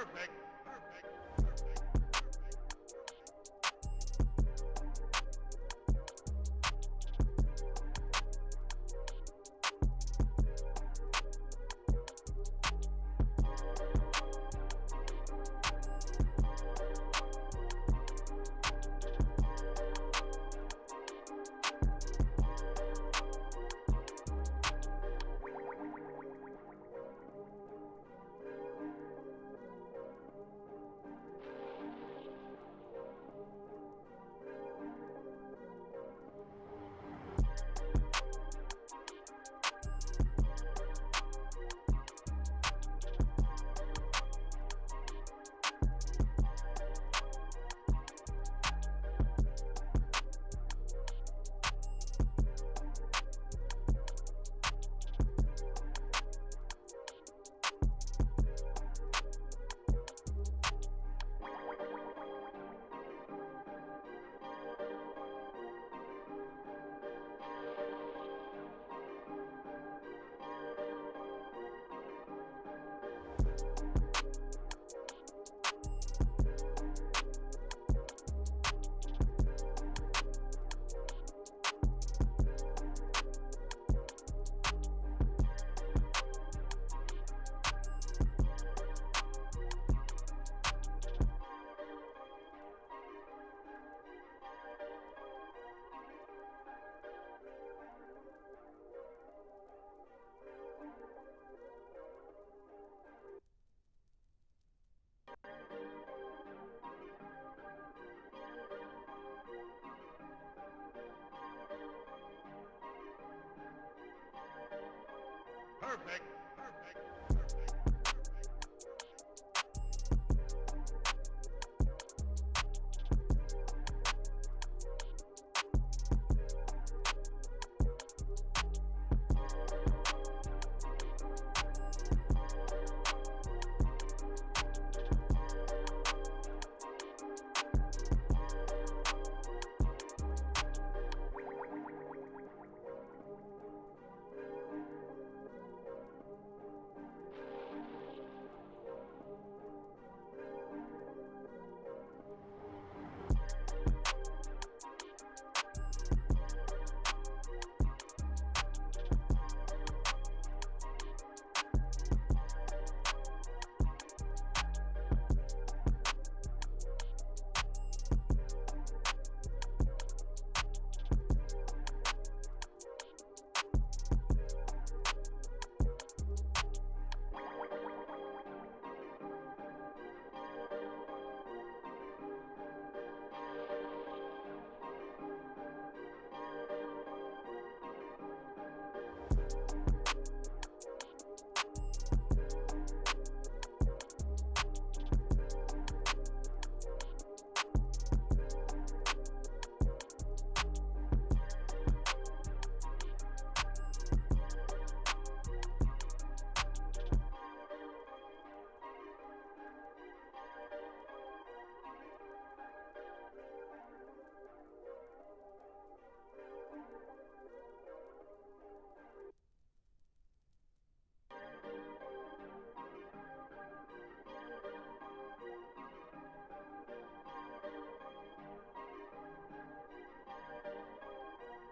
Perfect. Perfect.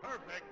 Perfect.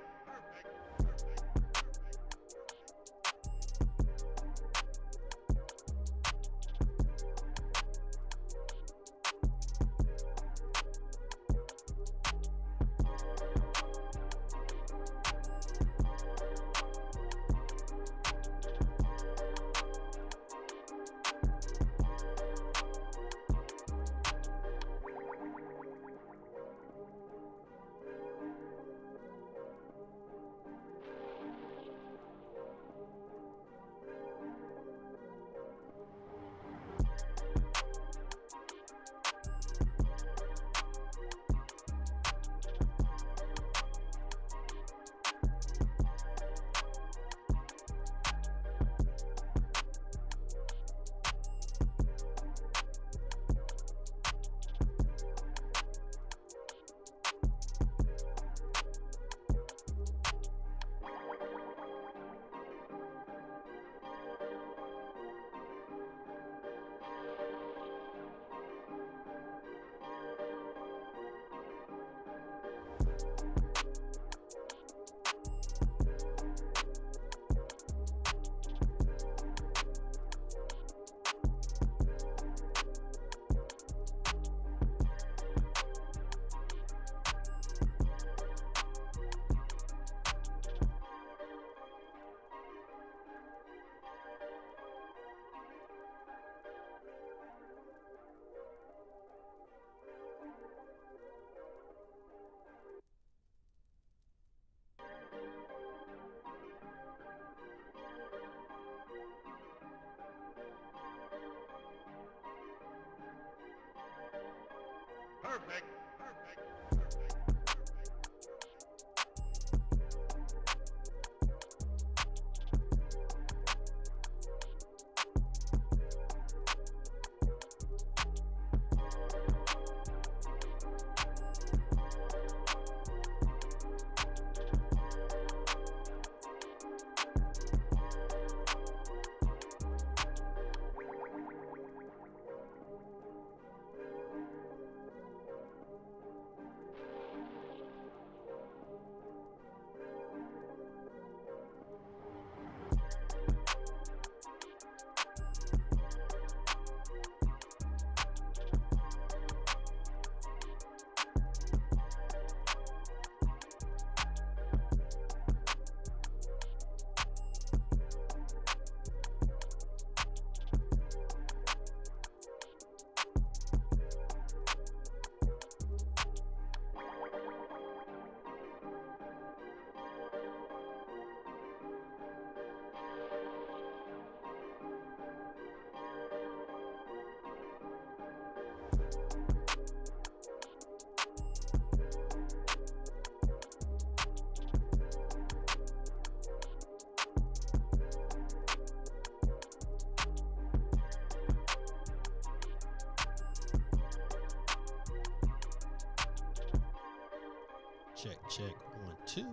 Perfect. Check. 1, 2.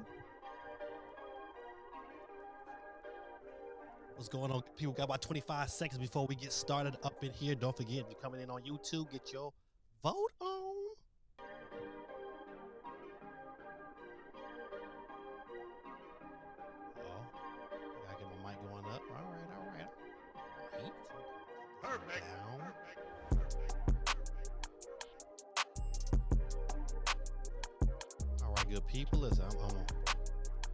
What's going on, people? Got about 25 seconds before we get started up in here. Don't forget, if you're coming in on YouTube, get your vote on. Oh, I gotta get my mic going up. All right. Perfect. Down. All right, good people. Listen, I'm gonna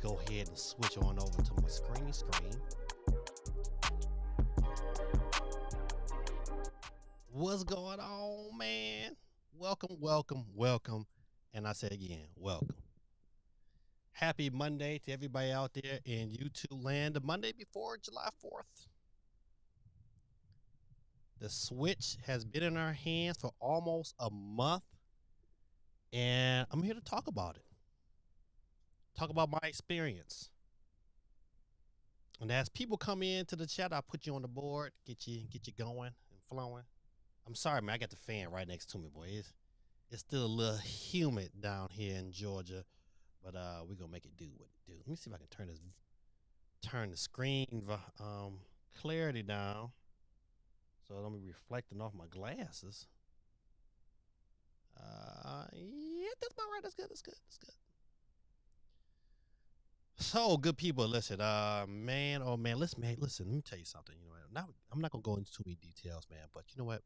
go ahead and switch on over to my screen. What's going on, man? Welcome. And I say again, welcome. Happy Monday to everybody out there in YouTube land. The Monday before July 4th. The Switch has been in our hands for almost a month. And I'm here to talk about it. Talk about my experience. And as people come into the chat, I'll put you on the board, get you going and flowing. I'm sorry, man. I got the fan right next to me, boy. It's still a little humid down here in Georgia, but we're gonna make it do what it do. Let me see if I can turn the screen clarity down, so it don't be reflecting off my glasses. Yeah, that's about right. That's good. So, good people, listen, man, listen, let me tell you something. You know, now I'm not gonna go into too many details, man, but you know what?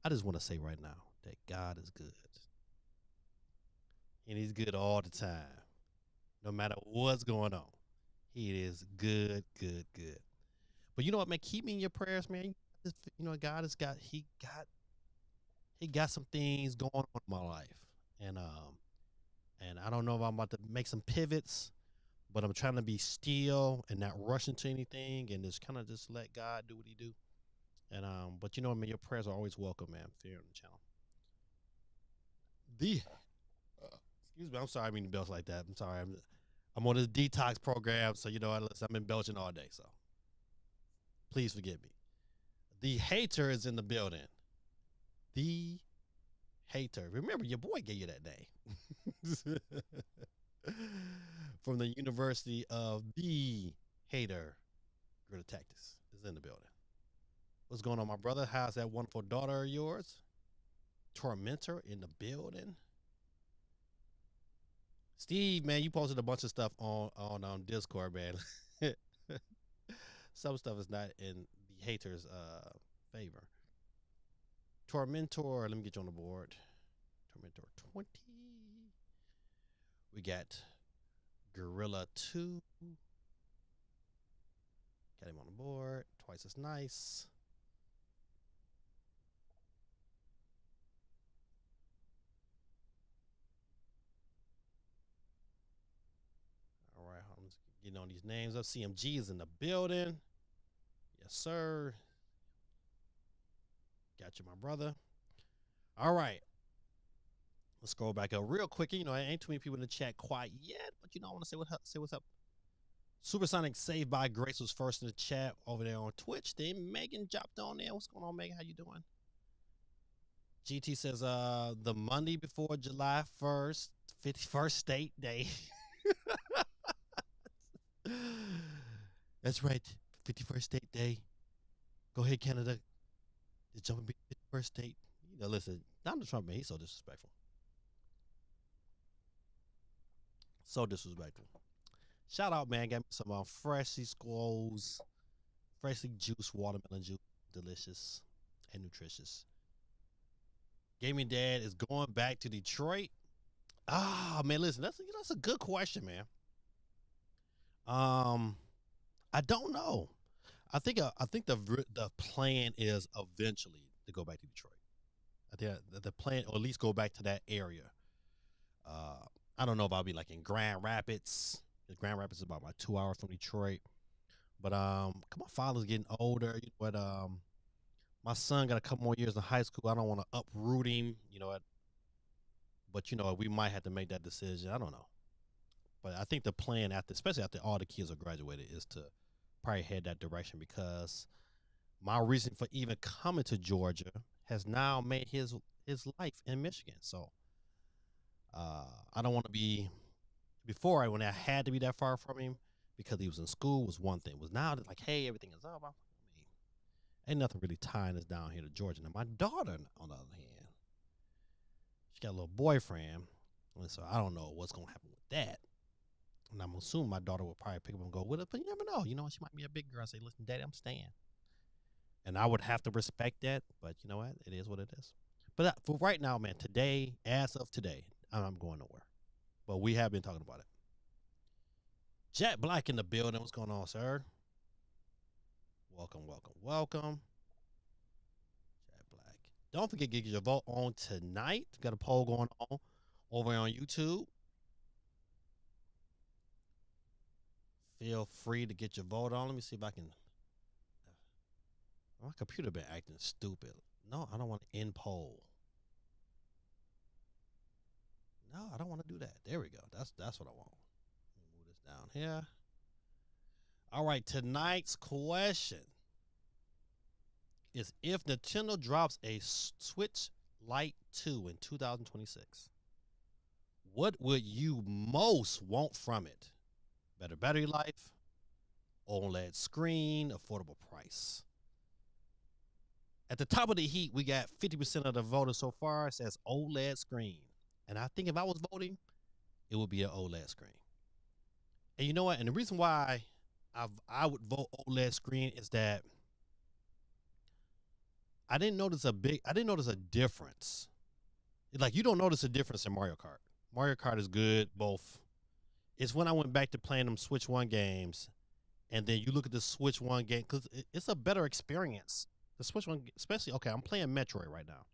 I just want to say right now that God is good. And he's good all the time. No matter what's going on. He is good. But you know what, man? Keep me in your prayers, man. You know, God has got he got some things going on in my life. And I don't know if I'm about to make some pivots, but I'm trying to be still and not rush into anything and just kind of just let God do what he do. And but you know, man, your prayers are always welcome, man. Here on the channel. Excuse me, I'm sorry, I mean belch like that. I'm sorry. I'm on this detox program, so you know, I've been belching all day, so please forgive me. The hater is in the building. The hater. Remember, your boy gave you that name. From the University of the Hater, Greta Tactics is in the building. What's going on, my brother? How's that wonderful daughter of yours? Tormentor in the building. Steve, man, you posted a bunch of stuff on Discord, man. Some stuff is not in the haters' favor. Tormentor, let me get you on the board. Tormentor 20. We got Gorilla 2. Got him on the board. Twice as nice. All right, I'm just getting on these names up. CMG is in the building. Yes, sir. Got you, my brother. All right. Let's scroll back up real quick. You know, there ain't too many people in the chat quite yet, but you know, I want to say what's up. Supersonic Saved by Grace was first in the chat over there on Twitch. Then Megan jumped on there. What's going on, Megan? How you doing? GT says the Monday before July 1st, 51st state day. That's right. 51st state day. Go ahead, Canada. The jumping 51st state. You know, listen, Donald Trump, man, he's so disrespectful. So disrespectful. Shout out, man. Got me some freshly squoze, freshly juiced watermelon juice. Delicious and nutritious. Gaming Dad is going back to Detroit. Ah, man, listen, that's a good question, man. I don't know. I think the plan is eventually to go back to Detroit. I think the plan, or at least go back to that area. I don't know if I'll be like in Grand Rapids. Grand Rapids is about 2 hours from Detroit. But my father's getting older. But my son got a couple more years in high school. I don't want to uproot him. You know what? But you know, we might have to make that decision. I don't know. But I think the plan especially after all the kids are graduated, is to probably head that direction, because my reason for even coming to Georgia has now made his life in Michigan. So I don't want to be, before when I had to be that far from him because he was in school was one thing. Was now it's like, hey, everything is up. I mean, ain't nothing really tying us down here to Georgia. Now my daughter, on the other hand, she got a little boyfriend, and so I don't know what's gonna happen with that. And I'm assuming my daughter will probably pick up and go with us, but you never know. You know, she might be a big girl and say, listen, Daddy, I'm staying. And I would have to respect that, but you know what? It is what it is. But for right now, man, today, as of today, I'm going nowhere. But we have been talking about it. Jet Black in the building. What's going on, sir? Welcome, welcome, welcome. Jet Black. Don't forget to get your vote on tonight. Got a poll going on over on YouTube. Feel free to get your vote on. Let me see if I can. My computer been acting stupid. No, I don't want to end poll. No, I don't want to do that. There we go. That's what I want. Let me move this down here. All right, tonight's question is, if Nintendo drops a Switch Lite 2 in 2026, what would you most want from it? Better battery life, OLED screen, affordable price. At the top of the heat, we got 50% of the voters so far says OLED screen. And I think if I was voting, it would be an OLED screen. And you know what? And the reason why I would vote OLED screen is that I didn't notice a difference. Like, you don't notice a difference in Mario Kart. Mario Kart is good, both. It's when I went back to playing them Switch 1 games, and then you look at the Switch 1 game, because it's a better experience. The Switch 1, especially, okay, I'm playing Metroid right now.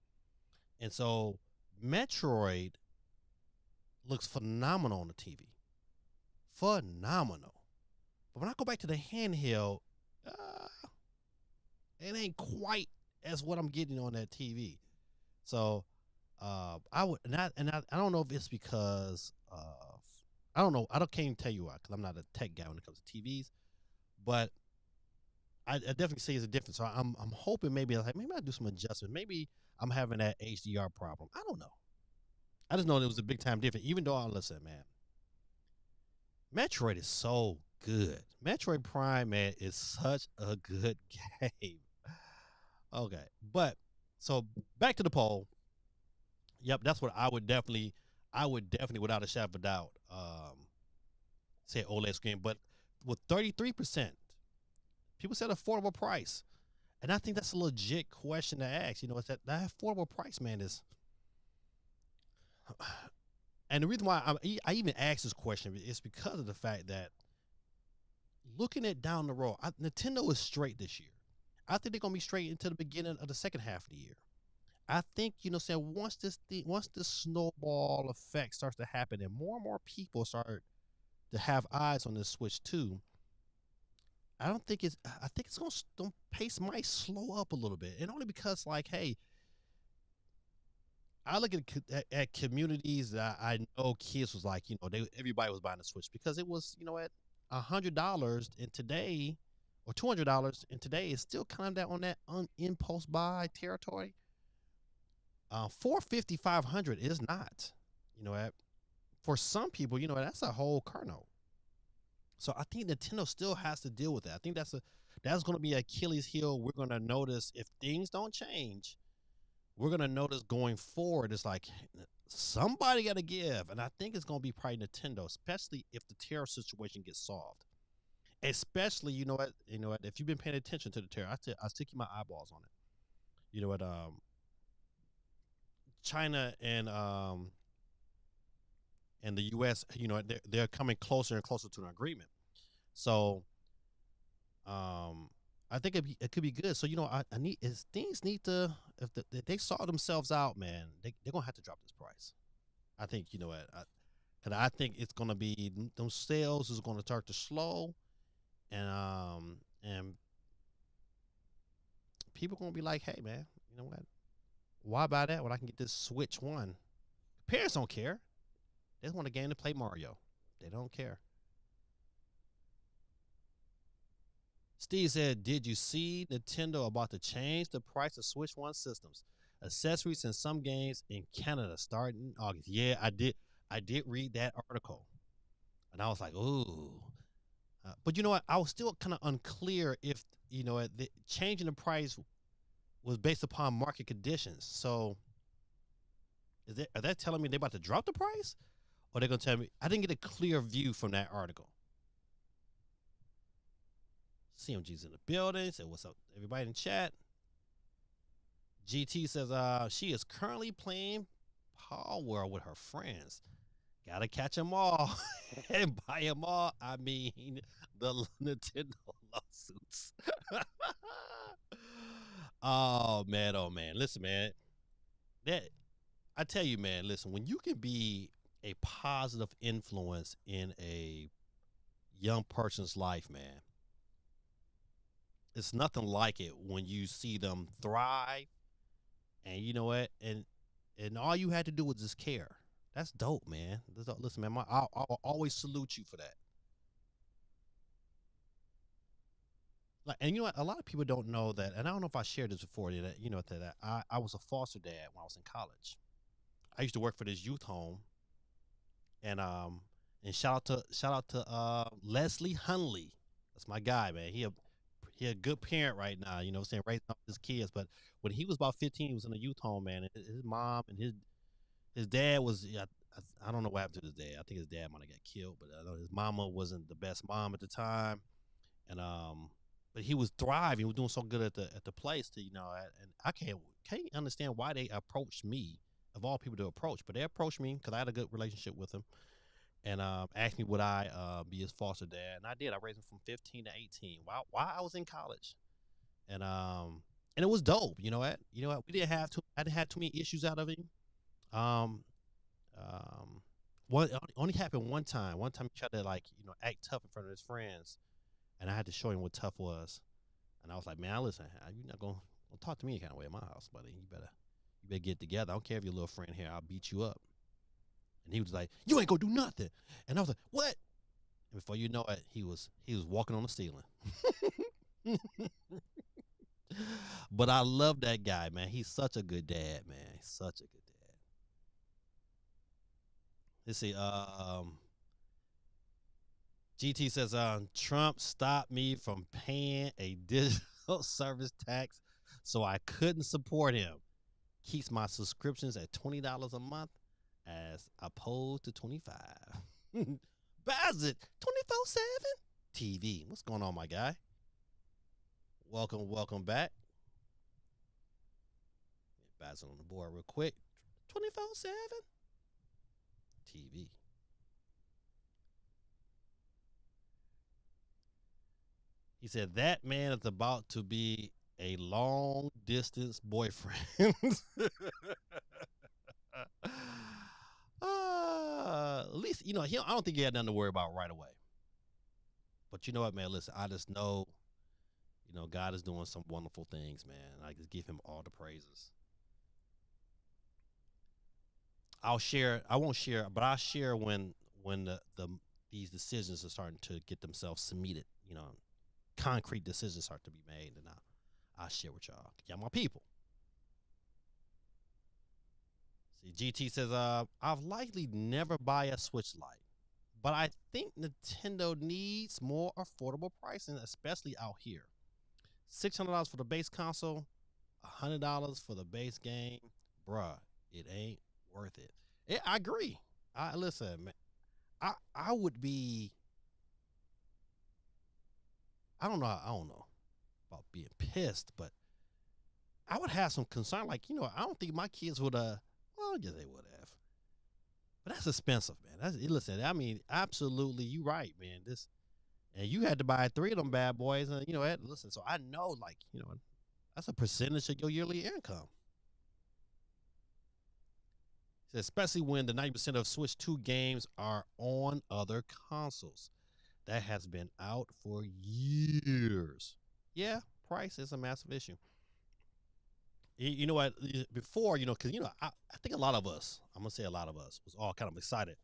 And so Metroid looks phenomenal on the TV. Phenomenal. But when I go back to the handheld, it ain't quite as what I'm getting on that TV. So I would, and I don't know if it's because I don't know. Can't even tell you why, because I'm not a tech guy when it comes to TVs. But I definitely see it's a difference. So I'm hoping maybe I do some adjustment. Maybe I'm having that HDR problem. I don't know. I just know it was a big time difference. Even though, listen, man, Metroid is so good. Metroid Prime, man, is such a good game. Okay, but so back to the poll. Yep, that's what I I would definitely, without a shadow of a doubt, say OLED screen. But with 33%, people said affordable price, and I think that's a legit question to ask. You know, it's that affordable price, man, is. And the reason why I even asked this question is because of the fact that looking at down the road, Nintendo is straight this year. I think they're gonna be straight into the beginning of the second half of the year. I think saying once this snowball effect starts to happen, and more people start to have eyes on this Switch too. I don't think it's. I think it's gonna the pace might slow up a little bit, and only because like, hey, I look at communities that I know kids was like, everybody was buying the Switch because it was, at $100 and today, or $200 and today is still kind of that on that impulse buy territory. 450, 500 is not, for some people, that's a whole kernel. So I think Nintendo still has to deal with that. I think that's going to be Achilles heel. We're going to notice if things don't change. We're going to notice going forward, it's like somebody got to give. And I think it's going to be probably Nintendo, especially if the tariff situation gets solved. Especially, if you've been paying attention to the tariff, I stick my eyeballs on it. You know what, China and the U.S., they're coming closer and closer to an agreement. So, I think it could be good. So I need is things need to if they saw themselves out, man, they're gonna have to drop this price. I think what, because I think it's gonna be those sales is gonna start to slow, and people gonna be like, hey man, you know what? Why buy that when I can get this Switch One? Parents don't care. They just want a game to play Mario. They don't care. Steve said, "Did you see Nintendo about to change the price of Switch One systems, accessories, and some games in Canada starting in August?" Yeah, I did. I did read that article, and I was like, "Ooh," but you know what? I was still kind of unclear if the changing the price was based upon market conditions. So, are they telling me they about to drop the price, or they gonna tell me? I didn't get a clear view from that article. CMG's in the building. Say what's up, everybody in chat. GT says she is currently playing Power World with her friends. Gotta catch them all and buy them all. I mean, the Nintendo lawsuits. Oh man. Listen, man. That I tell you, man. Listen, when you can be a positive influence in a young person's life, man, it's nothing like it when you see them thrive. And you know what? And all you had to do was just care. That's dope, man. Listen, man, I'll always salute you for that. Like, and you know what? A lot of people don't know that, and I don't know if I shared this before. That I was a foster dad when I was in college. I used to work for this youth home, and shout out to Leslie Hunley. That's my guy, man. He a good parent right now. Saying raising up his kids. But when he was about 15, he was in a youth home, man. And his mom and his dad was. I don't know what happened to his dad. I think his dad might have got killed, but I know his mama wasn't the best mom at the time, and but he was thriving. He was doing so good at the place to and I can't understand why they approached me of all people to approach, but they approached me because I had a good relationship with him, and asked me would I be his foster dad, and I did. I raised him from 15 to 18 while I was in college, and it was dope. You know what? We didn't have I didn't have too many issues out of him. Um, what only happened one time. One time he tried to act tough in front of his friends, and I had to show him what tough was. And I was like, man, listen, you're not gonna talk to me any kind of way in my house, buddy. You better get together. I don't care if your little friend here. I'll beat you up. And he was like, you ain't gonna do nothing. And I was like, what? And before you know it, he was walking on the ceiling. But I love that guy, man. He's such a good dad, man. He's such a good dad. Let's see. GT says, Trump stopped me from paying a digital service tax, so I couldn't support him. Keeps my subscriptions at $20 a month, as opposed to 25. Bassett, 24/7 TV. What's going on, my guy? Welcome back. Bassett on the board real quick. 24/7 TV. He said that man is about to be a long distance boyfriend. At least, I don't think he had nothing to worry about right away. But you know what, man? Listen, I just know, God is doing some wonderful things, man. I just give him all the praises. I'll share. I won't share, but I'll share when these decisions are starting to get themselves cemented. Concrete decisions start to be made, and I'll share with y'all. Y'all my people. See, GT says, I've likely never buy a Switch Lite, but I think Nintendo needs more affordable pricing, especially out here. $600 for the base console, $100 for the base game, bruh, it ain't worth it. I agree. I listen, man. I would be. I don't know about being pissed, but I would have some concern. Like, I don't think my kids would. Well, yeah, they would have. But that's expensive, man. Listen. I mean, absolutely, you right, man. And you had to buy 3 of them bad boys, and listen. So I know, like, that's a percentage of your yearly income. Especially when the 90% of Switch 2 games are on other consoles. That has been out for years. Yeah, price is a massive issue. You know what? Before, because, I think a lot of us, I'm going to say a lot of us, was all kind of excited.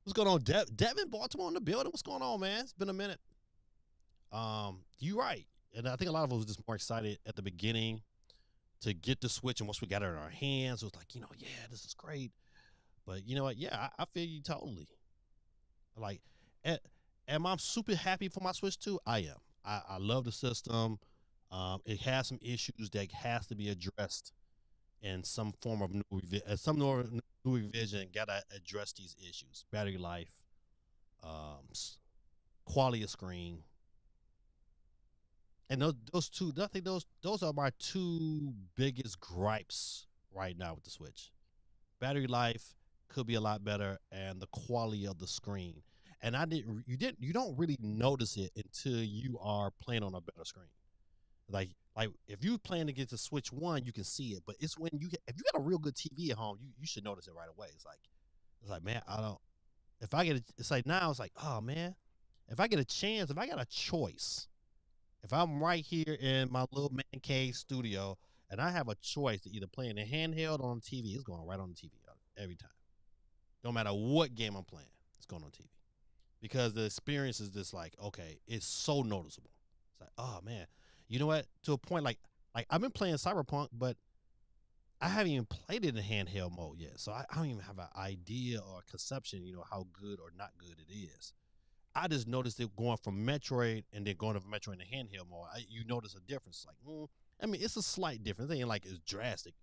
What's going on? Devin, Baltimore in the building. What's going on, man? It's been a minute. You're right. And I think a lot of us was just more excited at the beginning to get the Switch. And once we got it in our hands, it was like, yeah, this is great. But you know what? Yeah, I feel you totally. Like, am I super happy for my Switch 2? I am. I love the system. It has some issues that has to be addressed in some form of new revision. Gotta address these issues: battery life, quality of screen, and those two. I think those are my 2 biggest gripes right now with the Switch. Battery life could be a lot better, and the quality of the screen. And you don't really notice it until you are playing on a better screen. Like if you playing against the Switch 1, you can see it, but it's when if you got a real good TV at home, you should notice it right away. It's like man, I don't. If I get it's like now, it's like, oh man, if I get a chance, if I got a choice, if I'm right here in my little man cave studio and I have a choice to either play in a handheld or on TV, it's going right on the TV every time. No matter what game I'm playing, it's going on TV. Because the experience is just like, okay, it's so noticeable. It's like, oh man, you know what? To a point, like I've been playing Cyberpunk, but I haven't even played it in handheld mode yet, so I don't even have an idea or conception, how good or not good it is. I just noticed it going from Metroid and then going to Metroid in the handheld mode. You notice a difference. Like, I mean, it's a slight difference. It ain't like it's drastic,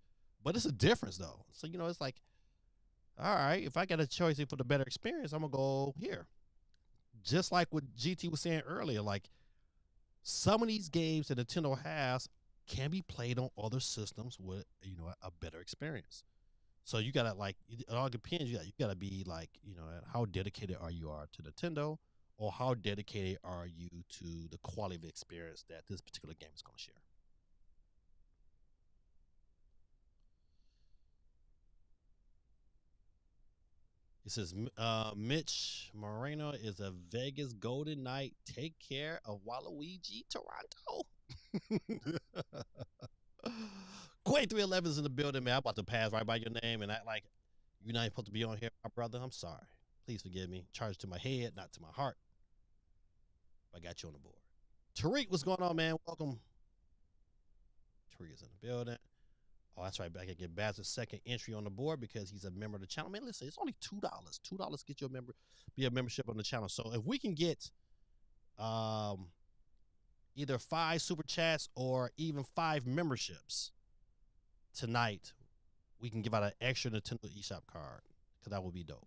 but it's a difference though. So it's like, all right, if I got a choice for the better experience, I'm gonna go here. Just like what GT was saying earlier, like some of these games that Nintendo has can be played on other systems with a better experience. So you gotta it all depends. You gotta be like how dedicated are you to Nintendo, or how dedicated are you to the quality of experience that this particular game is gonna share. It says Mitch Moreno is a Vegas Golden Knight. Take care of Waluigi, Toronto. Quay 311 is in the building, man. I'm about to pass right by your name and act like you're not supposed to be on here, my brother. I'm sorry. Please forgive me. Charged to my head, not to my heart. I got you on the board. Tariq, what's going on, man? Welcome. Tariq is in the building. Oh, that's right. I can get Baz's second entry on the board because he's a member of the channel. Man, listen, it's only $2. $2 get you be a membership on the channel. So if we can get either 5 super chats or even 5 memberships tonight, we can give out an extra Nintendo eShop card. because that would be dope.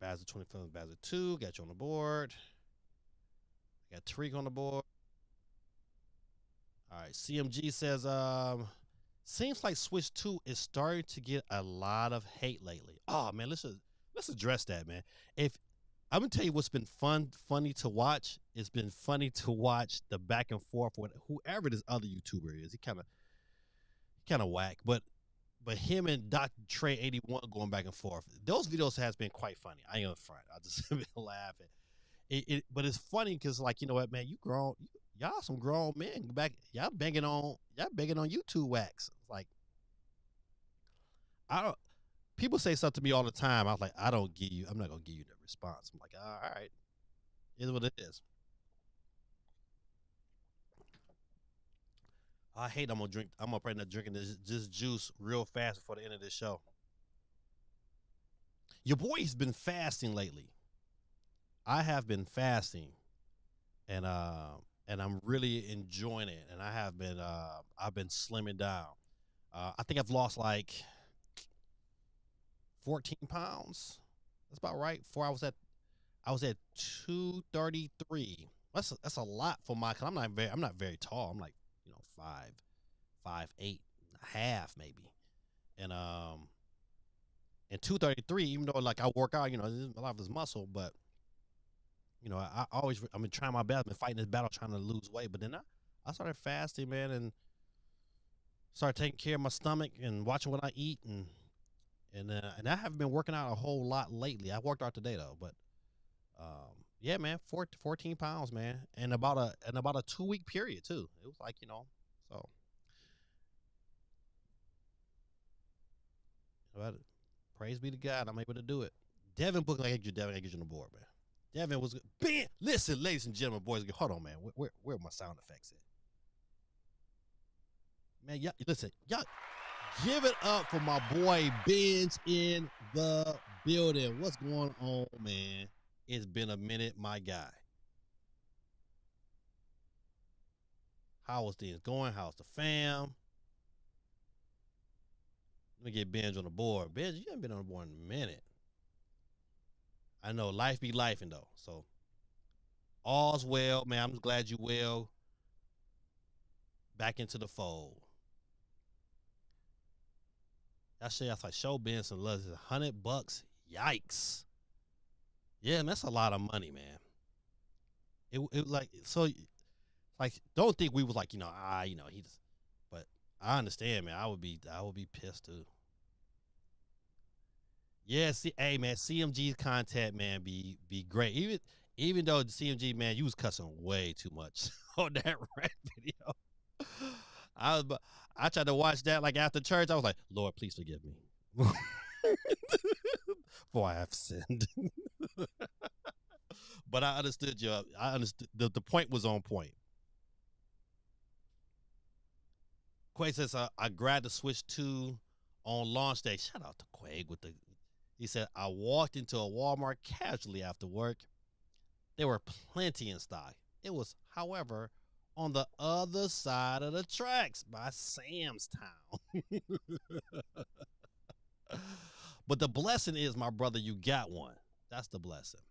Bazza 25th, Bazza 2, got you on the board. Got TWIG on the board. All right, CMG says, seems like Switch 2 is starting to get a lot of hate lately. Oh man, let's address that, man. If I'm gonna tell you what's been funny to watch. It's been funny to watch the back and forth with whoever this other YouTuber is. He kind of whack, but him and Dr. Trey 81 going back and forth. Those videos has been quite funny. I ain't gonna front. I just been laughing. But it's funny because like, you know what, man, you grown, y'all some grown men back. Y'all banging on YouTube wax. Like, I don't. People say something to me all the time. I was like, I'm not gonna give you the response. I'm like, all right, it is what it is. I hate. I'm gonna probably not drinking this juice real fast before the end of this show. Your boy's been fasting lately. I have been fasting, and I'm really enjoying it. And I've been slimming down. I think I've lost like 14 pounds. That's about right. Before I was at 233. That's a lot for my. Cause I'm not very tall. I'm like, you know, 5'8" and a half maybe, and 233. Even though like I work out, you know, a lot of his muscle, but you know, I've been trying my best. I've been fighting this battle trying to lose weight, but then I started fasting, man, and started taking care of my stomach and watching what I eat, and I haven't been working out a whole lot lately. I worked out today though, but yeah, man, 14 pounds, man, and about a 2 week period too. It was like, you know, so but praise be to God, I'm able to do it. Devin booked like Devin, I get you on the board, man. Devin was good. Bam! Listen, ladies and gentlemen, boys, hold on, man. Where are my sound effects at? Man, y'all, listen, y'all, give it up for my boy Ben's in the building. What's going on, man? It's been a minute, my guy. How was things going? How's the fam? Let me get Benj on the board. Benj, you haven't been on the board in a minute. I know life be lifing though, so all's well, man. I'm just glad you well. Back into the fold. That shit, that's like show Benson loves $100. Yikes. Yeah, man, that's a lot of money, man. It like so like don't think we was like, you know, you know, he just but I understand, man. I would be pissed too. Yeah, see, hey man, CMG's content, man, be great. Even though the CMG, man, you was cussing way too much on that rap video. I tried to watch that like after church. I was like, Lord, please forgive me. For I have sinned. But I understood you. I understood the point was on point. Quay says, I grabbed the Switch 2 on launch day. Shout out to Quay with the. He said, I walked into a Walmart casually after work. There were plenty in stock. It was, however, on the other side of the tracks by Sam's Town. But the blessing is, my brother, you got one. That's the blessing.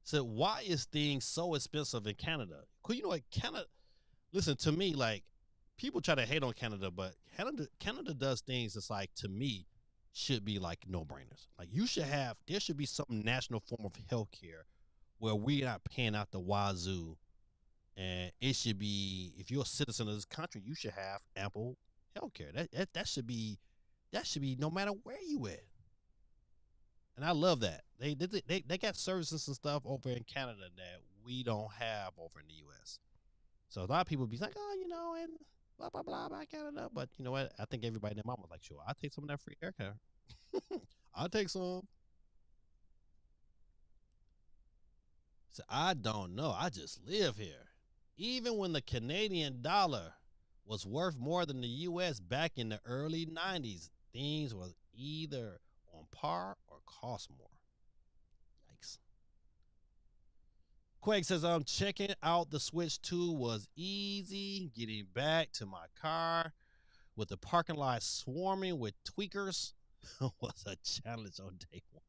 So why is things so expensive in Canada? Cause you know what, Canada. Listen to me, like people try to hate on Canada, but Canada does things that's like to me should be like no brainers. Like there should be some national form of healthcare where we're not paying out the wazoo, and it should be if you're a citizen of this country, you should have ample healthcare. That should be no matter where you at. And I love that they got services and stuff over in Canada that we don't have over in the U.S. So a lot of people be like, oh, you know, and blah blah blah about Canada. But you know what? I think everybody in their mom was like, sure, I'll take some of that free air care. I'll take some. So I don't know. I just live here. Even when the Canadian dollar was worth more than the U.S. back in the early 90s, things were either on par or cost more. Yikes. Quake says, I'm checking out the Switch 2 was easy. Getting back to my car with the parking lot swarming with tweakers was a challenge on day one.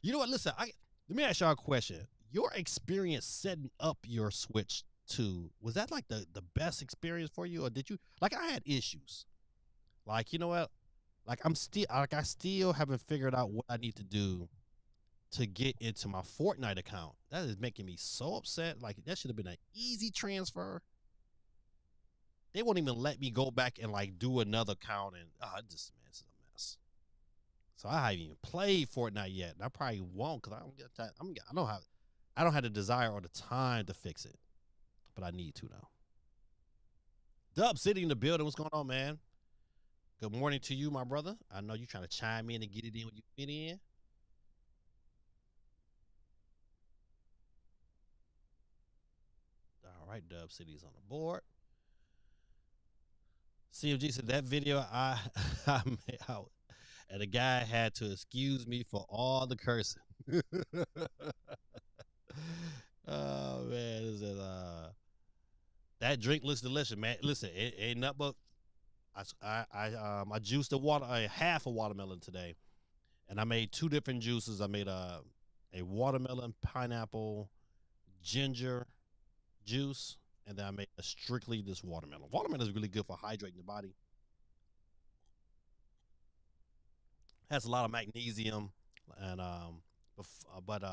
You know what? Listen, let me ask y'all a question. Your experience setting up your Switch 2, was that like the best experience for you, or did you like? I had issues. Like, you know what? Like I still haven't figured out what I need to do to get into my Fortnite account. That is making me so upset. Like that should have been an easy transfer. They won't even let me go back and like do another account, and just man, this is a mess. So I haven't even played Fortnite yet, and I probably won't because I don't get that. I don't have the desire or the time to fix it, but I need to now. Dub City in the building. What's going on, man? Good morning to you, my brother. I know you're trying to chime in and get it in when you fit in. All right, Dub City's on the board. CMG said that video I made out, and the guy had to excuse me for all the cursing. Oh man, is it that drink looks delicious, man. Listen, it ain't nothing but I juiced half a watermelon today, and I made two different juices. I made a watermelon, pineapple, ginger juice, and then I made a strictly this watermelon. Watermelon is really good for hydrating the body. Has a lot of magnesium, and but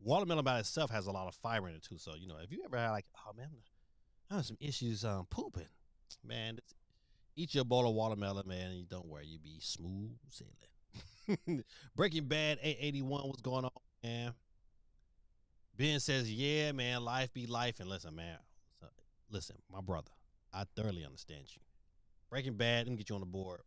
watermelon by itself has a lot of fiber in it too. So you know, if you ever had like, oh man, I have some issues pooping, man, eat your bowl of watermelon, man, and don't worry, you be smooth sailing. Breaking Bad 881, what's going on, man? Ben says, yeah, man, life be life. And listen, man, listen, my brother, I thoroughly understand you. Breaking Bad, let me get you on the board.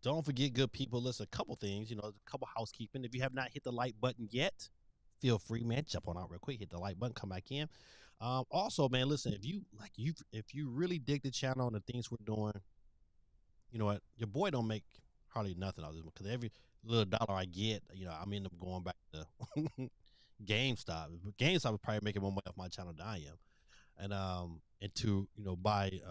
Don't forget, good people, listen, a couple things, you know, a couple housekeeping. If you have not hit the like button yet, feel free, man, jump on out real quick, hit the like button, come back in. Also, man, listen, if you really dig the channel and the things we're doing, you know what, your boy don't make hardly nothing out of this because every little dollar I get, you know, I'm end up going back to GameStop. GameStop is probably making more money off my channel than I am, and to buy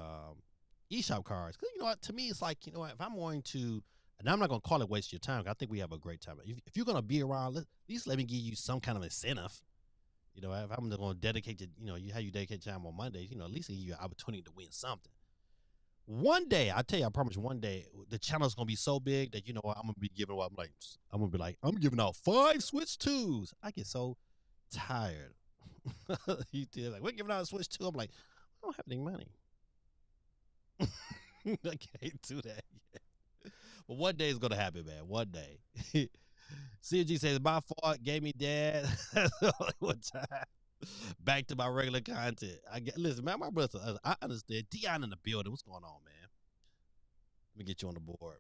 eShop cards, because you know what, to me it's like, you know what, if I'm going to, and I'm not going to call it waste your time, I think we have a great time. If you're going to be around, at least let me give you some kind of incentive. You know, if I'm going to dedicate to, how you dedicate time on Mondays, at least give you an opportunity to win something. One day, I tell you, I promise you, one day the channel's gonna be so big that I'm gonna be giving away. I'm giving out 5 Switch 2s. I get so tired. You did like, we're giving out a Switch 2. I'm like, I don't have any money. I can't do that yet. But one day it's gonna happen, man. One day. CG says, my fault, gave me dad. One time. Back to my regular content. Listen, man, my brother, I understand. Dion in the building. What's going on, man? Let me get you on the board.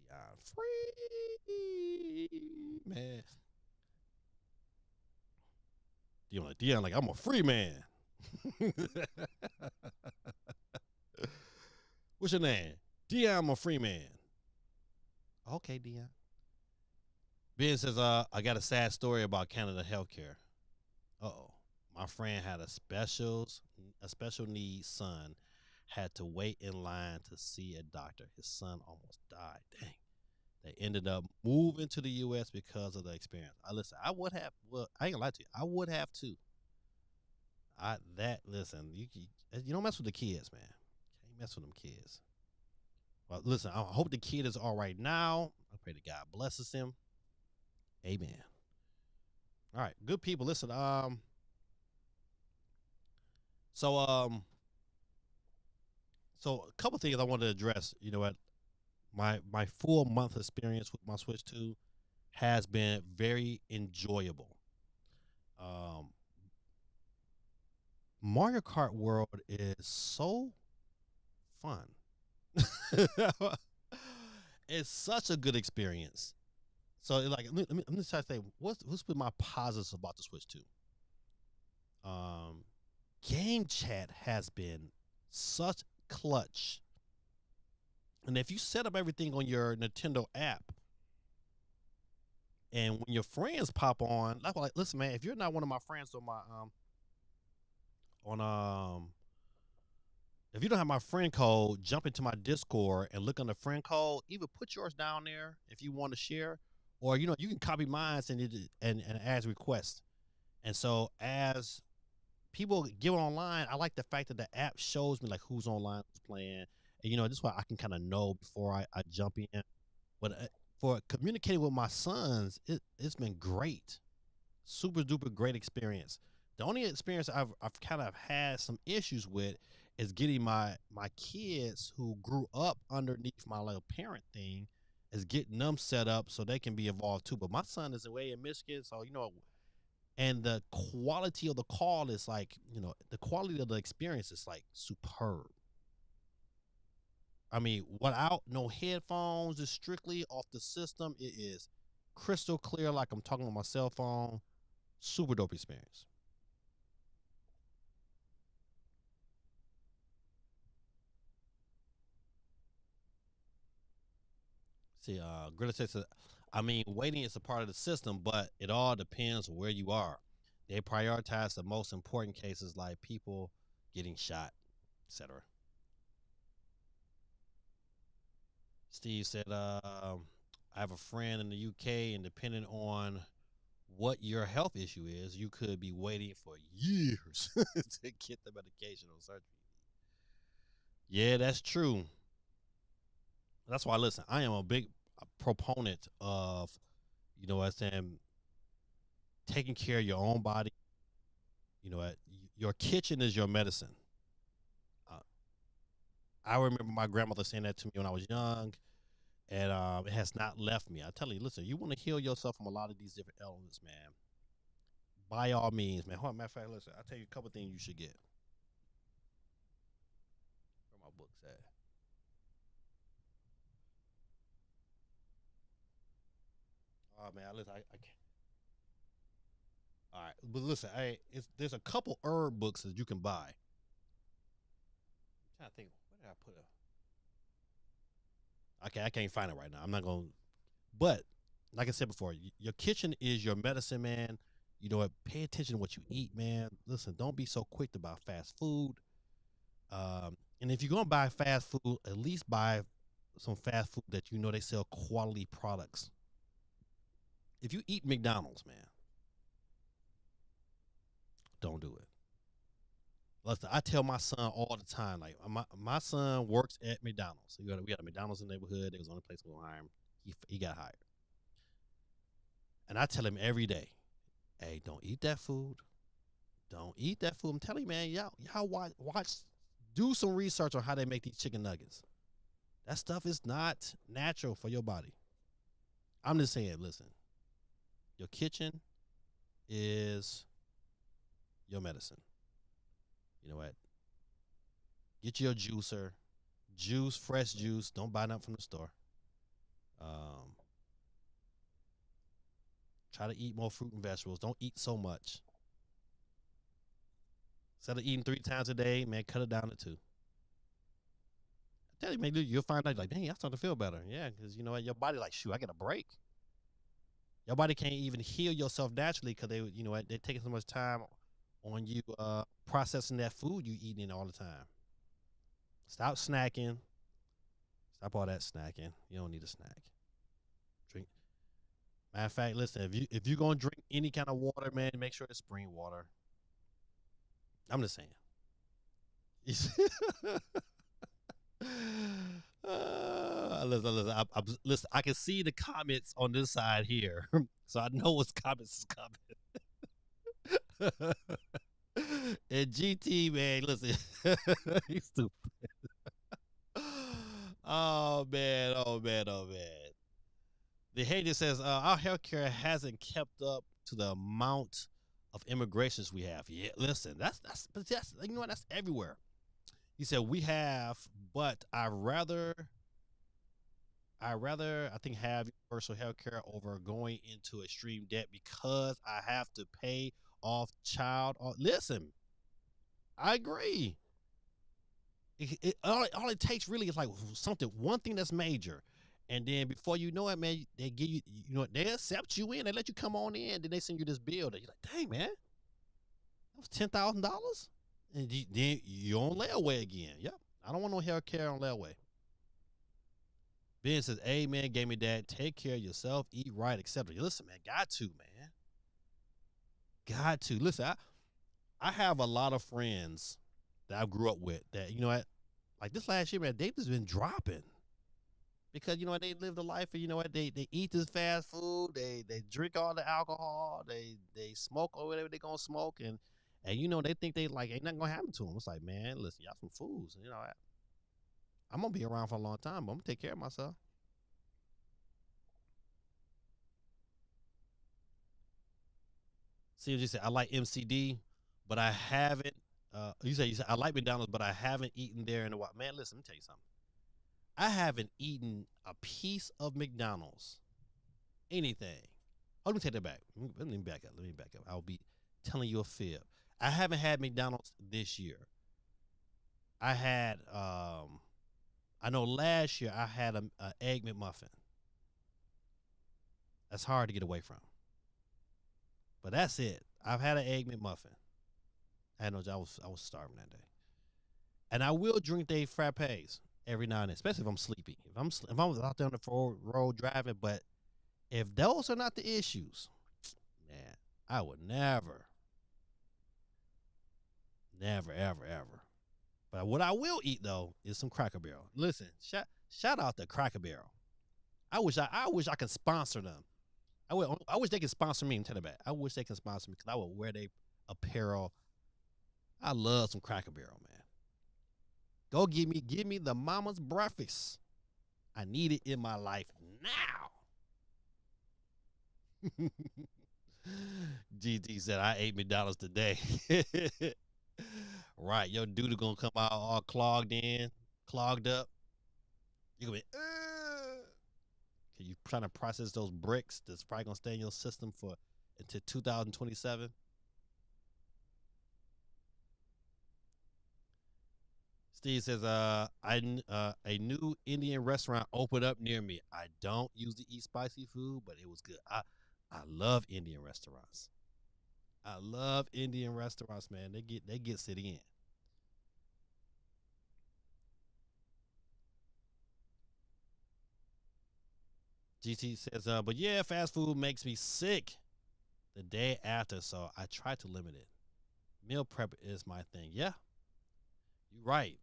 Dion free, man. Dion like, I'm a free man. What's your name? Dion, I'm a free man. Okay, Dion. Ben says, I got a sad story about Canada healthcare. Uh-oh. My friend had a special needs son, had to wait in line to see a doctor. His son almost died. Dang. They ended up moving to the U.S. because of the experience. I would have. Well, I ain't gonna lie to you. I would have too. Listen, you don't mess with the kids, man. Can't mess with them kids. Well, listen, I hope the kid is all right now. I pray that God blesses him. Amen. All right, good people. Listen, so a couple things I wanted to address. You know what? My full month experience with my Switch 2 has been very enjoyable. Mario Kart World is so fun. It's such a good experience. So, like, let me try to say what's been my positives about the Switch 2. Game chat has been such clutch. And if you set up everything on your Nintendo app, And when your friends pop on, like listen, man, if you're not one of my friends on my on if you don't have my friend code, jump into my Discord and look on the friend code. Either put yours down there if you want to share, or you can copy mine and as request. And so as people get online, I like the fact that the app shows me like who's online, who's playing, and this is why I can kind of know before I jump in. But for communicating with my sons, it's been great, super duper great experience. The only experience I've kind of had some issues with is getting my kids who grew up underneath my little parent thing, is getting them set up so they can be involved too. But my son is away in Michigan, so and the quality of the call is like, the quality of the experience is like superb. I mean, without no headphones, just strictly off the system, it is crystal clear, like I'm talking on my cell phone. Super dope experience. See, Greta says, I mean, waiting is a part of the system, but it all depends where you are. They prioritize the most important cases like people getting shot, etc. Steve said, I have a friend in the UK, and depending on what your health issue is, you could be waiting for years to get the medication or surgery. Yeah, that's true. That's why, listen, I am a big proponent of, what I'm saying, taking care of your own body. You know what? Your kitchen is your medicine. Uh, I remember my grandmother saying that to me when I was young, and it has not left me. I tell you, listen, you want to heal yourself from a lot of these different elements, man. By all means, man. Matter of fact, listen, I'll tell you a couple things you should get. Where my books at? Oh man, listen, I can't. All right, but listen, there's a couple herb books that you can buy. I'm trying to think, where did I put it? Okay, I can't find it right now. I'm not gonna. But like I said before, your kitchen is your medicine, man. You know what? Pay attention to what you eat, man. Listen, don't be so quick to buy fast food. And if you're gonna buy fast food, at least buy some fast food that they sell quality products. If you eat McDonald's, man, don't do it. Listen, I tell my son all the time, like my son works at McDonald's. We got a McDonald's in the neighborhood. It was the only place we gonna hire him. He got hired, and I tell him every day, "Hey, don't eat that food. Don't eat that food." I'm telling you, man, y'all watch, do some research on how they make these chicken nuggets. That stuff is not natural for your body. I'm just saying, listen, your kitchen is your medicine. You know what? Get your juicer, juice, fresh juice. Don't buy nothing from the store. Um, Try to eat more fruit and vegetables. Don't eat so much. Instead of eating 3 times a day, man, cut it down to two. I tell you, man, you'll find out like, dang, I start to feel better. Yeah, because you know what, your body like, shoot, I get a break. Your body can't even heal yourself naturally because they're taking so much time on you processing that food you eating all the time. Stop snacking. Stop all that snacking. You don't need a snack. Drink. Matter of fact, listen, if you're gonna drink any kind of water, man, make sure it's spring water. I'm just saying. Listen, I can see the comments on this side here, so I know what's comments is coming. And GT, man, listen, he's stupid. Oh man, oh man, oh man. The hater says our healthcare hasn't kept up to the amount of immigrations we have. Yeah, listen, that's that's everywhere. He said we have, but I think have universal health care over going into extreme debt because I have to pay off child. Listen, I agree. All it takes really is like one thing that's major, And then before you know it, man, they give you, you know, they accept you in. They let you come on in. Then they send you this bill. That you're like, dang, man, that was $10,000. And then you're on layaway again. Yep. I don't want no hair care on layaway. Ben says, amen, gave me that. Take care of yourself, eat right, etc. Listen, man, got to, man. Got to. Listen, I have a lot of friends that I grew up with that, you know what, like this last year, man, they've just been dropping. Because you know what, they live the life, and you know what, they eat this fast food, they drink all the alcohol, they smoke or whatever they gonna smoke, and you know they think they like ain't nothing gonna happen to them. It's like, man, listen, y'all some fools. You know, I'm gonna be around for a long time, but I'm gonna take care of myself. See what you said. I like MCD, but I haven't. You said I like McDonald's, but I haven't eaten there in a while. Man, listen, let me tell you something. I haven't eaten a piece of McDonald's, anything. Oh, let me take that back. Let me back up. Let me back up. I'll be telling you a fib. I haven't had McDonald's this year. I had I know last year I had a egg McMuffin. That's hard to get away from. But that's it. I've had an egg McMuffin. I had no job. I was starving that day. And I will drink they frappes every now and then, especially if I'm sleepy. If I'm out there on the road driving, but if those are not the issues, man, I would never, never, ever, ever. But what I will eat though is some Cracker Barrel. Listen, shout out to Cracker Barrel. I wish I could sponsor them. I wish they could sponsor me and tell you that. I wish they could sponsor me because I would wear their apparel. I love some Cracker Barrel, man. Go give me the mama's breakfast. I need it in my life now. GT said I ate McDonald's today. Right, your dude gonna come out all clogged up. You gonna be, can you trying to process those bricks that's probably gonna stay in your system for until 2027? Steve says, a new Indian restaurant opened up near me. I don't usually eat spicy food, but it was good. I love Indian restaurants. I love Indian restaurants, man. They get city in. GT says, but yeah, fast food makes me sick the day after, so I try to limit it. Meal prep is my thing. Yeah, you're right.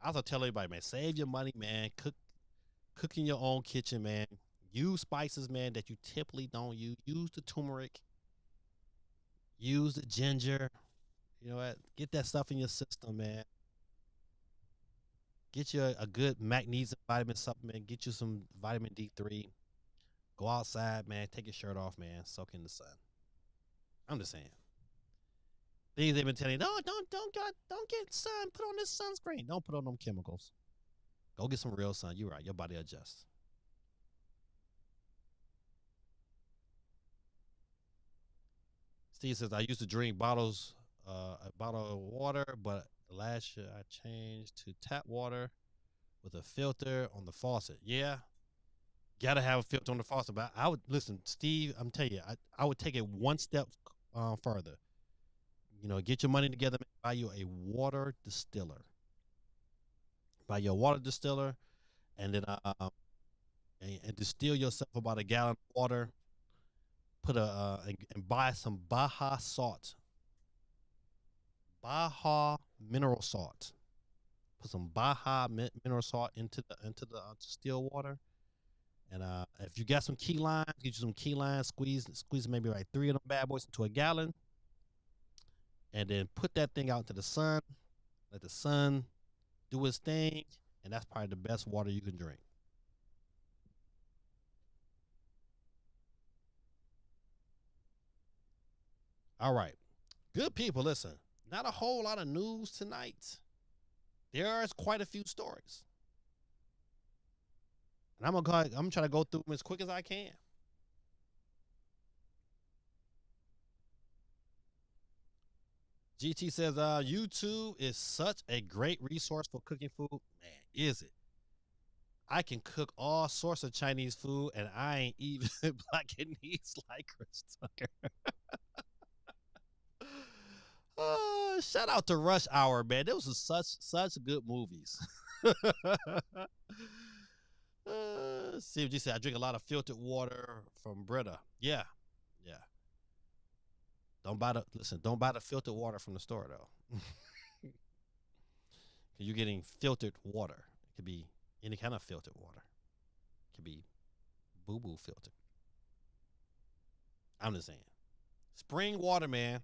I also tell everybody, man, save your money, man. Cook in your own kitchen, man. Use spices, man, that you typically don't use. Use the turmeric. Use the ginger. You know what? Get that stuff in your system, man. Get you a good magnesium vitamin supplement. Get you some vitamin D3. Go outside, man. Take your shirt off, man. Soak in the sun. I'm just saying. Things they've been telling you, no, don't get sun. Put on this sunscreen. Don't put on them chemicals. Go get some real sun. You're right. Your body adjusts. Steve says I used to drink a bottle of water, but last year I changed to tap water with a filter on the faucet. Yeah, gotta have a filter on the faucet. But I would listen, Steve. I'm telling you, I would take it one step further. You know, get your money together, buy you a water distiller. Buy your water distiller, and then and distill yourself about a gallon of water. Put and buy some Baja salt, Baja mineral salt. Put some Baja mineral salt into the still water. And if you got some key limes, get you some key limes. Squeeze maybe like three of them bad boys into a gallon, and then put that thing out to the sun. Let the sun do its thing, and that's probably the best water you can drink. All right, good people. Listen, not a whole lot of news tonight. There's quite a few stories, and I'm trying to go through them as quick as I can. GT says, YouTube is such a great resource for cooking food. Man, is it? I can cook all sorts of Chinese food, and I ain't even Blackanese like Chris Tucker. Shout out to Rush Hour, man. Those are such good movies. See what you said. I drink a lot of filtered water from Brita. Yeah, yeah. Don't buy the filtered water from the store though. You're getting filtered water. It could be any kind of filtered water. It could be boo boo filtered. I'm just saying. Spring water, man.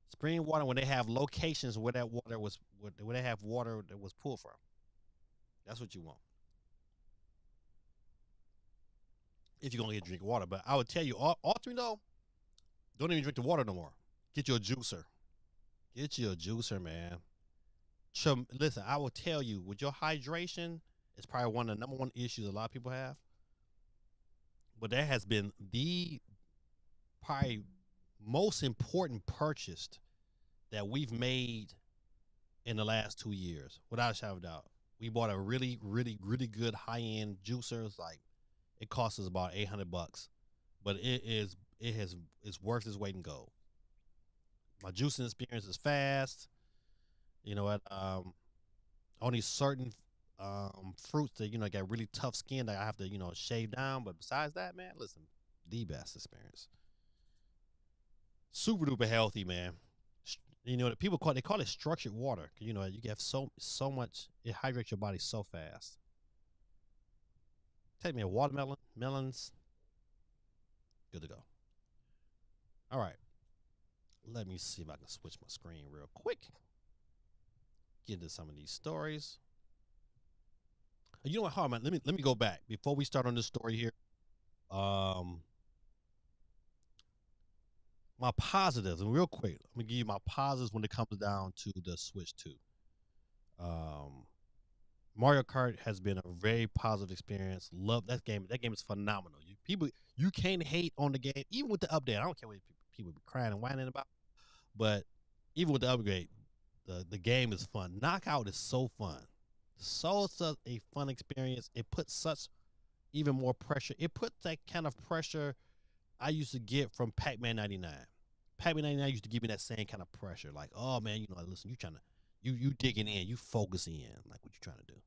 Spring water when they have locations where that water was where they have water that was pulled from. That's what you want. If you're gonna get drink water. But I would tell you, alternate though, don't even drink the water no more. Get you a juicer. Get you a juicer, man. Listen, I will tell you, with your hydration, it's probably one of the number one issues a lot of people have. But that has been the probably most important purchase that we've made in the last 2 years, without a shadow of a doubt. We bought a really, really, really good high-end juicer. It's like it costs us about $800, but it's worth its weight in gold. My juicing experience is fast. You know what? Only certain fruits that got really tough skin that I have to shave down. But besides that, man, listen, the best experience. Super duper healthy, man. The people call it structured water. You get so much. It hydrates your body so fast. Take me a watermelon, melons. Good to go. All right. Let me see if I can switch my screen real quick. Get into some of these stories. You know what? Hold on, man. Let me go back before we start on this story here. My positives, and real quick, I'm gonna give you my positives when it comes down to the Switch 2. Mario Kart has been a very positive experience. Love that game. That game is phenomenal. You can't hate on the game, even with the update. I don't care what people be crying and whining about, but even with the upgrade, the game is fun. Knockout is so fun, such a fun experience. It puts such even more pressure. It puts that kind of pressure I used to get from Pac-Man 99. Pac-Man 99 used to give me that same kind of pressure. Like, oh man, listen, you digging in, you focusing in, like what you trying to do.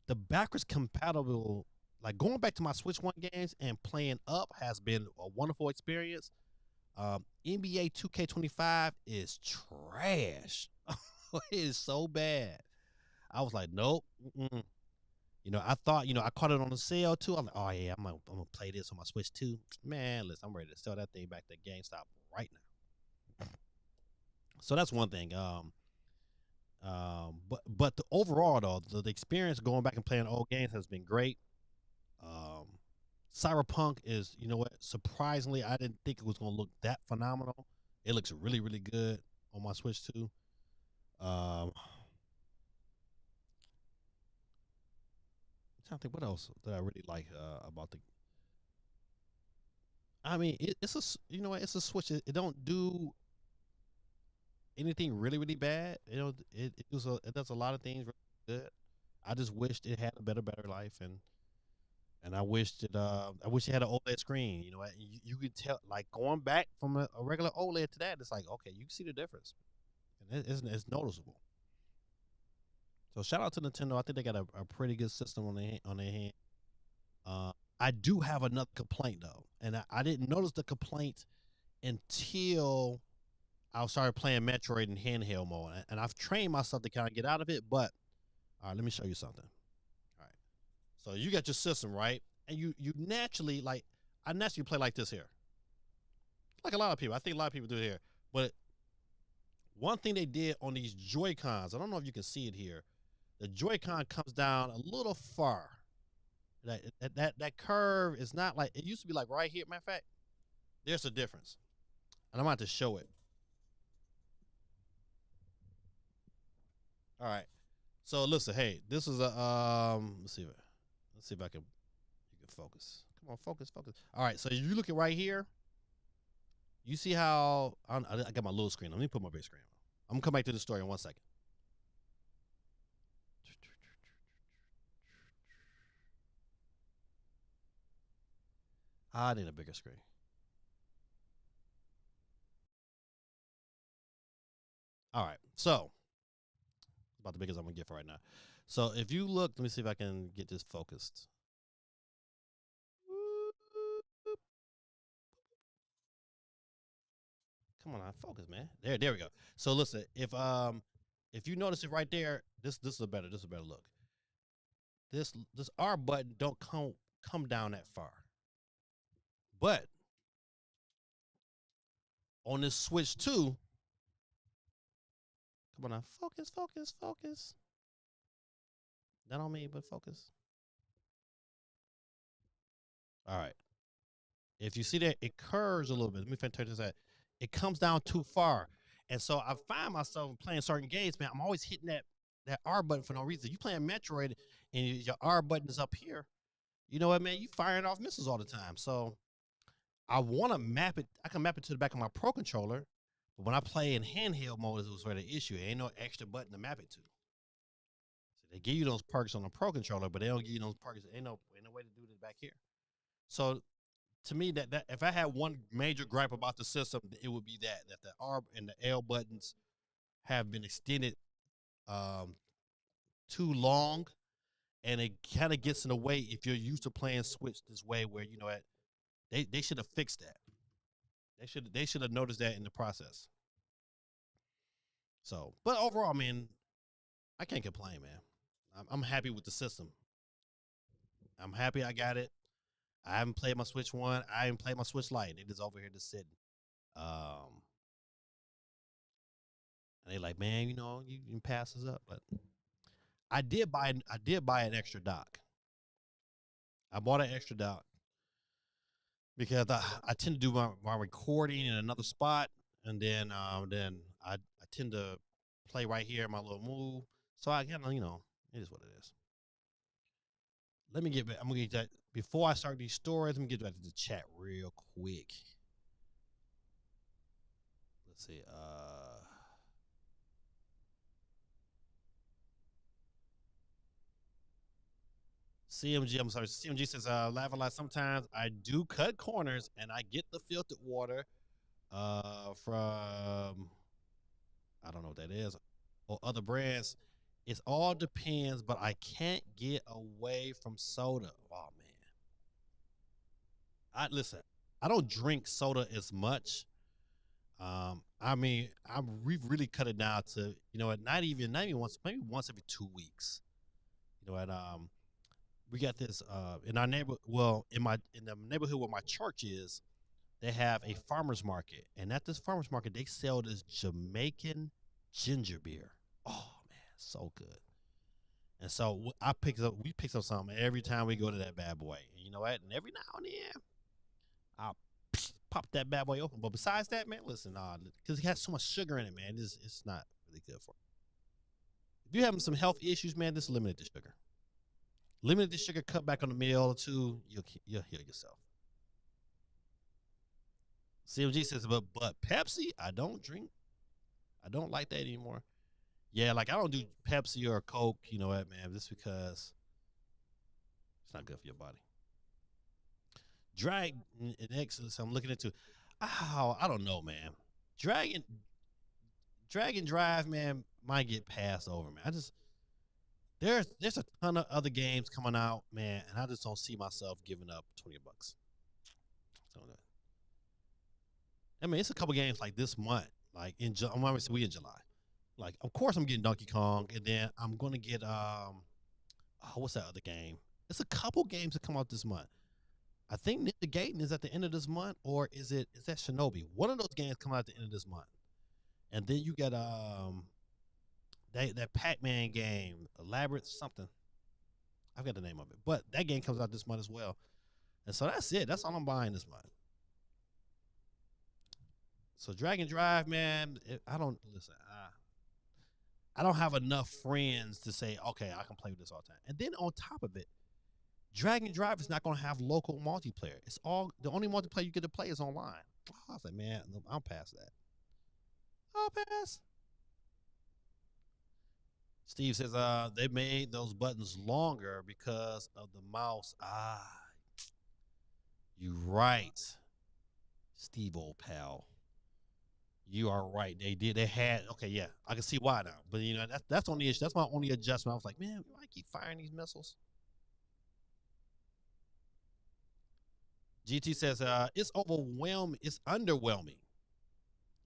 The backwards compatible, like going back to my Switch 1 games and playing up has been a wonderful experience. NBA 2K25 is trash. It is so bad. I was like, nope. Mm-mm. I thought, I caught it on the sale too. I'm like, oh yeah, I'm gonna play this on my Switch 2. Man, listen, I'm ready to sell that thing back to GameStop right now. So that's one thing. But overall though, the experience going back and playing old games has been great. Cyberpunk is, surprisingly, I didn't think it was gonna look that phenomenal. It looks really, really good on my Switch 2. I'm trying to think what else that I really like about the. I mean, it's a Switch. It don't do anything really, really bad. It does a lot of things really good. I just wished it had a better life, and I wished I wish it had an OLED screen. You could tell, like going back from a regular OLED to that, it's like okay, you can see the difference, and it's noticeable. So shout out to Nintendo. I think they got a pretty good system on their hand. I do have another complaint though, and I didn't notice the complaint until I started playing Metroid in handheld mode, and I've trained myself to kind of get out of it. But all right, let me show you something. All right, so you got your system right, and you naturally I naturally play like this here, like a lot of people. I think a lot of people do it here. But one thing they did on these Joy Cons, I don't know if you can see it here. The Joy-Con comes down a little far. That curve is not like it used to be, like right here. Matter of fact, there's a difference, and I'm about to show it. All right. So listen, hey, this is a let's see if you can focus. Come on, focus. All right. So you look at right here. You see how I got my little screen. Let me put my big screen on. I'm gonna come back to the story in 1 second. I need a bigger screen. All right. So about the biggest I'm gonna get for right now. So if you look, let me see if I can get this focused. Come on, focus, man. There we go. So listen, if you notice it right there, this is a better look. This R button don't come down that far, but on this switch two, come on now, focus. That don't mean, but focus. All right. If you see that, it curves a little bit. Let me turn this out. It comes down too far, and so I find myself playing certain games, man. I'm always hitting that R button for no reason. You playing Metroid, and your R button is up here. You know what, man? You firing off missiles all the time. So I want to map it. I can map it to the back of my Pro controller, but when I play in handheld mode, it was where the issue. There ain't no extra button to map it to. So they give you those perks on the Pro controller, but they don't give you those perks. Ain't no way to do this back here. So to me, that if I had one major gripe about the system, it would be that the R and the L buttons have been extended um, too long, and it kind of gets in the way if you're used to playing Switch this way, where you know what they should have fixed that. They should have noticed that in the process. So, but overall, man, I can't complain, man. I'm happy with the system. I'm happy I got it. I haven't played my Switch One. I haven't played my Switch Lite. It is over here just sitting. Um, and they like, man, you can pass this up, but I did buy an extra dock. I bought an extra dock because I tend to do my recording in another spot, and then I tend to play right here in my little move. So I kind of it is what it is. Let me get back. I'm gonna get that before I start these stories. Let me get back to the chat real quick. Let's see. CMG, I'm sorry. CMG says, laugh a lot. Sometimes I do cut corners and I get the filtered water from, I don't know what that is, or other brands. It all depends, but I can't get away from soda. Oh, man. Listen, I don't drink soda as much. I mean, we've really cut it down to, not even once, maybe once every 2 weeks. You know, and we got this in our neighbor. Well, in the neighborhood where my church is, they have a farmers market, and at this farmers market, they sell this Jamaican ginger beer. Oh man, so good. And so we pick up something every time we go to that bad boy. And you know what? And every now and then, I'll pop that bad boy open. But besides that, man, listen, because it has so much sugar in it, man, it's not really good for you. If you're having some health issues, man, just limit the sugar. Limit the sugar, cut back on the meal or two, you'll heal yourself. CMG says, but Pepsi, I don't drink. I don't like that anymore. Yeah, like I don't do Pepsi or Coke. You know what, man? Just because it's not good for your body. Drag and excellence. I'm looking into. Oh, I don't know, man. Dragon, Dragon Drive, man, might get passed over, man. There's a ton of other games coming out, man, and I just don't see myself giving up $20. So, I mean, it's a couple games like this month, like I'm obviously we in July. Like, of course, I'm getting Donkey Kong, and then I'm gonna get what's that other game? It's a couple games that come out this month. I think Ninja Gaiden is at the end of this month, or is that Shinobi? One of those games come out at the end of this month, and then you got that Pac-Man game, Elaborate something. I've got the name of it, but that game comes out this month as well. And so that's it. That's all I'm buying this month. So Dragon Drive, man, I don't listen. I don't have enough friends to say, okay, I can play with this all the time. And then on top of it, Dragon Drive is not going to have local multiplayer. It's all the only multiplayer you get to play is online. I was like, man, I'll pass that. I'll pass. Steve says, they made those buttons longer because of the mouse. You right, Steve, old pal. You are right. They did. They had. Okay, yeah, I can see why now. But you know, that's only issue. That's my only adjustment. I was like, man, why I keep firing these missiles? GT says, it's overwhelming. It's underwhelming.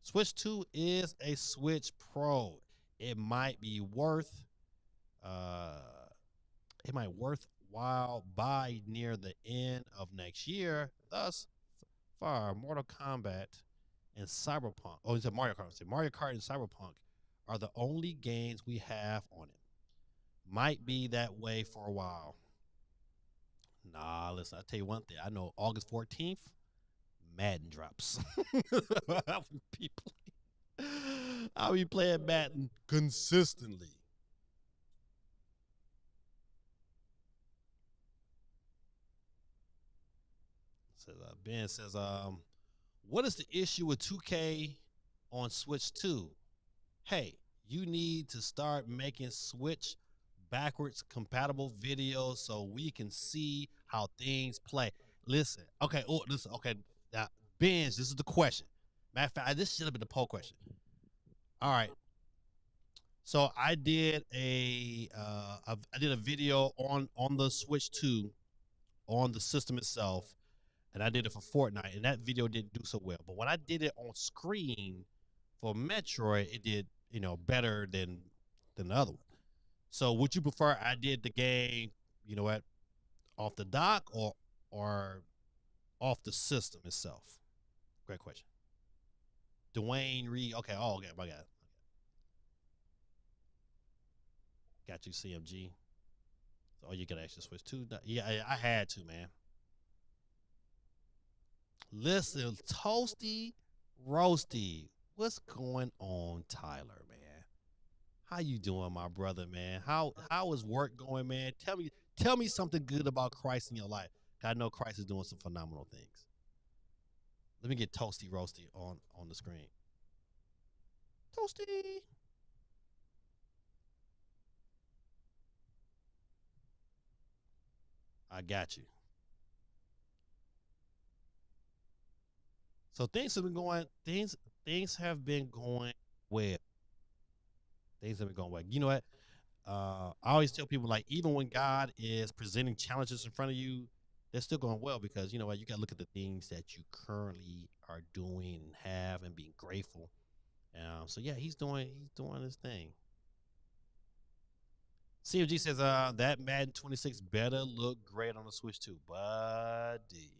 Switch 2 is a Switch Pro. It might be worth uh it might worthwhile buy near the end of next year. Thus far, Mortal Kombat and Cyberpunk. Oh, it's a Mario Kart. Mario Kart and Cyberpunk are the only games we have on it. Might be that way for a while. Nah, listen, I'll tell you one thing. I know August 14th, Madden drops. People I'll be playing Madden consistently. Says Ben says, what is the issue with 2K on Switch 2? Hey, you need to start making Switch backwards compatible videos so we can see how things play. Listen, okay, listen, okay. Now, Benz, this is the question. Matter of fact, this should have been the poll question. All right, so I did a video on the Switch 2 on the system itself, and I did it for Fortnite, and that video didn't do so well. But when I did it on screen for Metroid, it did better than the other one. So would you prefer I did the game, you know what, off the dock or off the system itself? Great question. Dwayne Reed. Okay. Oh, okay. I got it. Got you, CMG. So, you can actually switch to. Yeah, I had to, man. Listen, Toasty Roasty. What's going on, Tyler, man? How you doing, my brother, man? How is work going, man? Tell me something good about Christ in your life. I know Christ is doing some phenomenal things. Let me get Toasty Roasty on the screen. Toasty. I got you. So things have been going well. Things have been going well. You know what? I always tell people, like, even when God is presenting challenges in front of you, they're still going well, because you know what? You got to look at the things that you currently are doing and have, and being grateful. So yeah, he's doing his thing. CFG says, that Madden 26 better look great on the Switch too, buddy.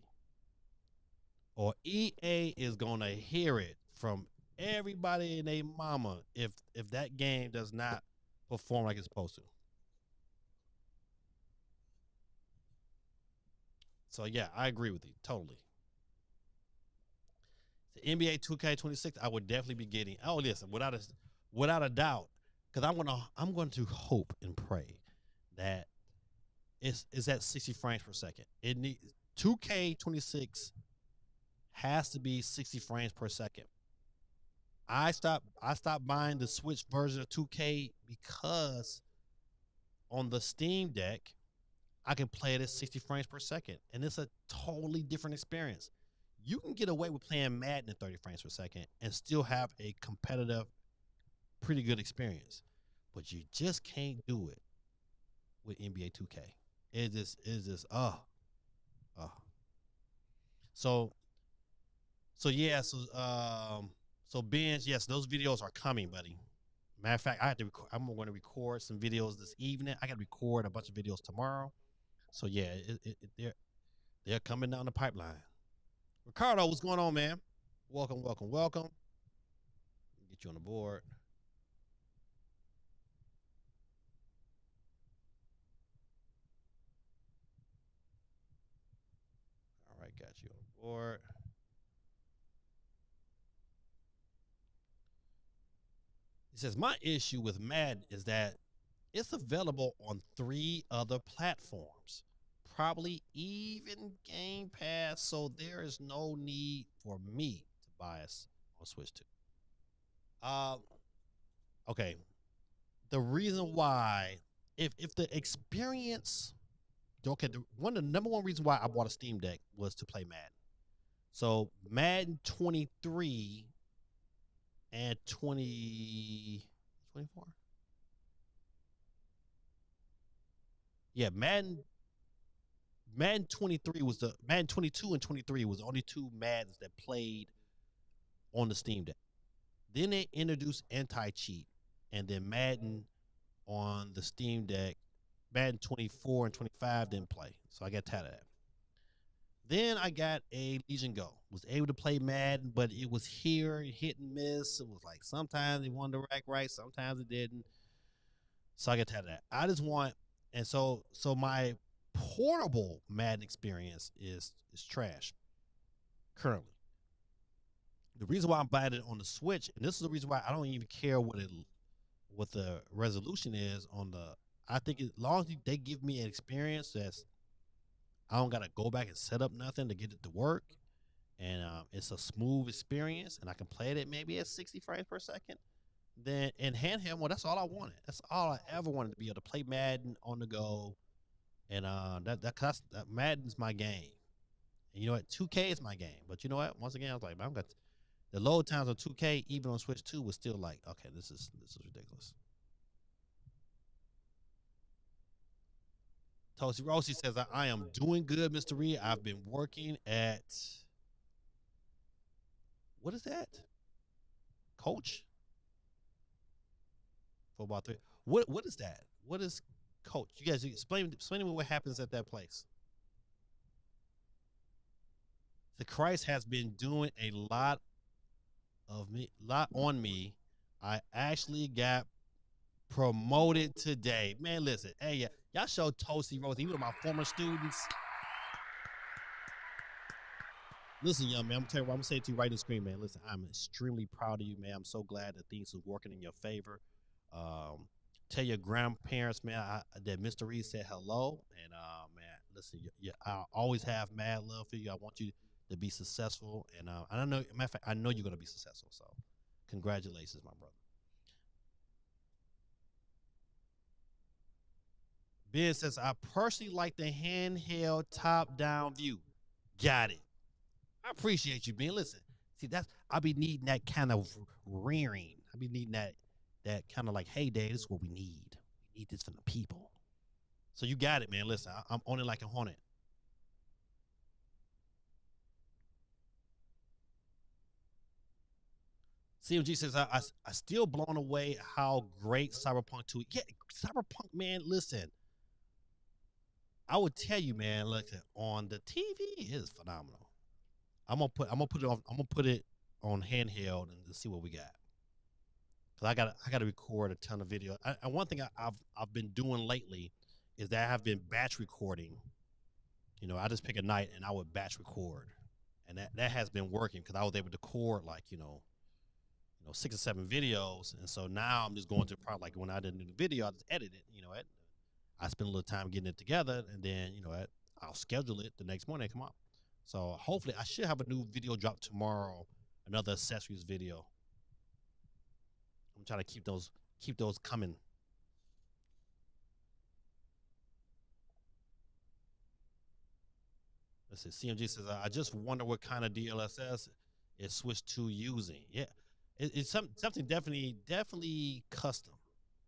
Or EA is gonna hear it from everybody and their mama if that game does not perform like it's supposed to. So yeah, I agree with you totally. The NBA 2K26, I would definitely be getting. Oh, listen, without a doubt, because I'm going to hope and pray that it's at 60 frames per second. It need 2K26 has to be 60 frames per second. I stopped buying the Switch version of 2K because on the Steam Deck I can play it at 60 frames per second, and it's a totally different experience. You can get away with playing Madden at 30 frames per second and still have a competitive, pretty good experience, but you just can't do it with NBA 2K. Oh. So so yeah, so Ben's, yes, those videos are coming, buddy. Matter of fact, I'm going to record some videos this evening. I got to record a bunch of videos tomorrow. So yeah, they're coming down the pipeline. Ricardo, what's going on, man? Welcome, welcome, welcome. Get you on the board. All right, got you on board. He says, my issue with Madden is that it's available on 3 other platforms, probably even Game Pass, so there is no need for me to buy us on Switch 2. Um, okay, the reason why, if the experience okay, the number one reason why I bought a Steam Deck was to play Madden. So Madden 23 and 24. Yeah, Madden 23 was the Madden 22 and 23 was the only two Maddens that played on the Steam Deck. Then they introduced anti-cheat, and then Madden on the Steam Deck, Madden 24 and 25 didn't play, so I got tired of that. Then I got a Legion Go. Was able to play Madden, but it was here, hit and miss. It was like sometimes it wanted to rack right, sometimes it didn't. So I got tired of that. I just want, and so my portable Madden experience is trash currently. The reason why I'm buying it on the Switch, and this is the reason why I don't even care what the resolution is on the. I think as long as they give me an experience that's I don't gotta go back and set up nothing to get it to work, and it's a smooth experience, and I can play it maybe at 60 frames per second. Then in handheld, well, that's all I wanted. That's all I ever wanted to be able to play Madden on the go, and that Madden's my game. And you know what? 2K is my game, but you know what? Once again, I was like, man, I'm got the load times on 2K, even on Switch 2, was still like, okay, this is ridiculous. Toasty Rosie says, I am doing good, Mr. Reed. I've been working at what is that? Coach? Football three. What is that? What is coach? You guys explain to me what happens at that place. The Christ has been doing a lot on me. I actually got promoted today. Man, listen, hey, yeah, y'all show Toasty Rose, even my former students. Listen, young man, I'm gonna tell you what I'm gonna say to you right in the screen, man. Listen, I'm extremely proud of you, man. I'm so glad that things are working in your favor. Um, tell your grandparents, man, that Mr. Reed said hello, and man, listen, I always have mad love for you. I want you to be successful, and I know, matter of fact, I know you're gonna be successful. So, congratulations, my brother. Ben says, I personally like the handheld top-down view. Got it. I appreciate you, Ben. Listen, see, I be needing that kind of rearing. I be needing that kind of like, hey, Dad, this is what we need. We need this from the people. So you got it, man. Listen, I'm on it like a hornet. CMG says, I still blown away how great Cyberpunk 2. Yeah, Cyberpunk, man, listen. I would tell you, man, look, on the TV it is phenomenal. I'm gonna put it on handheld and see what we got. Cause I gotta record a ton of video. And one thing I've been doing lately is that I have been batch recording. You know, I just pick a night and I would batch record, and that has been working because I was able to record like you know 6 or 7 videos, and so now I'm just going to probably like when I didn't do the video, I just edit it. You know, I spend a little time getting it together, and then I'll schedule it the next morning and come out. So hopefully I should have a new video drop tomorrow, another accessories video. I'm trying to keep those coming. Let's see. CMG says, I just wonder what kind of DLSS is Switch 2 using. Yeah, it's something definitely custom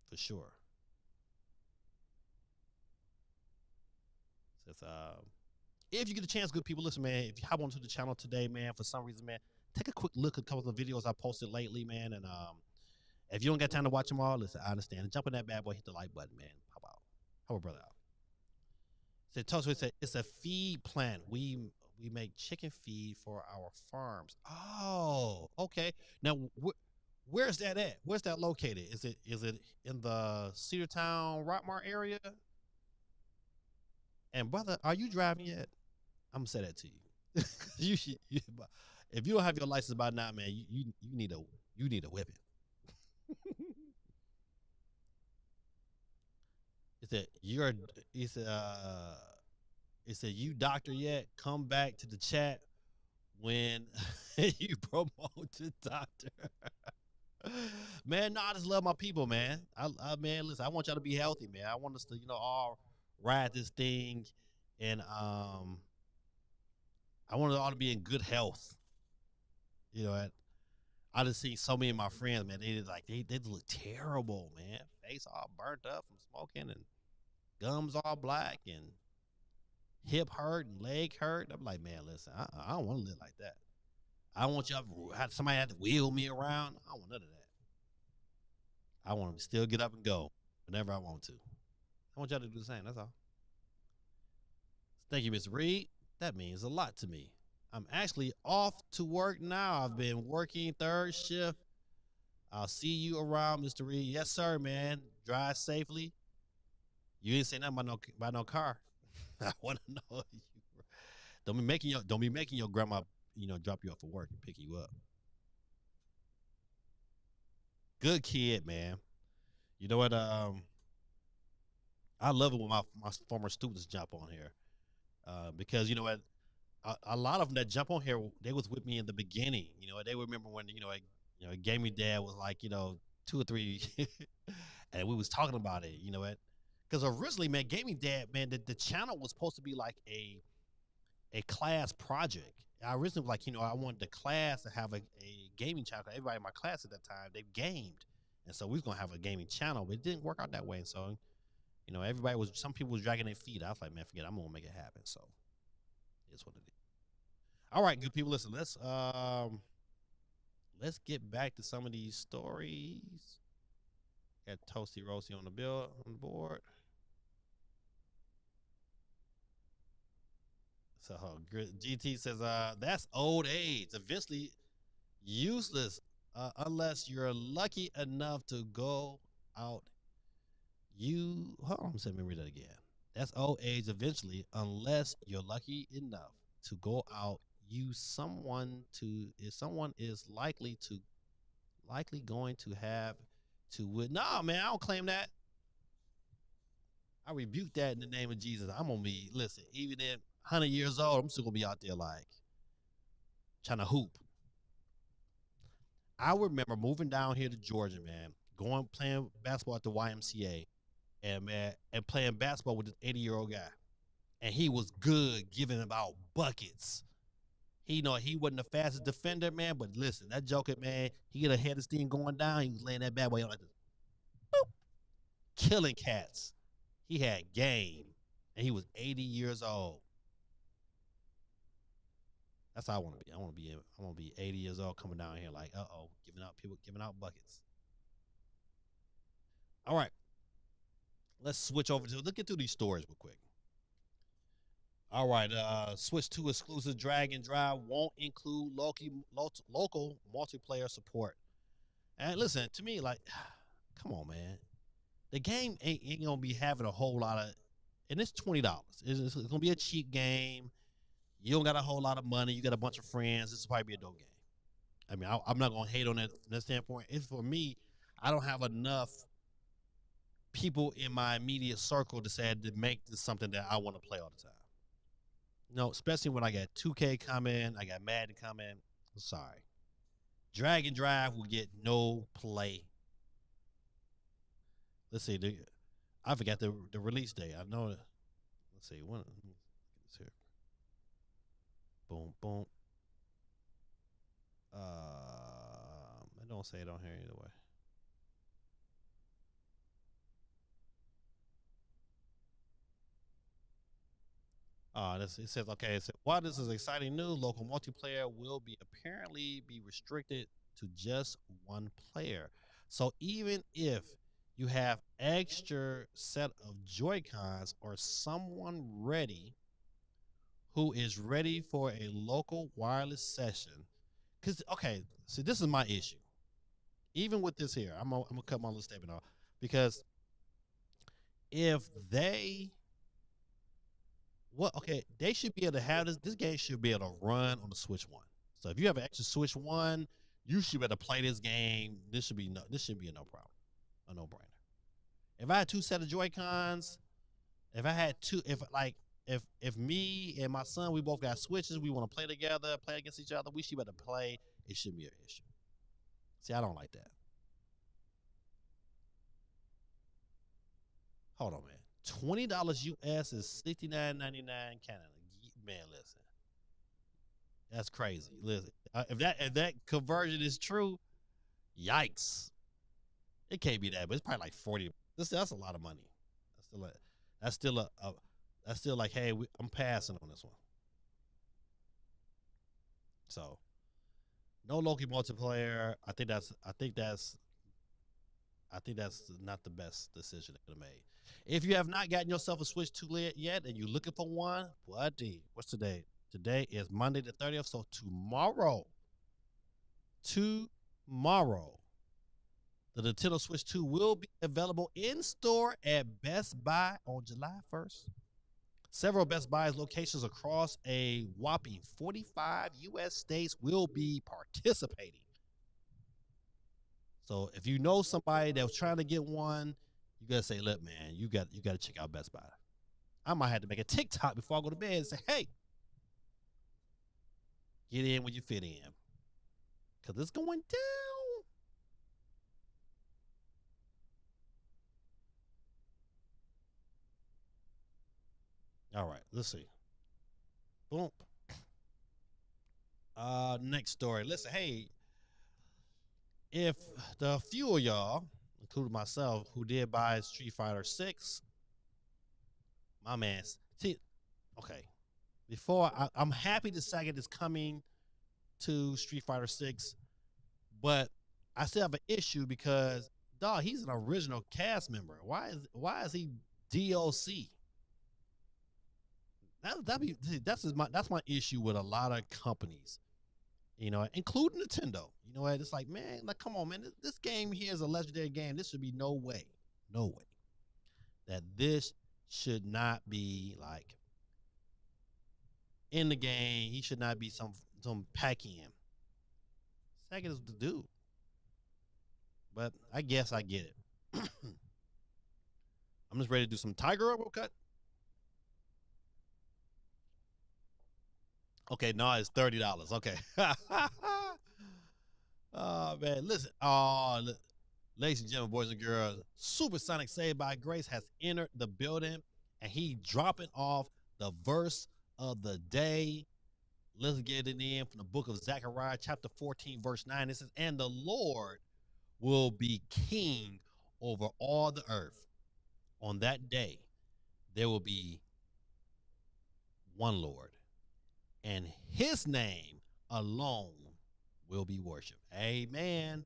for sure. Says, if you get a chance, good people, listen, man. If you hop onto the channel today, man, for some reason, man, take a quick look at a couple of the videos I posted lately, man. And if you don't got time to watch them all, listen, I understand. Jump in that bad boy, hit the like button, man. How about? Help a brother out. Said Tulsa said it's a feed plant. We make chicken feed for our farms. Oh, okay. Now where's that at? Where's that located? Is it in the Cedartown Rockmart area? And brother, are you driving yet? I'm gonna say that to you. If you don't have your license by now, man, you need a whipping. Is that you're? It's it said you doctor yet? Come back to the chat when you promote to doctor. Man, no, I just love my people, man. Man, listen, I want y'all to be healthy, man. I want us to, all ride this thing and I wanted all to be in good health. You know, I just see so many of my friends, man. They look terrible, man. Face all burnt up from smoking, and gums all black, and hip hurt and leg hurt. I'm like, man, listen, I don't want to live like that. I don't want y'all have somebody have to wheel me around. I don't want none of that. I want to still get up and go whenever I want to. I want y'all to do the same. That's all. Thank you, Miss Reed. That means a lot to me. I'm actually off to work now. I've been working third shift. I'll see you around, Mr. Reed. Yes, sir, man. Drive safely. You didn't say nothing about no car. I want to know. Don't be making your grandma, drop you off for work and pick you up. Good kid, man. You know what? I love it when my former students jump on here, because you know what? A lot of them that jump on here, they was with me in the beginning. They remember when Gaming Dad was like 2 or 3, and we was talking about it. You know what? Because originally, man, Gaming Dad, man, the channel was supposed to be like a class project. I originally was like, I wanted the class to have a gaming channel. Everybody in my class at that time, they gamed, and so we was gonna have a gaming channel, but it didn't work out that way. And so, some people was dragging their feet. I was like, man, forget it. I'm gonna make it happen. So it's what it is. All right, good people, listen. Let's get back to some of these stories. Got Toasty Roasty on the board. So GT says, that's old age. Eventually useless, unless you're lucky enough to go out. Hold on, let me read that again. That's old age eventually, unless you're lucky enough to go out. If someone is likely going to have to win. No, man, I don't claim that. I rebuke that in the name of Jesus. I'm gonna be listen, even at 100 years old, I'm still gonna be out there like trying to hoop. I remember moving down here to Georgia, man, going playing basketball at the YMCA, and playing basketball with this 80-year-old guy, and he was good, giving about buckets. He wasn't the fastest defender, man, but listen, that joker, man, he get a head of steam going down. He was laying that bad boy out like this, boop, killing cats. He had game, and he was 80 years old. That's how I want to be. I want to be 80 years old, coming down here like, giving out buckets. All right, let's switch over to let's get through these stories real quick. All right, switch to exclusive drag and drive won't include local multiplayer support. And listen, to me, like, come on, man. The game ain't gonna be having a whole lot of, and it's $20. It's gonna be a cheap game. You don't got a whole lot of money. You got a bunch of friends. This will probably be a dope game. I mean, I'm not gonna hate on that from that standpoint. It's for me. I don't have enough people in my immediate circle to say to make this something that I want to play all the time. Especially when I got 2K coming, I got Madden coming. I'm sorry. Drag and Drive will get no play. Let's see. I forgot the release date. I know. Let's see. When? Let's here. Boom, boom. I don't say it on here either way. It says, okay, it says, while this is exciting news, local multiplayer will apparently be restricted to just one player. So even if you have extra set of Joy-Cons or someone ready who is ready for a local wireless session, because, okay, see, this is my issue. Even with this here, I'm gonna cut my little statement off, because if they they should be able to have this game should be able to run on the Switch One. So if you have an extra Switch One, you should be able to play this game. This should be a no problem, a no brainer. If I had two set of Joy Cons, if I had two, if me and my son, we both got Switches, we want to play together, play against each other, we should be able to play. It shouldn't be an issue. See, I don't like that. Hold on, man. $20 US is $69.99 Canada. Man, listen, that's crazy. Listen, if that conversion is true, yikes! It can't be that, but it's probably like 40. That's a lot of money. That's still that's still like, hey, I'm passing on this one. So no Loki multiplayer. I think that's not the best decision they could have made. If you have not gotten yourself a Switch 2 lid yet and you're looking for one, buddy, what's today? Today is Monday the 30th. So tomorrow, the Nintendo Switch 2 will be available in store at Best Buy on July 1st. Several Best Buy locations across a whopping 45 U.S. states will be participating. So if you know somebody that was trying to get one, you gotta say, look, man, you got to check out Best Buy. I might have to make a TikTok before I go to bed and say, hey, get in when you fit in, because it's going down. All right, let's see. Boom. Next story. Listen, hey, if the few of y'all, including myself, who did buy Street Fighter 6, my man, see, okay. I'm happy the saga is coming to Street Fighter 6, but I still have an issue because dog, he's an original cast member. Why is he DLC? That's my issue with a lot of companies, including Nintendo. You know what? It's like, man, like, come on, man. This game here is a legendary game. This should be no way that this should not be like in the game. He should not be some pack in. Second is the dude, but I guess I get it. I'm just ready to do some Tiger uppercut. Okay, no, it's $30. Okay. Oh man, listen. Ladies and gentlemen, boys and girls, Supersonic Saved by Grace has entered the building, and he dropping off the verse of the day. Let's get it in from the book of Zechariah, chapter 14, verse 9. It says, and the Lord will be king over all the earth. On that day, there will be one Lord, and his name alone will be worshiped. Amen.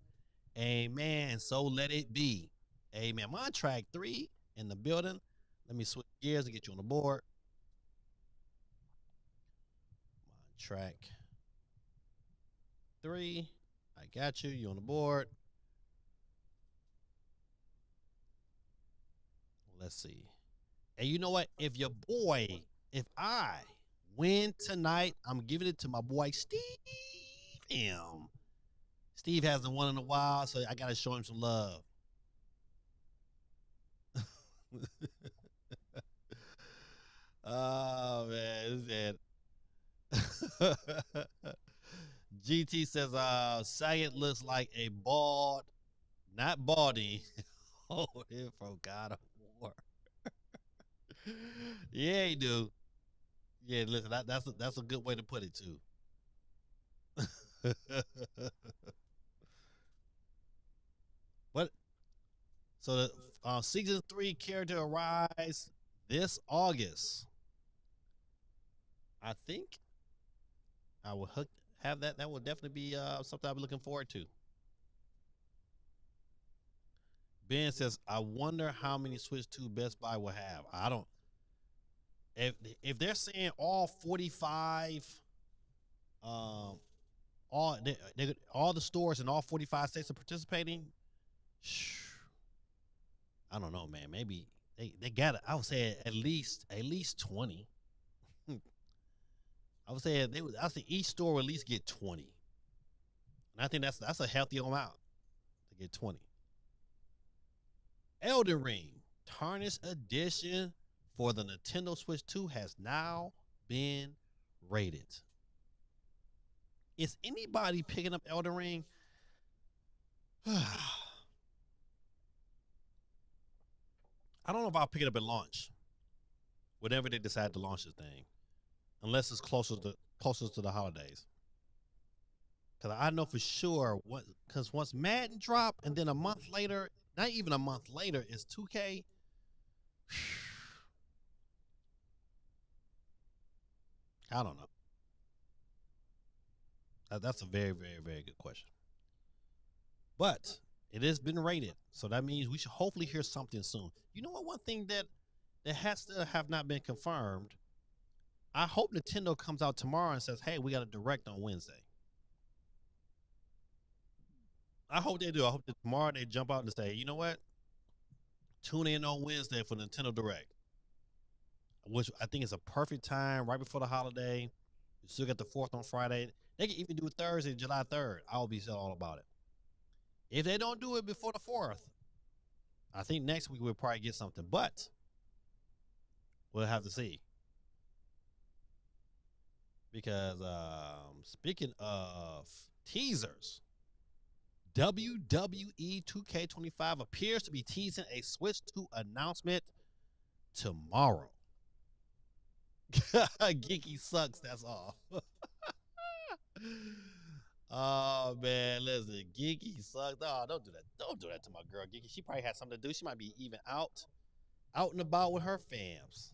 Amen. So let it be. Amen. I'm on track 3 in the building. Let me switch gears to get you on the board. I'm on track 3. I got you. You on the board. Let's see. And you know what? If I win tonight, I'm giving it to my boy Steve M. Steve hasn't won in a while, so I gotta show him some love. Oh man, GT says Saget looks like a bald, not baldy, holding from God of War. Yeah, he do. Yeah, listen, that's a good way to put it too. What? So the season 3 character arrives this August. I think I will have that. That will definitely be something I'll be looking forward to. Ben says, I wonder how many Switch 2 Best Buy will have. I don't. If they're saying all 45, um, all the stores in all 45 states are participating, I don't know, man. Maybe they got it. I would say at least 20. I would say each store will at least get 20. And I think that's a healthy amount to get 20. Elden Ring Tarnished Edition for the Nintendo Switch 2 has now been rated. Is anybody picking up Elden Ring? I don't know if I'll pick it up at launch, whenever they decide to launch this thing, unless it's closer to the holidays. Because I know for sure what, because once Madden drop and then a month later, not even a month later, is 2K. I don't know. That's a very, very, very good question. But it has been rated, so that means we should hopefully hear something soon. You know what? One thing that has to have not been confirmed. I hope Nintendo comes out tomorrow and says, "Hey, we got a direct on Wednesday." I hope they do. I hope that tomorrow they jump out and say, "You know what? Tune in on Wednesday for Nintendo Direct," which I think is a perfect time right before the holiday. You still got the fourth on Friday. They can even do Thursday, July 3rd. I'll be all about it. If they don't do it before the fourth, I think next week we'll probably get something. But we'll have to see. Because speaking of teasers, WWE 2K25 appears to be teasing a Switch 2 announcement tomorrow. Geeky sucks, that's all. Oh man, listen, Geeky sucks. Oh, don't do that. Don't do that to my girl, Geeky. She probably has something to do. She might be even out and about with her fams.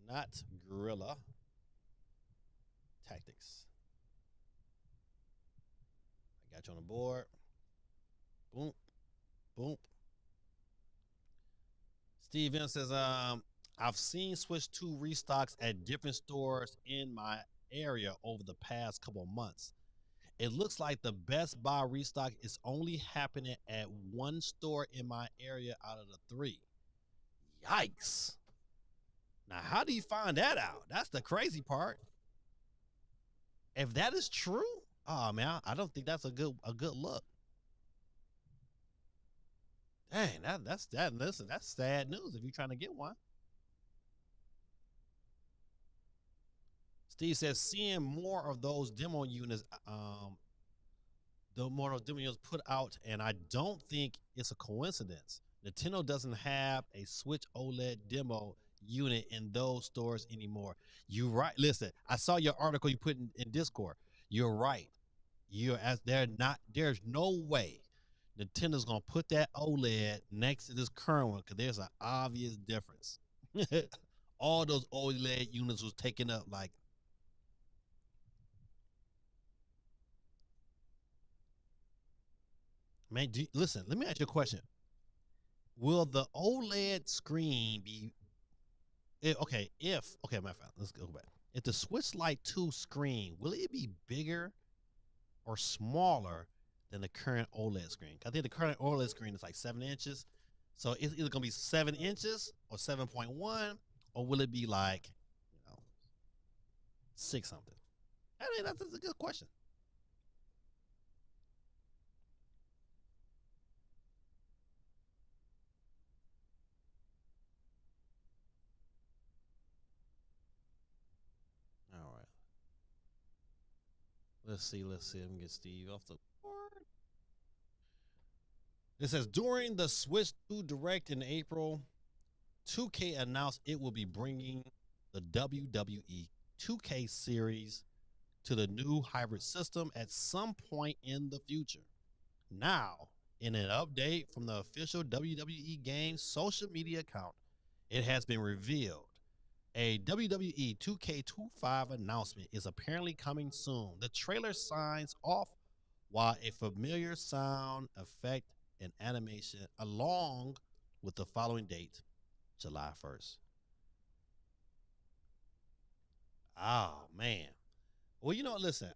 Not guerrilla tactics. I got you on the board. Boom, boom. Steve M says, I've seen Switch 2 restocks at different stores in my area over the past couple of months. It looks like the Best Buy restock is only happening at one store in my area out of the three. Yikes. Now, how do you find that out? That's the crazy part. If that is true, oh man, I don't think that's a good look. Dang, that's that. Listen, that's sad news if you're trying to get one. Steve says seeing more of those demo units, the more of those demo units put out, and I don't think it's a coincidence. Nintendo doesn't have a Switch OLED demo unit in those stores anymore. You right. Listen, I saw your article you put in Discord. You're right. You're as they're not. There's no way Nintendo's gonna put that OLED next to this current one because there's an obvious difference. All those OLED units was taken up like. Man, listen, let me ask you a question. Will the OLED screen be okay? Okay, matter of fact, let's go back. If the Switch Lite 2 screen, will it be bigger or smaller than the current OLED screen? I think the current OLED screen is like 7 inches. So it's either gonna be 7 inches or 7.1, or will it be like, you know, six something? I think that's a good question. All right. Let's see. Let's see. Let me get Steve off the board. It says during the Switch 2 Direct in April, 2K announced it will be bringing the WWE 2K series to the new hybrid system at some point in the future. Now, in an update from the official WWE Games social media account, it has been revealed a WWE 2K25 announcement is apparently coming soon. The trailer signs off while a familiar sound effect and animation along with the following date, July 1st. Oh man. Well, listen,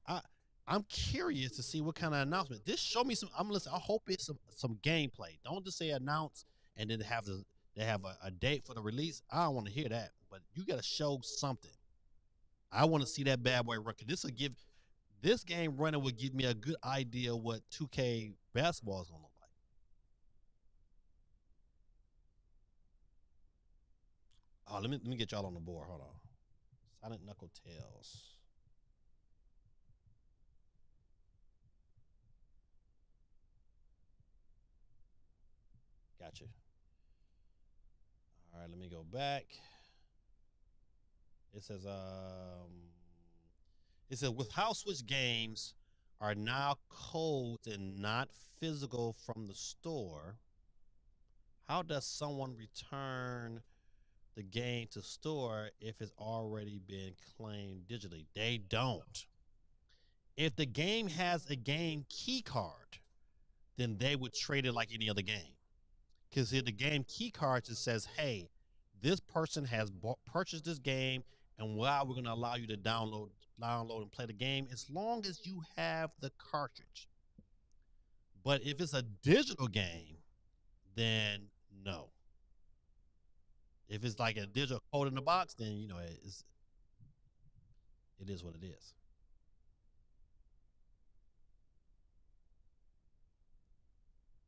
I'm curious to see what kind of announcement. This show me some. I'm listening. I hope it's some gameplay. Don't just say announce and then they have a date for the release. I don't want to hear that. But you got to show something. I want to see that bad boy run. This game running would give me a good idea what 2K basketball is gonna look like. Oh, let me get y'all on the board. Hold on. Silent Knuckle Tales. Got you. All right, let me go back. It says with house switch games are now codes and not physical from the store. How does someone return the game to store if it's already been claimed digitally? They don't. If the game has a game key card, then they would trade it like any other game. Because in the game key cards, it says, hey, this person has purchased this game, and wow, we're going to allow you to download and play the game as long as you have the cartridge. But if it's a digital game, then no. If it's like a digital code in the box, then you know it is what it is.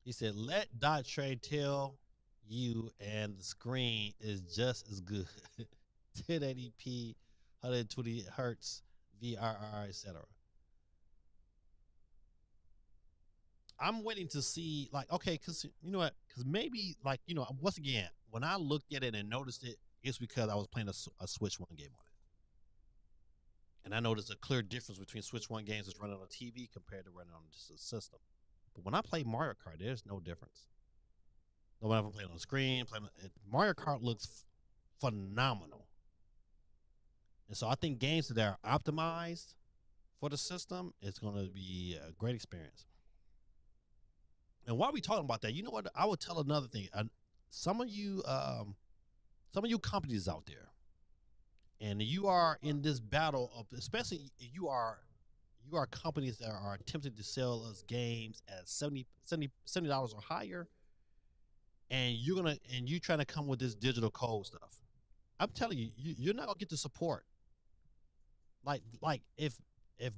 He said, "Let dot trade tell you, and the screen is just as good, 1080p, 120 hertz, VRR, etc." I'm waiting to see, like, okay, because you know what? Because maybe, like, you know, once again, when I looked at it and noticed it, it's because I was playing a Switch One game on it, and I noticed a clear difference between Switch One games that's running on a TV compared to running on just a system. But when I play Mario Kart, there's no difference. No matter if I'm playing on the screen, Mario Kart looks phenomenal. And so I think games that are optimized for the system, it's going to be a great experience. And while we talking about that, you know what? I would tell another thing. Some of you companies out there, and you are in this battle of, especially you are companies that are attempting to sell us games at $70 or higher, and you're trying to come with this digital code stuff. I'm telling you, you're not gonna get the support. Like if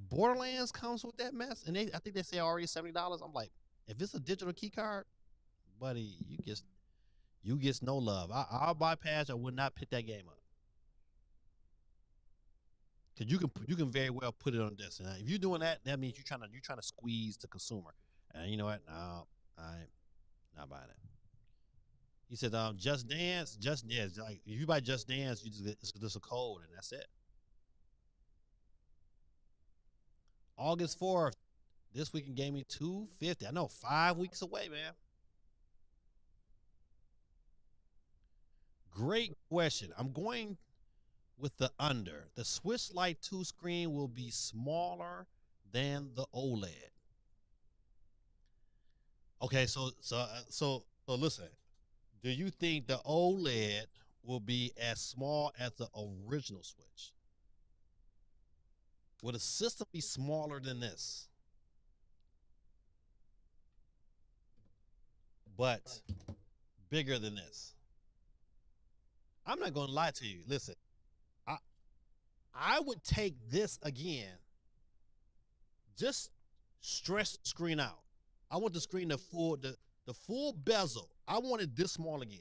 Borderlands comes with that mess, and I think they say already $70. I'm like, if it's a digital key card, buddy, you get no love. I'll bypass. I would not pick that game up because you can very well put it on this. And if you're doing that, that means you're trying to squeeze the consumer. And you know what? No, I'm not buying it. He said, Just Dance, like if you buy Just Dance, it's just a code and that's it. August 4th, this week in gaming 250. I know 5 weeks away, man. Great question. I'm going with the under. The Switch Lite 2 screen will be smaller than the OLED. Okay, so listen. Do you think the OLED will be as small as the original Switch? Will the system be smaller than this? But bigger than this? I'm not going to lie to you. Listen, I I would take this again. Just stretch the screen out. I want the screen to the full bezel. I want it this small again.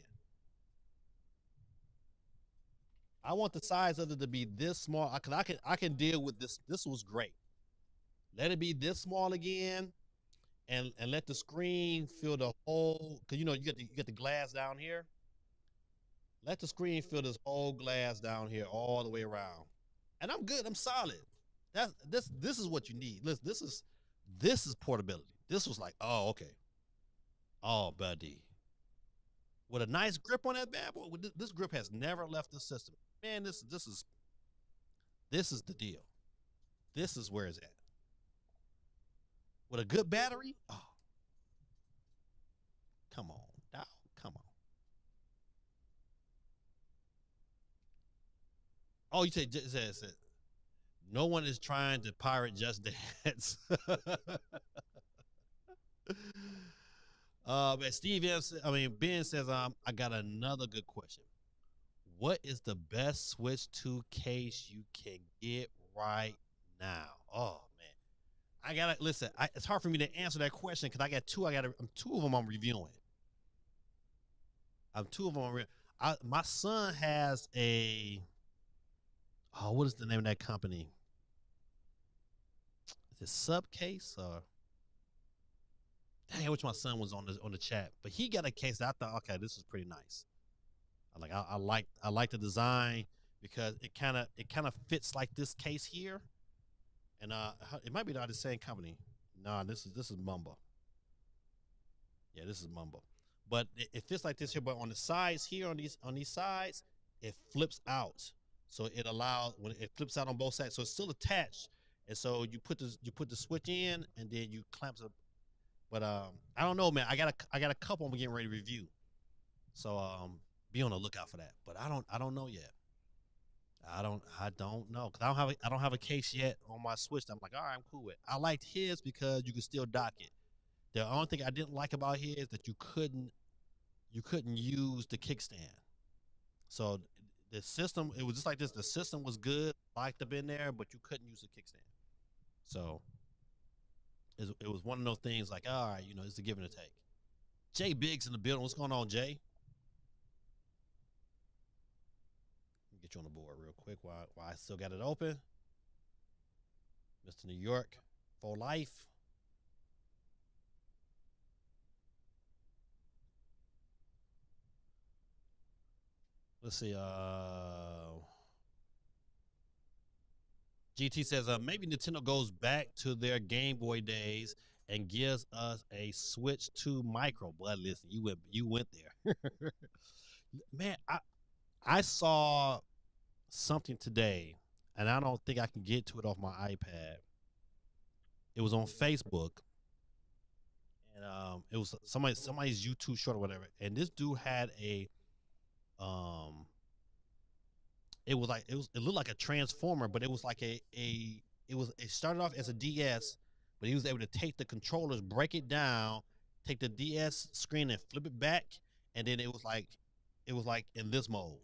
I want the size of it to be this small. I can deal with this. This was great. Let it be this small again, and let the screen fill the whole. Cause you know you get the glass down here. Let the screen fill this whole glass down here all the way around, and I'm good. I'm solid. This is what you need. Listen, this is portability. This was like, oh, okay. Oh, buddy. With a nice grip on that bad boy. This grip has never left the system. Man, this is the deal. This is where it's at. With a good battery, oh, come on, now, come on. Oh, you said no one is trying to pirate Just Dance. But Ben says, I got another good question. What is the best Switch 2 case you can get right now? Oh man, I gotta listen. It's hard for me to answer that question because I got two. Two of them I'm reviewing. I'm two of them. My son has a. Oh, what is the name of that company? Is it Subcase or? Dang, I wish my son was on the chat, but he got a case that I thought, okay, this is pretty nice. I like the design because it kind of fits like this case here, and it might be the same company. Nah, this is Mumba. Yeah, this is Mumba, but it fits like this here. But on the sides here, on these sides, it flips out, so it allows when it flips out on both sides, so it's still attached. And so you put the switch in, and then you clamp it. But I don't know, man. I got a couple I'm getting ready to review, so be on the lookout for that. But I don't know yet. I don't know because I don't have a case yet on my Switch. That I'm like, all right, I'm cool with. I liked his because you could still dock it. The only thing I didn't like about his is that you couldn't use the kickstand. So the system, it was just like this. The system was good, liked up in there, but you couldn't use the kickstand. So it was one of those things like, all right, it's a give and a take. Jay Biggs in the building. What's going on, Jay? Let me get you on the board real quick while I still got it open. Mr. New York for life. Let's see. GT says maybe Nintendo goes back to their Game Boy days and gives us a Switch 2 Micro. But listen, you went there. Man, I saw something today, and I don't think I can get to it off my iPad. It was on Facebook, and it was somebody's YouTube short or whatever. And this dude had um, it looked like a transformer, but it was like it started off as a DS, but he was able to take the controllers, break it down, take the DS screen and flip it back, and then it was like in this mode.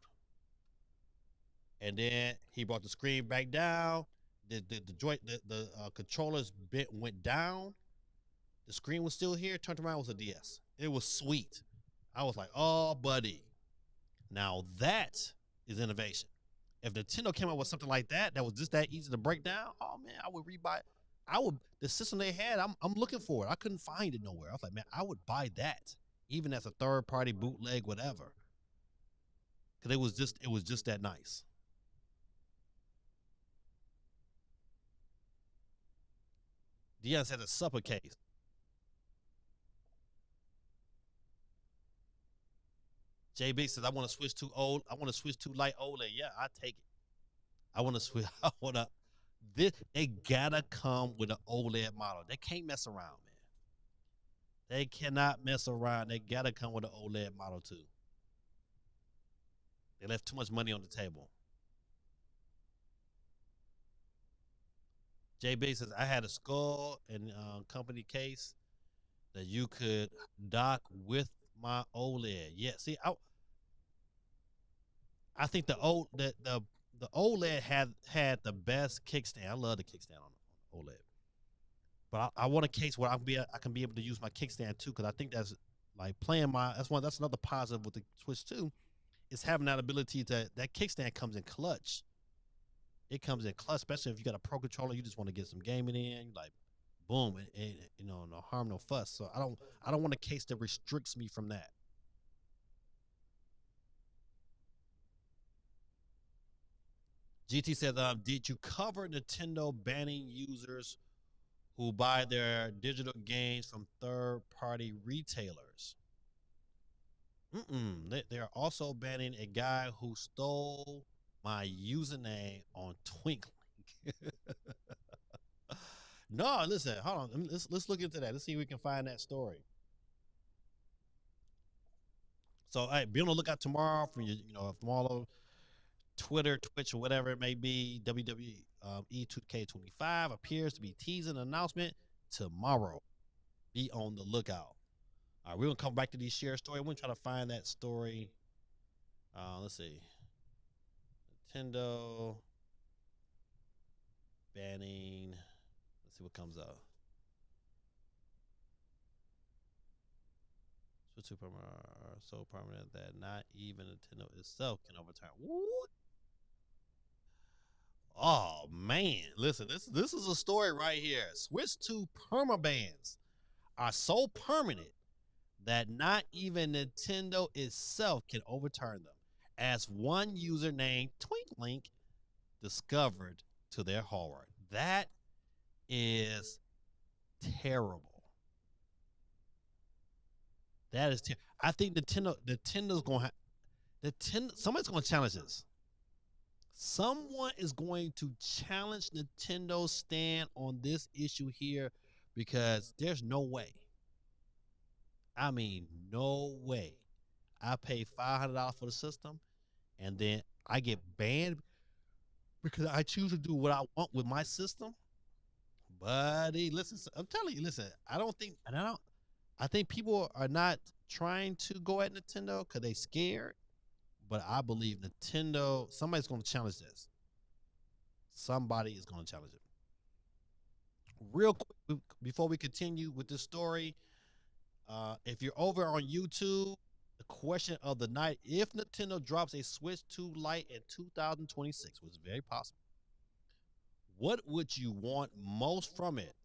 And then he brought the screen back down. The joint the controllers bit went down. The screen was still here. Turned around, was a DS. It was sweet. I was like, oh, buddy. Now that is innovation. If Nintendo came out with something like that was just that easy to break down, oh man, I would rebuy. I would the system they had. I'm looking for it. I couldn't find it nowhere. I was like, man, I would buy that, even as a third party bootleg, whatever. Because it was just that nice. DS had a supper case. JB says, I want to switch to old. I want to switch to light OLED. Yeah, I take it. I want to switch. I want to. They gotta come with an OLED model. They can't mess around, man. They cannot mess around. They gotta come with an OLED model too. They left too much money on the table. JB says, I had a skull and company case that you could dock with my OLED. Yeah, see, I think the OLED had the best kickstand. I love the kickstand on OLED, but I want a case where I can be able to use my kickstand too, because I think that's like playing my that's another positive with the Switch 2 is having that ability that kickstand comes in clutch. It comes in clutch, especially if you got a pro controller, you just want to get some gaming in, like boom, and no harm, no fuss. So I don't want a case that restricts me from that. GT says, did you cover Nintendo banning users who buy their digital games from third-party retailers? They are also banning a guy who stole my username on Twinkling. No, listen, hold on. Let's look into that. Let's see if we can find that story. So, hey, be on the lookout tomorrow from from all over Twitter, Twitch, or whatever it may be. WWE E2K25 appears to be teasing an announcement tomorrow. Be on the lookout. All right, we're gonna come back to these share story. We're gonna try to find that story. Let's see. Nintendo banning. Let's see what comes up. Switch Super are so permanent that not even Nintendo itself can overturn. What? Oh man, listen, this is a story right here. Switch to permabans. are so permanent that not even Nintendo itself can overturn them, as one user named Twinklink discovered to their horror. That is terrible. That is terrible. I think Nintendo's gonna somebody's gonna challenge this. Someone is going to challenge Nintendo's stand on this issue here because there's no way. I mean, no way. I pay $500 for the system and then I get banned because I choose to do what I want with my system. Buddy, listen, I'm telling you, listen, I don't think, and I think people are not trying to go at Nintendo because they scared, but I believe Nintendo, somebody's going to challenge this. Somebody is going to challenge it. Real quick, before we continue with this story, if you're over on YouTube, the question of the night: if Nintendo drops a Switch 2 Lite in 2026, which is very possible, what would you want most from it?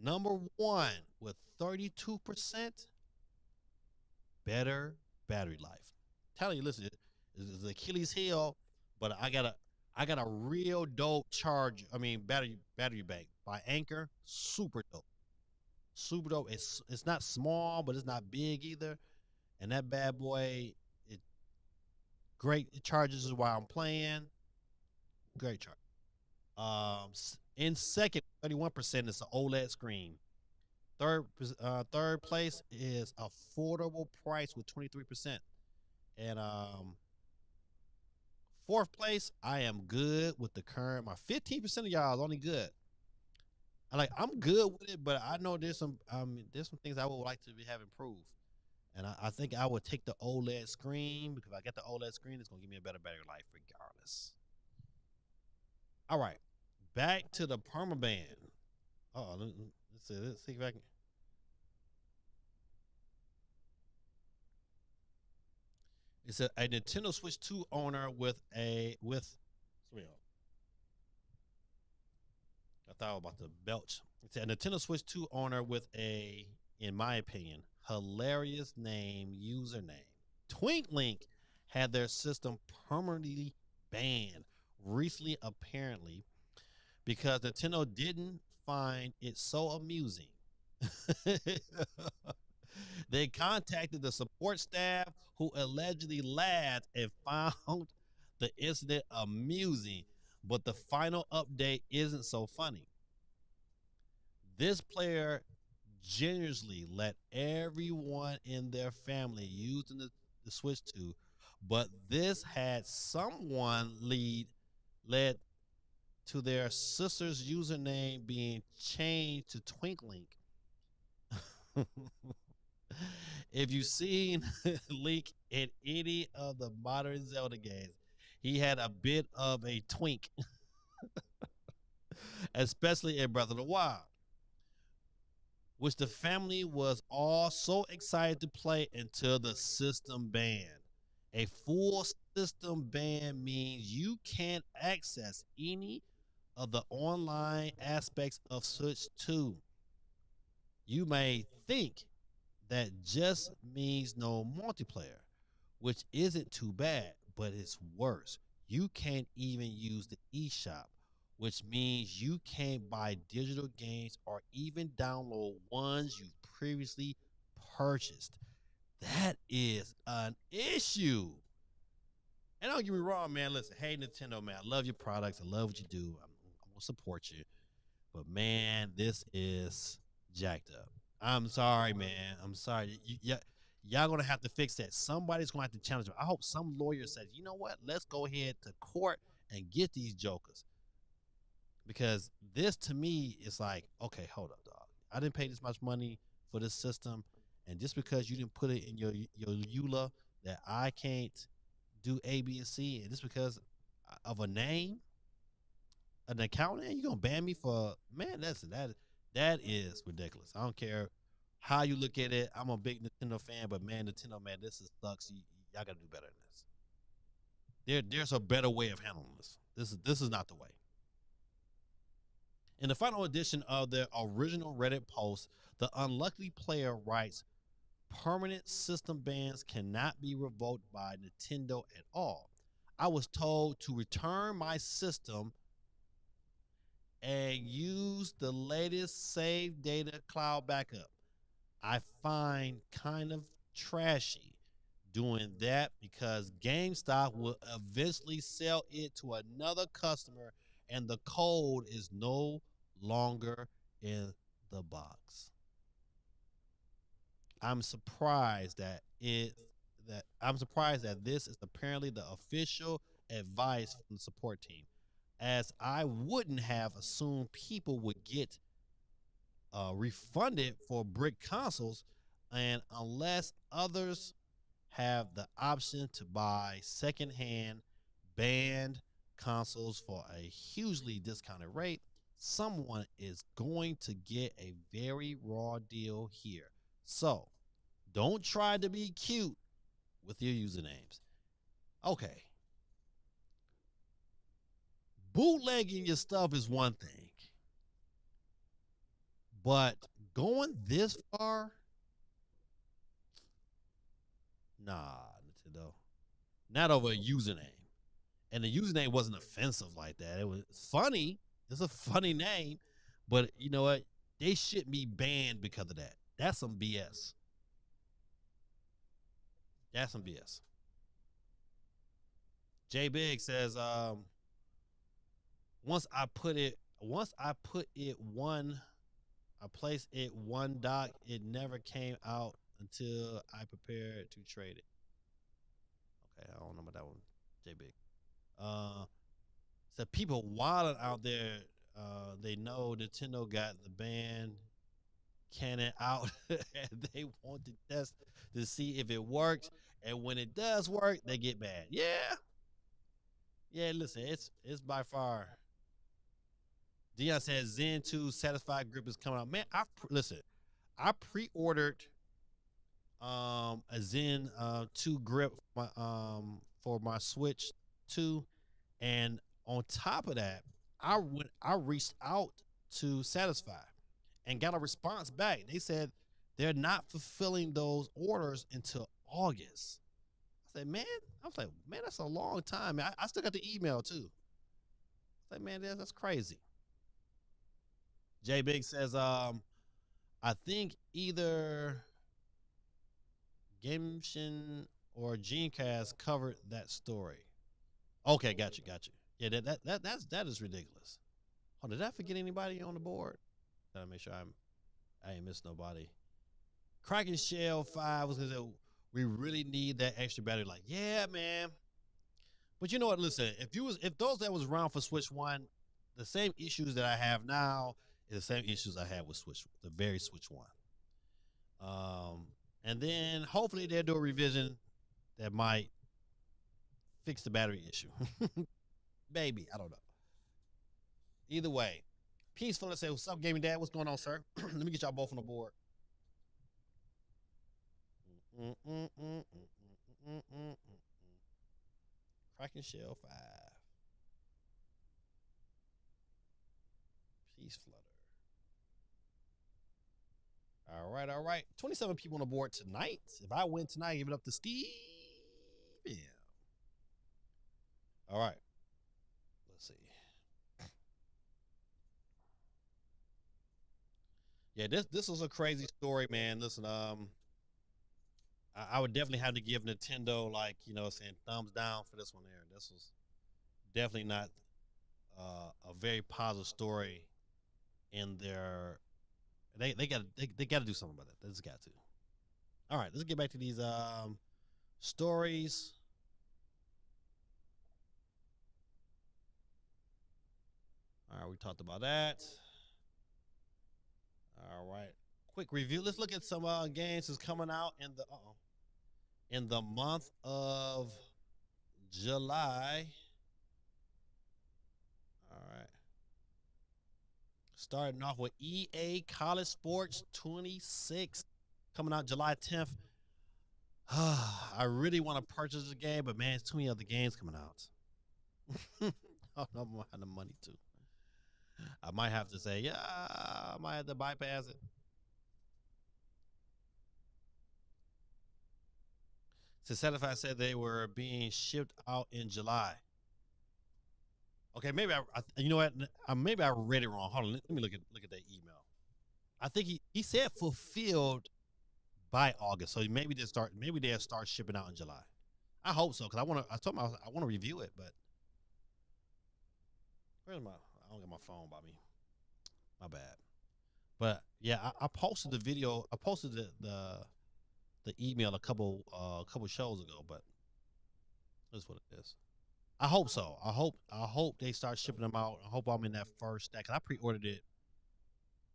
Number one, with 32%, better battery life. Tell you, listen, it's Achilles heel, but I got a real dope charge. I mean, battery bank by Anchor, super dope, super dope. It's not small, but it's not big either. And that bad boy, it great. It charges while I'm playing. Great charge. In second, 31% is an OLED screen. Third place is affordable price with 23%. And fourth place, I am good with the current. My 15% of y'all is only good. I'm good with it, but I know there's some things I would like to have improved. And I think I would take the OLED screen because if I get the OLED screen, it's gonna give me a better battery life regardless. All right, back to the permaband. Oh, let's see if I can. It's a Nintendo Switch 2 owner with. Sorry, I thought I was about to belch. It's a Nintendo Switch 2 owner with in my opinion, hilarious username. Twinklink had their system permanently banned recently, apparently, because Nintendo didn't find it so amusing. They contacted the support staff who allegedly laughed and found the incident amusing, but the final update isn't so funny. This player generously let everyone in their family use the Switch 2, but this had someone led to their sister's username being changed to Twinklink. If you've seen Link in any of the modern Zelda games, he had a bit of a twink, especially in Breath of the Wild, which the family was all so excited to play until the system ban. A full system ban means you can't access any of the online aspects of Switch 2. You may think that just means no multiplayer, which isn't too bad, but it's worse. You can't even use the eShop, which means you can't buy digital games or even download ones you've previously purchased. That is an issue. And don't get me wrong, man. Listen, hey Nintendo, man, I love your products. I love what you do. I'm gonna support you. But man, this is jacked up. I'm sorry, man. I'm sorry. Y'all gonna have to fix that. Somebody's gonna have to challenge them. I hope some lawyer says, you know what? Let's go ahead to court and get these jokers. Because this to me is like, okay, hold up, dog. I didn't pay this much money for this system, and just because you didn't put it in your EULA that I can't do A, B, and C, and just because of a name, an account name, you gonna ban me for man? That is ridiculous. I don't care how you look at it. I'm a big Nintendo fan, but man, Nintendo man, sucks. Y'all gotta do better than this. There's a better way of handling this. This is not the way. In the final edition of the original Reddit post, the unlucky player writes, permanent system bans cannot be revoked by Nintendo at all. I was told to return my system and use the latest save data cloud backup. I find kind of trashy doing that because GameStop will eventually sell it to another customer and the code is no longer in the box. I'm surprised that this is apparently the official advice from the support team, as I wouldn't have assumed people would get refunded for brick consoles, and unless others have the option to buy secondhand banned consoles for a hugely discounted rate, someone is going to get a very raw deal here. So don't try to be cute with your usernames. Okay. Bootlegging your stuff is one thing, but going this far, nah, Nintendo. Not over a username. And the username wasn't offensive like that. It was funny. It's a funny name, but you know what? They shouldn't be banned because of that. That's some BS. That's some BS. J Big says, once I put it one, I placed it one dock. It never came out until I prepared to trade it. Okay, I don't know about that one, J Big. So people wilding out there. They know Nintendo got the ban cannon out, and they want to test to see if it works. And when it does work, they get bad. Yeah, yeah. Listen, it's by far. Dion says Zen 2 Satisfied Grip is coming out. Man, listen. I pre-ordered a Zen 2 grip for my Switch 2, and on top of that, I reached out to Satisfy and got a response back. They said they're not fulfilling those orders until August. I said, man, I was like, man, that's a long time. I still got the email too. I was like, man, that's crazy. J Big says, I think either Genshin or Genecast covered that story. Okay, got you. Yeah, that is ridiculous. Oh, did I forget anybody on the board? Gotta make sure I ain't missed nobody. Kraken Shell 5 was gonna say we really need that extra battery. Like, yeah, man. But you know what? Listen, if those that was around for Switch 1, the same issues that I have now is the same issues I had with the very Switch 1. And then hopefully they'll do a revision that might fix the battery issue. Maybe, I don't know. Either way, Peaceful. Let's say, what's up, Gaming Dad? What's going on, sir? Let me get y'all both on the board. Kraken Shell 5. Peace Flutter. All right. 27 people on the board tonight. If I win tonight, give it up to Steve. Yeah. All right. Let's see. Yeah, this was a crazy story, man. Listen, I would definitely have to give Nintendo, like, saying thumbs down for this one there. This was definitely not a very positive story in their. They got to do something about that. They just got to. All right, let's get back to these stories. All right, we talked about that. All right, quick review. Let's look at some games that's coming out in the month of July. All right. Starting off with EA College Sports 26 coming out July 10th. I really want to purchase the game, but man, it's too many other games coming out. I don't know if I have the money to. I might have to say, yeah, I might have to bypass it. So Satisfied said they were being shipped out in July. Okay, maybe you know what? Maybe I read it wrong. Hold on, let me look at that email. I think he said fulfilled by August, so maybe they'll start shipping out in July. I hope so because I told him I want to review it, but where's my? I don't got my phone by me. My bad. But yeah, I posted the video. I posted the email a couple shows ago, but that's what it is. I hope so. I hope they start shipping them out. I hope I'm in that first stack. 'Cause I pre-ordered it.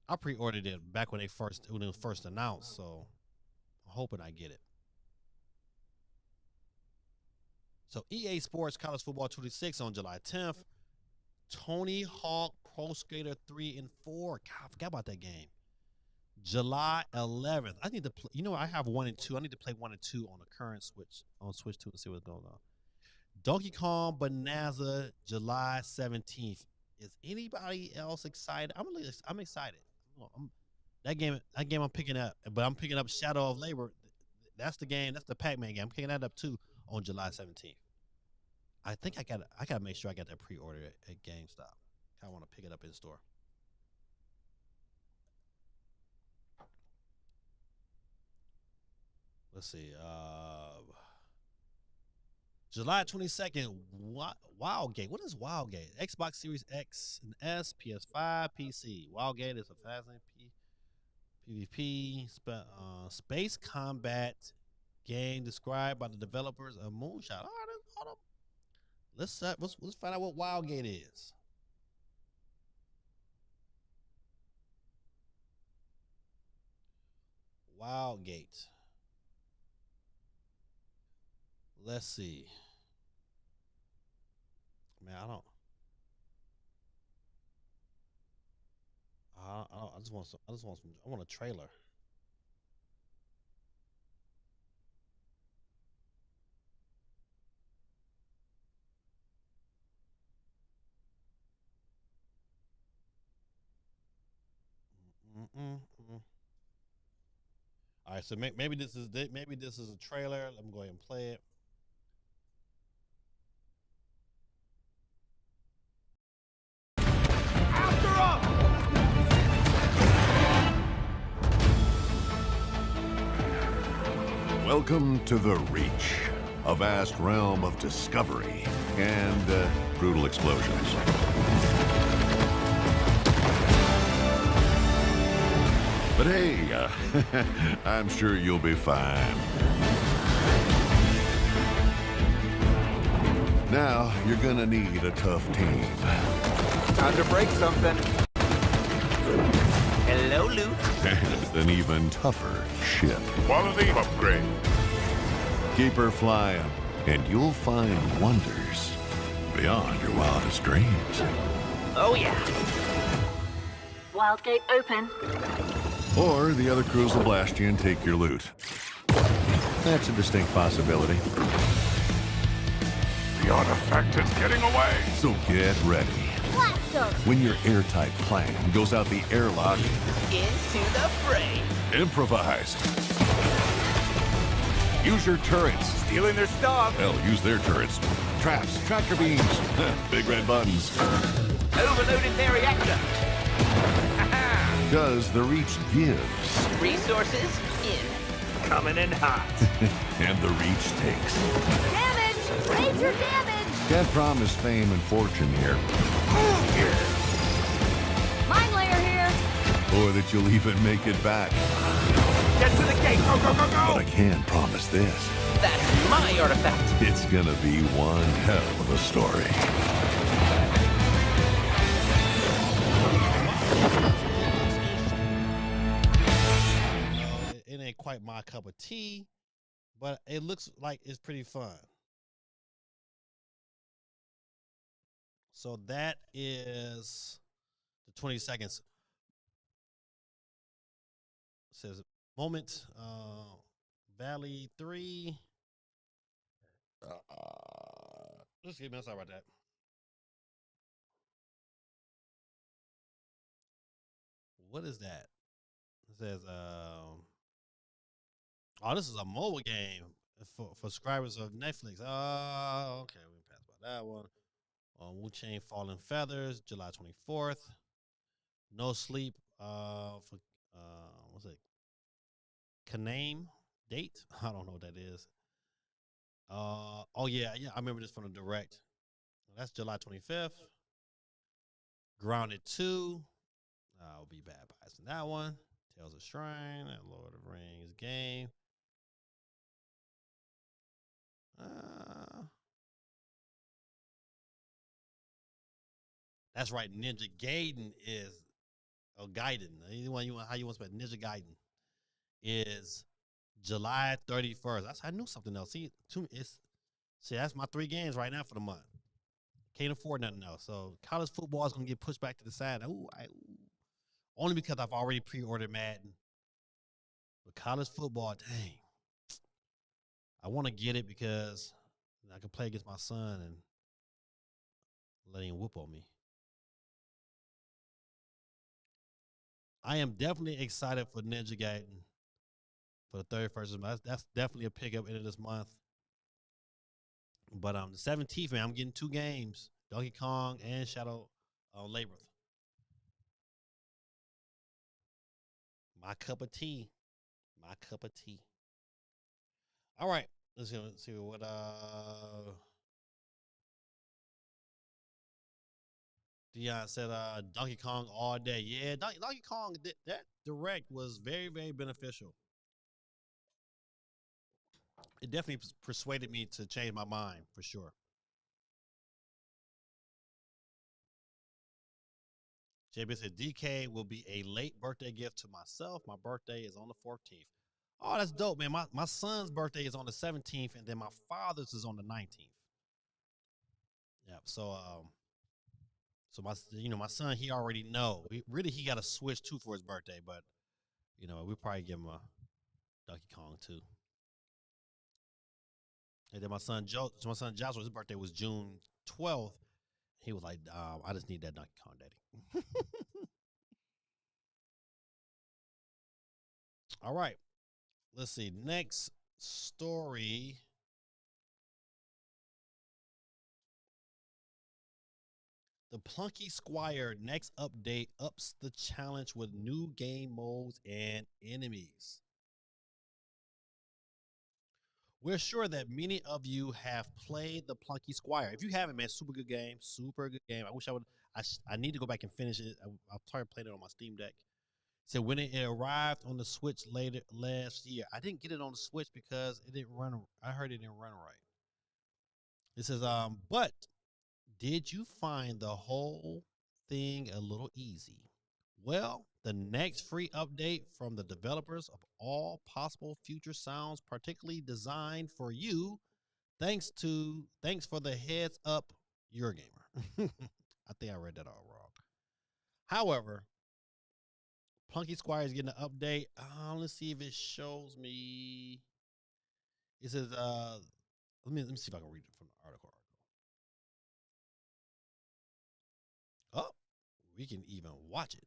I pre-ordered it back when it was first announced. So I'm hoping I get it. So EA Sports College Football 26 on July 10th. Tony Hawk Pro Skater 3 and 4. God, I forgot about that game. July 11th. I need to play. I have 1 and 2. I need to play 1 and 2 on the current Switch, on Switch 2 to see what's going on. Donkey Kong Bonanza, July 17th. Is anybody else excited? I'm excited. That game I'm picking up, but I'm picking up Shadow of Labor. That's the game. That's the Pac-Man game. I'm picking that up too on July 17th. I think I gotta make sure I got that pre-order at GameStop. I want to pick it up in store. Let's see. July 22nd, Wildgate. What is Wildgate? Xbox Series X and S, PS5, PC. Wildgate is a fascinating PvP space combat game described by the developers of Moonshot. All right, hold up. Let's find out what Wildgate is. Wildgate. Let's see. Man, I don't. I just want some. I just want some. I want a trailer. Mm-mm-mm. All right, so maybe this is a trailer. Let me go ahead and play it. Welcome to the Reach, a vast realm of discovery and brutal explosions. But hey, I'm sure you'll be fine. Now, you're gonna need a tough team. Time to break something. Hello, Luke. And an even tougher ship. Quality upgrade. Keep her flying, and you'll find wonders beyond your wildest dreams. Oh, yeah. Wildgate open. Or the other crews will blast you and take your loot. That's a distinct possibility. The artifact is getting away. So get ready. When your airtight plan goes out the airlock, Into the fray. improvise. Use your turrets. Stealing their stuff. Hell, use their turrets. Traps, tractor beams, big red buttons. Overloaded their reactor. Because the Reach gives, Resources in. Coming in hot. and the Reach takes. Damage! Major damage! Can't promise fame and fortune here, Mine layer here! or that you'll even make it back. Get to the gate. Go, go, go, But go. I can promise this. That's my artifact. It's gonna be one hell of a story. It ain't quite my cup of tea, but it looks like it's pretty fun. So that is the 20 seconds. It says moment, Valley 3. Just give me a sorry about that. what is that? It says, oh, this is a mobile game for subscribers of Netflix. Oh, okay, we passed by that one. Wu Chain Fallen Feathers, July 24th. No Sleep for what's it? Kaname date? I don't know what that is. Oh yeah, I remember this from the direct. That's July 25th. Grounded 2. I'll be baptized in that one. Tales of Shrine, that Lord of Rings game. That's right. Ninja Gaiden is Gaiden. Anyone how you want to spell Ninja Gaiden is July 31st. I knew something else. See, that's my 3 games right now for the month. Can't afford nothing else. So college football is gonna get pushed back to the side. Only because I've already pre-ordered Madden. But college football, dang, I want to get it because I can play against my son and let him whoop on me. I am definitely excited for Ninja Gaiden for the 31st month. That's definitely a pickup into this month. But the 17th, man, I'm getting 2 games: Donkey Kong and Shadow Labyrinth. My cup of tea. My cup of tea. All right, let's see what Dion said. Donkey Kong all day. Yeah, Donkey Kong. That direct was very, very beneficial. It definitely persuaded me to change my mind for sure. JB said DK will be a late birthday gift to myself. My birthday is on the 14th. Oh, that's dope, man. My son's birthday is on the 17th, and then my father's is on the 19th. Yeah. So my son, he already know. He got a Switch 2 for his birthday, but we'll probably give him a Donkey Kong 2. And then my son Joshua, his birthday was June 12th. He was like, I just need that Donkey Kong, Daddy. All right. Let's see. Next story. The Plunky Squire next update ups the challenge with new game modes and enemies. We're sure that many of you have played the Plunky Squire. If you haven't, man, super good game. Super good game. I wish I would. I need to go back and finish it. I'll start playing it on my Steam Deck. So when it arrived on the Switch later last year, I didn't get it on the Switch because it didn't run. I heard it didn't run right. It says, but did you find the whole thing a little easy? Well, the next free update from the developers of all possible future sounds, particularly designed for you, thanks for the heads up, you're a gamer. I think I read that all wrong. However, Plunky Squire is getting an update. Let's see if it shows me. It says, let me see if I can read it from the article. Oh, we can even watch it.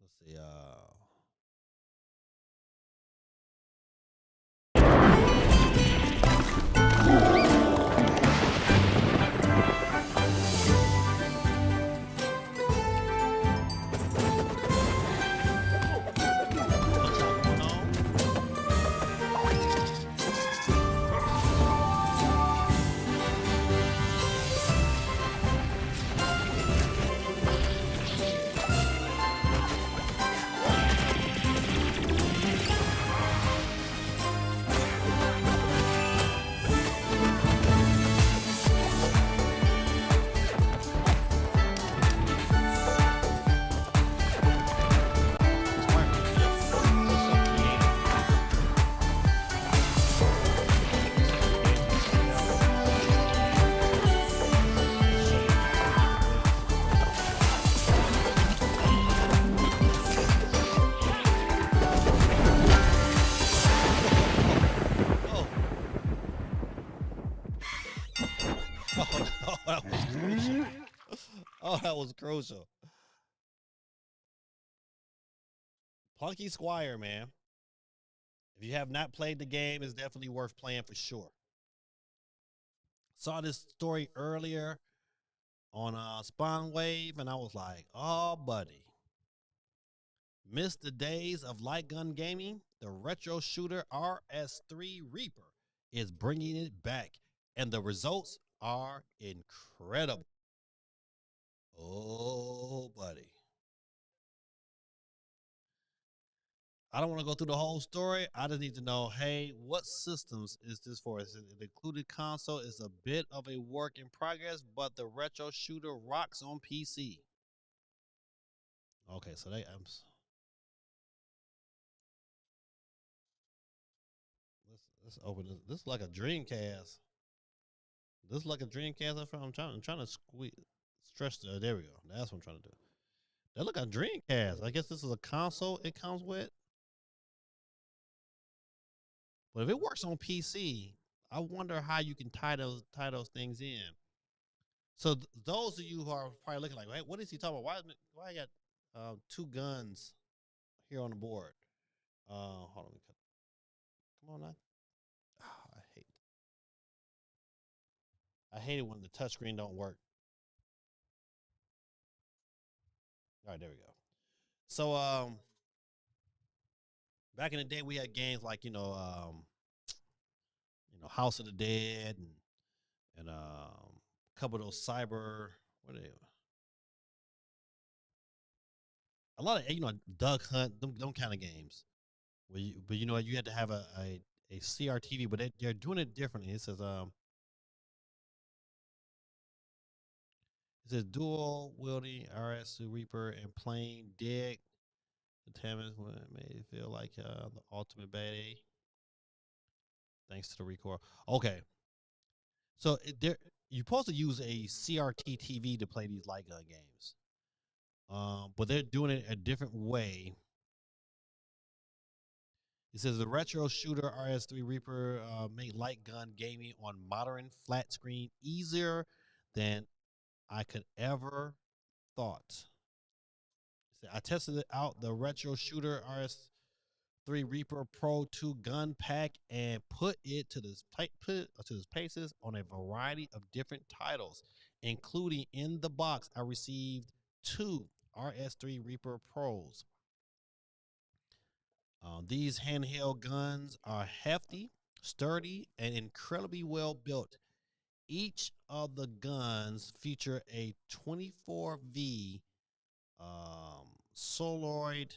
Let's see. Oh, that was crucial. Punky Squire, man. If you have not played the game, it's definitely worth playing for sure. Saw this story earlier on Spawn Wave, and I was like, oh, buddy. Missed the days of light gun gaming? The retro shooter RS3 Reaper is bringing it back, and the results are incredible. Oh, buddy. I don't want to go through the whole story. I just need to know, hey, what systems is this for? Is it an included console? Is a bit of a work in progress, but the retro shooter rocks on PC. Okay, so let's open this. This is like a Dreamcast. This is like a Dreamcast. I'm trying to stretch the. There we go. That's what I'm trying to do. That look like a Dreamcast. I guess this is a console it comes with. But if it works on PC, I wonder how you can tie those things in. So those of you who are probably looking like, wait, what is he talking about? Why I got two guns here on the board? Hold on, come on now. Oh, I hate it when the touchscreen don't work. All right, there we go. So back in the day, we had games like House of the Dead and a couple of those cyber. What are they? A lot of Duck Hunt, them kind of games. But you had to have a CRTV, but they're doing it differently. It says dual wielding RS2 Reaper and plain dig determines when it may feel like the ultimate badass. Thanks to the record. Okay, so you're supposed to use a CRT TV to play these light gun games, but they're doing it a different way. It says the retro shooter RS3 Reaper made light gun gaming on modern flat screen easier than I could ever thought. I tested out the retro shooter RS3 Reaper Pro 2 gun pack and put it to this paces on a variety of different titles, including in the box. I received 2 RS3 Reaper Pros. These handheld guns are hefty, sturdy, and incredibly well built. Each of the guns feature a 24V solenoid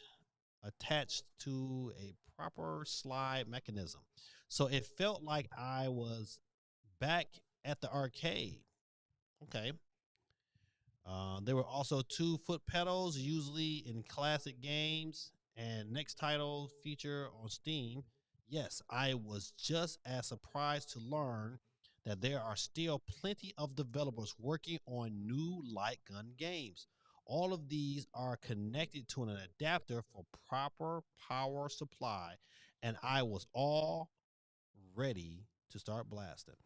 attached to a proper slide mechanism. So it felt like I was back at the arcade. Okay. There were also 2 foot pedals, usually in classic games, and next title feature on Steam. Yes, I was just as surprised to learn that there are still plenty of developers working on new light gun games. All of these are connected to an adapter for proper power supply, and I was all ready to start blasting.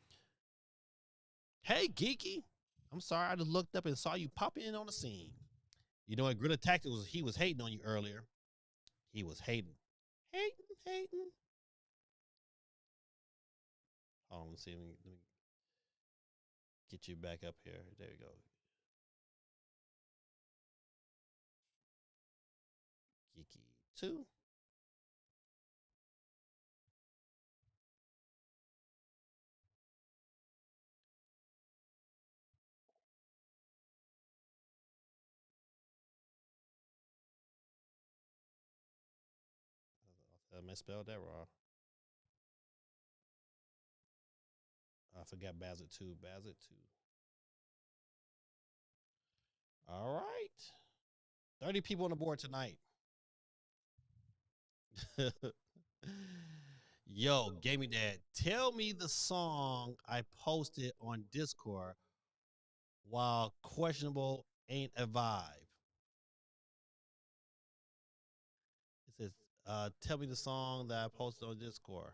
Hey, Geeky. I'm sorry, I just looked up and saw you pop in on the scene. You know what? Grid Tactic he was hating on you earlier. He was hating. Hating. Hold on, let me get you back up here. There you go. Geeky 2. I misspelled that wrong. I forgot Bazit 2. Bazit 2. All right. 30 people on the board tonight. Yo, Gaming Dad, tell me the song I posted on Discord while questionable ain't a vibe. It says, tell me the song that I posted on Discord.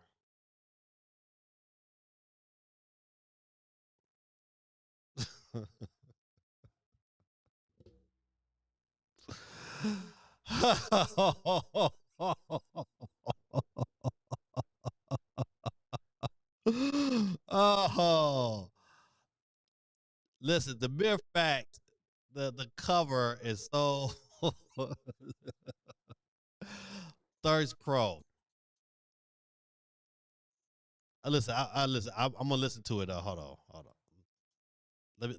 Oh, listen, the mere fact the cover is so Thirst Pro. Listen, I listen. I'm gonna listen to it. Hold on, hold on. Let me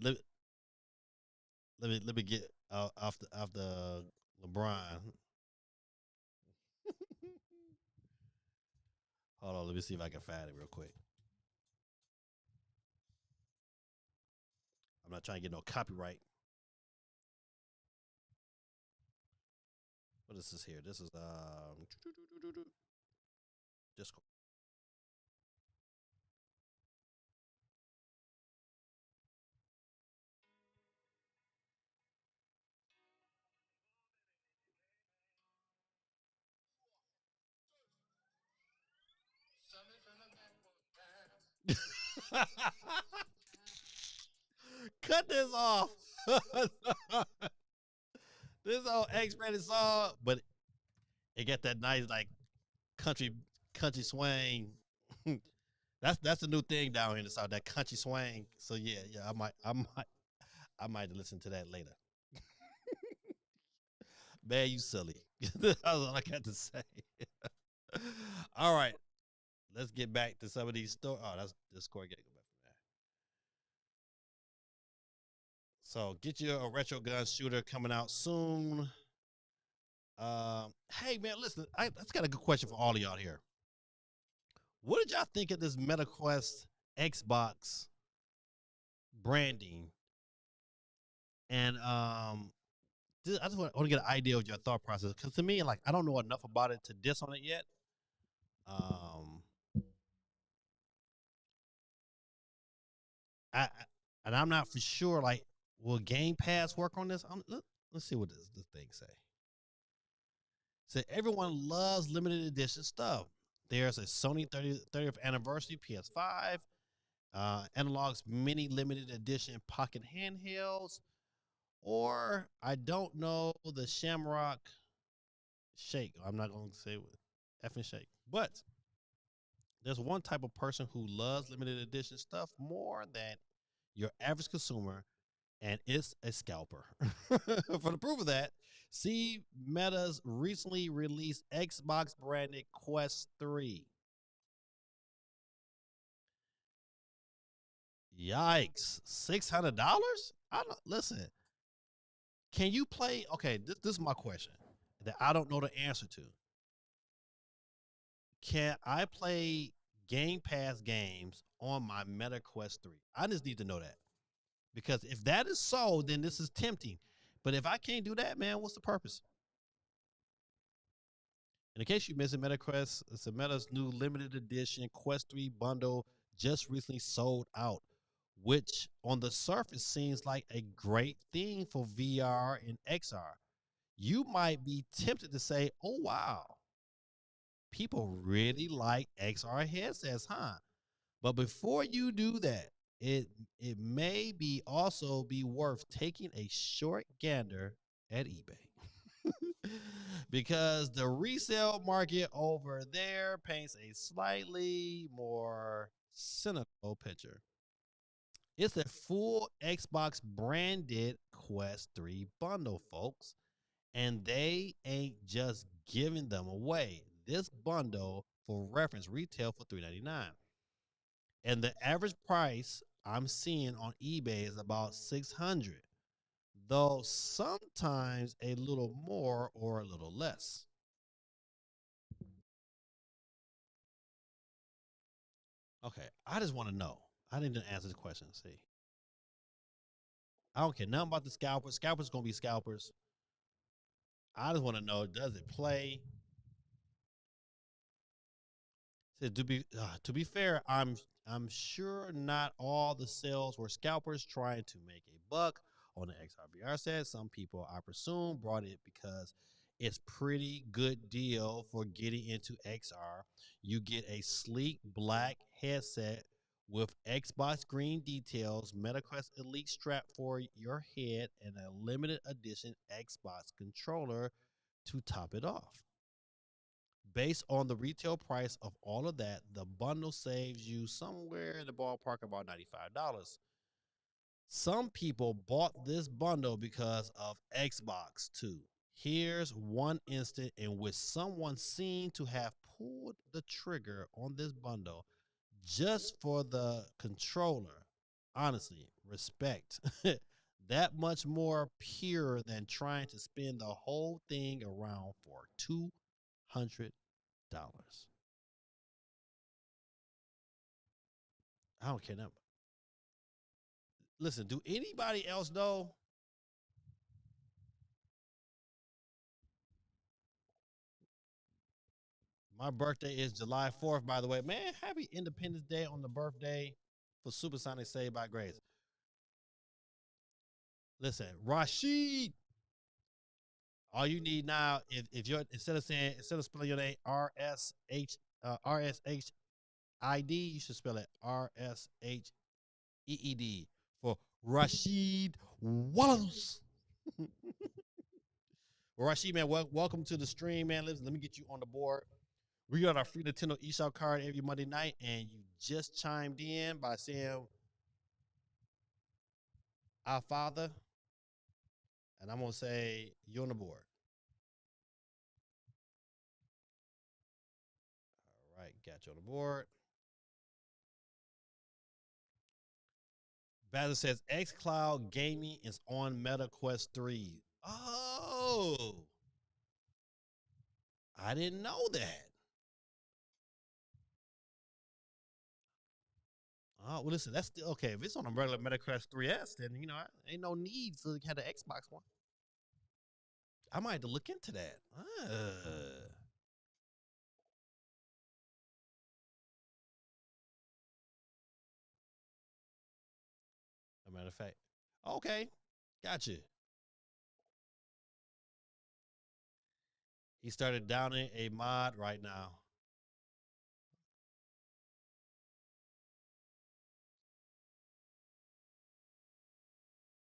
let me let me get off the LeBron. Hold on, let me see if I can find it real quick. I'm not trying to get no copyright. What is this here? This is Discord. Cut this off. This old X-rated song, but it got that nice like country swing. That's the new thing down here in the south. That country swing. So yeah. I might listen to that later. Man, you silly. That's all I got to say. All right, let's get back to some of these stories. Oh, that's Discord. Get back from there. So get you a retro gun shooter coming out soon. Hey man, listen, that's got a good question for all of y'all here. What did y'all think of this MetaQuest Xbox branding? And I just want to get an idea of your thought process because to me, like, I don't know enough about it to diss on it yet. Um, I and I'm not for sure. Like, will Game Pass work on this? Let's see what this thing say. Say everyone loves limited edition stuff. There's a Sony 30th anniversary PS5, Analog's mini limited edition pocket handhelds, or I don't know the Shamrock Shake. I'm not going to say what effing shake, but there's one type of person who loves limited edition stuff more than your average consumer, and it's a scalper. For the proof of that, see Meta's recently released Xbox branded Quest 3. Yikes. $600? I don't listen. Can you play? Okay, this is my question that I don't know the answer to. Can I play Game Pass games on my Meta Quest 3? I just need to know that. Because if that is so, then this is tempting. But if I can't do that, man, what's the purpose? In case you missed it, MetaQuest, it's a Meta's new limited edition Quest 3 bundle just recently sold out, which on the surface seems like a great thing for VR and XR. You might be tempted to say, oh, wow, people really like XR headsets, huh? But before you do that, it it may be also be worth taking a short gander at eBay. Because the resale market over there paints a slightly more cynical picture. It's a full Xbox branded Quest 3 bundle, folks, and they ain't just giving them away. This bundle, for reference, retail for $399. And the average price I'm seeing on eBay is about 600, though sometimes a little more or a little less. Okay, I just want to know. I need to answer this question. See, I don't care nothing about the scalpers. Scalpers gonna be scalpers. I just want to know: does it play? Said to be fair, I'm sure not all the sales were scalpers trying to make a buck on the XRVR set. Some people, I presume, brought it because it's pretty good deal for getting into XR. You get a sleek black headset with Xbox green details, MetaQuest Elite strap for your head, and a limited edition Xbox controller to top it off. based on the retail price of all of that, the bundle saves you somewhere in the ballpark about $95. Some people bought this bundle because of Xbox too. Here's one instant in which someone seemed to have pulled the trigger on this bundle just for the controller. Honestly, respect. That much more pure than trying to spin the whole thing around for $200. I don't care nothing. Listen, do anybody else know? My birthday is July 4th, by the way. Man, happy Independence Day on the birthday for Supersonic Saved by Grace. Listen, Rashid, all you need now, if you're instead of spelling your name RSHID, you should spell it RSHEED for Rashid Wallace. Well, Rashid, man, welcome to the stream, man. Let me get you on the board. We got our free Nintendo eShop card every Monday night, and you just chimed in by saying our Father, and I'm gonna say you're on the board. All right, got you on the board. Bazza says xCloud Gaming is on Meta Quest 3. Oh, I didn't know that. Oh, well, listen, that's still okay. If it's on a regular Meta Quest 3S, then ain't no need to have the Xbox one. I might have to look into that. A matter of fact, okay, gotcha. He started downing a mod right now.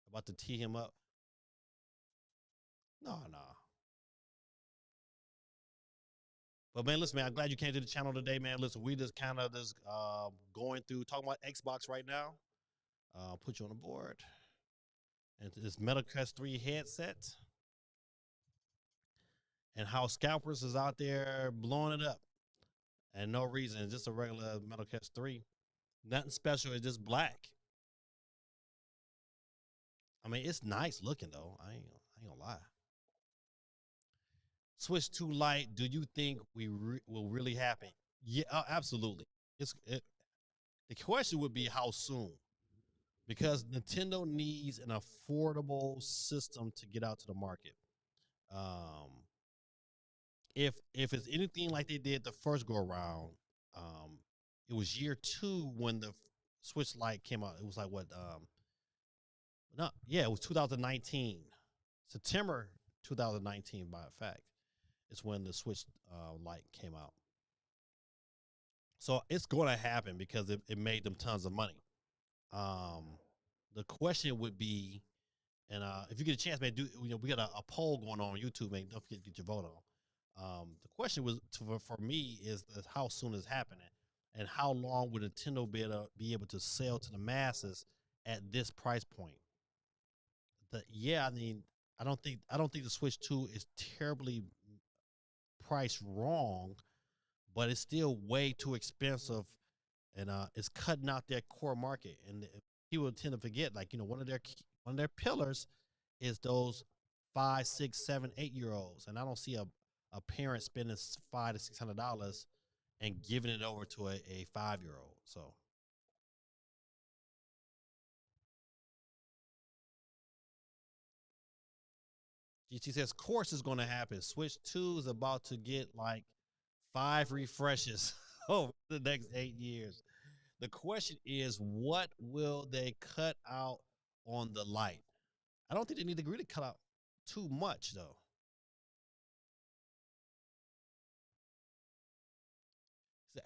About to tee him up. No. But man, listen, man, I'm glad you came to the channel today, man. Listen, we just kind of just going through talking about Xbox right now. Put you on the board. And this MetaQuest 3 headset. And how scalpers is out there blowing it up. And no reason, it's just a regular MetaQuest 3. Nothing special, it's just black. I mean, it's nice looking though. I ain't gonna lie. Switch to Lite. Do you think we will really happen? Yeah, absolutely. The question would be how soon, because Nintendo needs an affordable system to get out to the market. If it's anything like they did the first go around, it was year 2 when the Switch Lite came out. It was like what? No, yeah, it was 2019, September 2019. By fact, it's when the Switch Lite came out. So it's going to happen because it made them tons of money. The question would be, and if you get a chance, man, we got a poll going on YouTube, man. Don't forget to get your vote on. The question was for me is how soon is happening, and how long would Nintendo be able to sell to the masses at this price point? I mean, I don't think the Switch 2 is terribly priced wrong, but it's still way too expensive, and it's cutting out their core market. And people tend to forget, like, one of their pillars is those 5, 6, 7, 8 year olds, and I don't see a parent spending $500 to $600 and giving it over to a 5-year-old. So. GT says, course is going to happen. Switch 2 is about to get like 5 refreshes over the next 8 years. The question is, what will they cut out on the Lite? I don't think they need to really cut out too much, though. So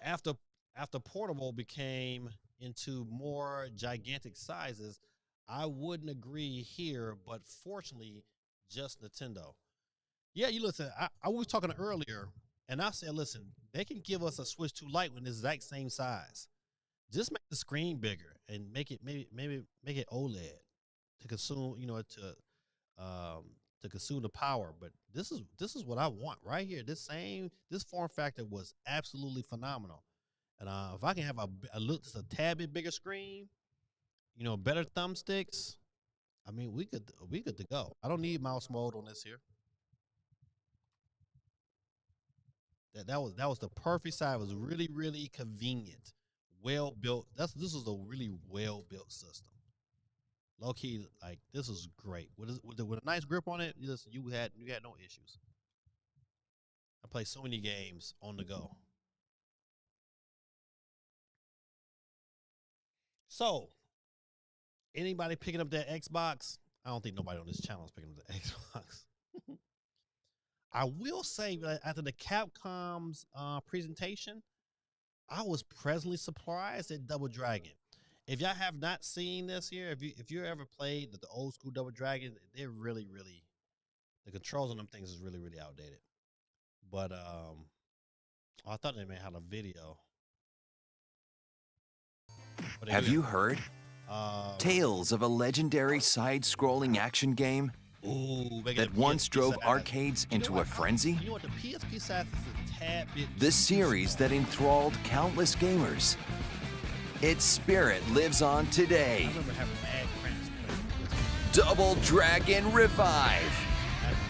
after portable became into more gigantic sizes, I wouldn't agree here, but fortunately, just Nintendo. Yeah, you listen. I was talking earlier. And I said, listen, they can give us a Switch 2 Lite when it's the exact same size. Just make the screen bigger and make it maybe make it OLED to consume, to consume the power. But this is what I want right here. This form factor was absolutely phenomenal. And if I can have a look just a tad bit bigger screen, better thumbsticks, I mean, we good to go. I don't need mouse mode on this here. That was the perfect size. It was really, really convenient, well built. This was a really well built system. Low key, like this is great. With a nice grip on it, you had no issues. I play so many games on the go. So, anybody picking up that Xbox? I don't think nobody on this channel is picking up the Xbox. I will say that after the Capcom's presentation, I was pleasantly surprised at Double Dragon. If y'all have not seen this here, if you ever played the old school Double Dragon, they're really, really, the controls on them things is really, really outdated. But I thought they may have a video. Have you heard? Tales of a legendary side-scrolling action game that once drove arcades into a frenzy? You know what, the PSP side is a tad bit. The series that enthralled countless gamers. Its spirit lives on today. I remember having mad cramps playing Double Dragon Revive.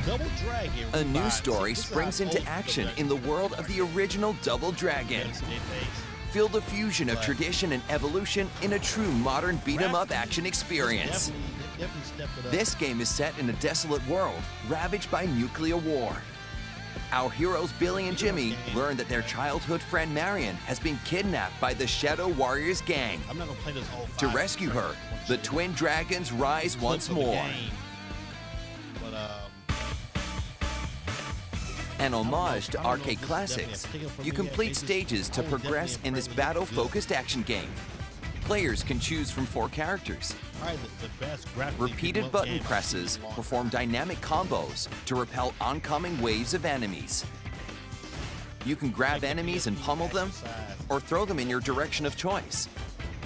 Double Dragon. A new Revive. story See, this is springs how into old action Double in the Dragon world of the original Double Dragon. is. Feel the fusion of tradition and evolution in a true modern beat-em-up action experience. Definitely stepped it up. This game is set in a desolate world, ravaged by nuclear war. Our heroes Billy and Jimmy learn that their childhood friend Marion has been kidnapped by the Shadow Warriors gang. I'm not gonna play this whole. To rescue her, the twin dragons rise once more. An homage to arcade classics, you complete stages to progress in this battle-focused action game. Players can choose from 4 characters. Repeated button presses perform dynamic combos to repel oncoming waves of enemies. You can grab enemies and pummel them, or throw them in your direction of choice.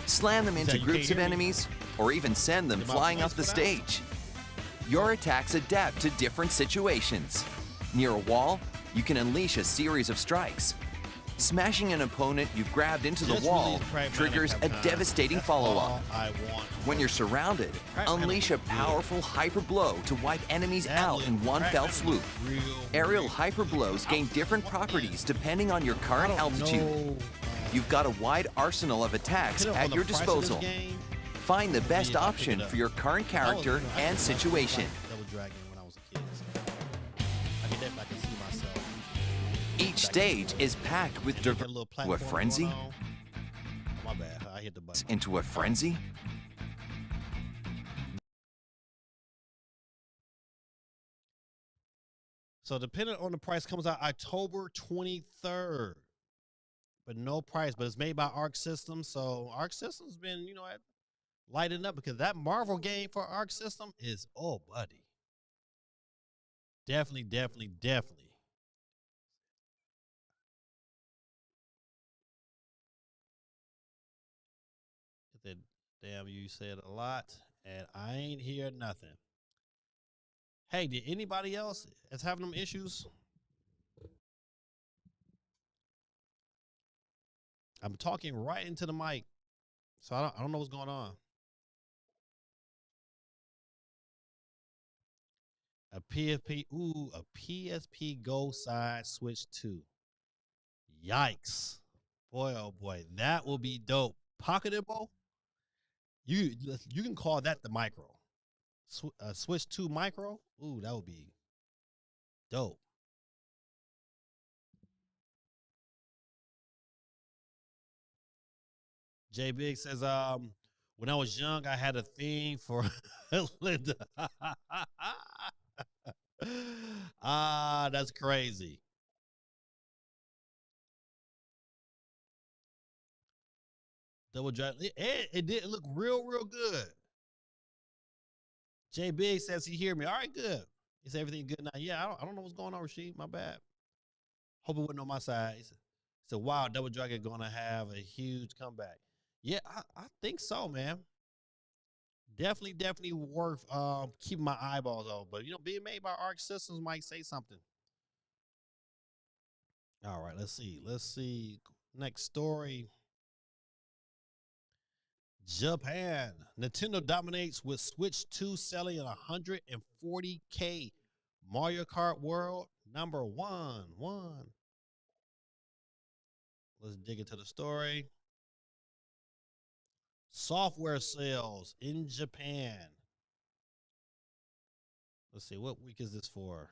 Slam them into groups of enemies, or even send them flying off the stage. Your attacks adapt to different situations. Near a wall, you can unleash a series of strikes. Smashing an opponent you've grabbed into the wall triggers a devastating follow-up. When you're surrounded, unleash a powerful hyper blow to wipe enemies out in one fell swoop. Aerial hyper blows gain different properties depending on your current altitude. You've got a wide arsenal of attacks at your disposal. Find the best option for your current character and situation. Each stage is packed with a frenzy. My bad, I hit the button. Into a frenzy. So depending on the price, comes out October 23rd. But no price, but it's made by Arc Systems. So Arc Systems been, lighting up because that Marvel game for Arc System is, oh, buddy. Definitely. Damn, you said a lot, and I ain't hear nothing. Hey, did anybody else is having them issues? I'm talking right into the mic, so I don't know what's going on. A PSP Go side Switch 2. Yikes. Boy, oh boy, that will be dope. Pocketable? You can call that the micro. Switch 2 micro? Ooh, that would be dope. J Big says, when I was young, I had a thing for Linda. That's crazy. Double drive. It did look real good. J Big says he hear me. All right, good. Is everything good now? Yeah, I don't know what's going on, Rasheed. My bad. Hope it wasn't on my side. He said, wow, Double Dragon gonna have a huge comeback. Yeah, I think so, man. Definitely worth keeping my eyeballs on. But being made by Arc Systems might say something. All right, let's see. Next story. Japan. Nintendo dominates with Switch 2 selling at 140K. Mario Kart World number one. Let's dig into the story. Software sales in Japan. Let's see, what week is this for?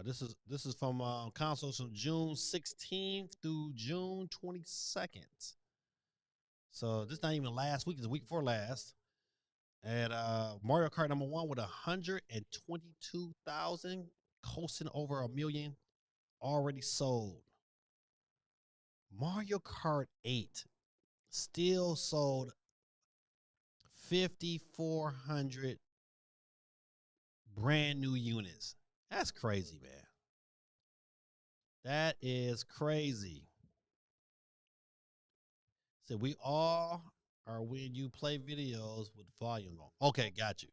This is from consoles from June 16th through June 22nd. So this is not even last week; it's the week before last. And Mario Kart number one with 122,000, coasting over 1 million already sold. Mario Kart 8 still sold 5,400 brand new units. That's crazy, man. That is crazy. So we all are when you play videos with volume on. Okay, got you.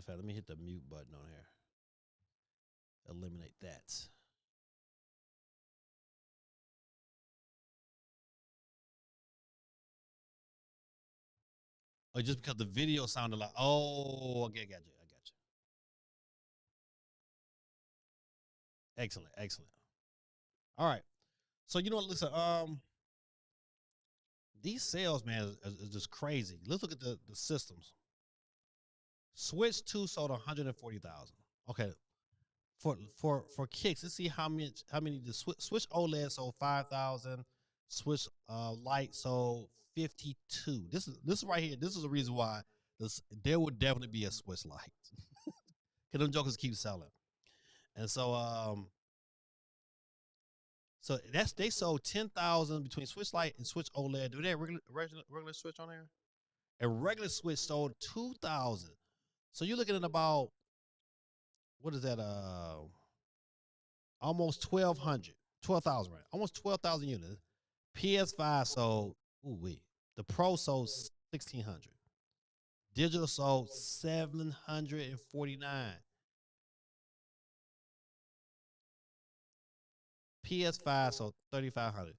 Let me hit the mute button on here. Eliminate that. Oh, just because the video sounded like, oh, okay, I got you. Excellent. All right. So listen, these sales, man, is just crazy. Let's look at the systems. Switch 2 sold 140,000. Okay. For kicks, let's see how many the Switch OLED sold 5,000. Switch Lite sold 52. This is right here. This is the reason why there would definitely be a Switch Lite. Because them jokers keep selling. And so they sold 10,000 between Switch Lite and Switch OLED. Do they have regular Switch on there? A regular Switch sold 2,000. So you're looking at about, what is that? Almost 1,200, 12,000, right? Almost 12,000 units. PS5 sold, the Pro sold 1,600. Digital sold 749. PS5 sold 3,500.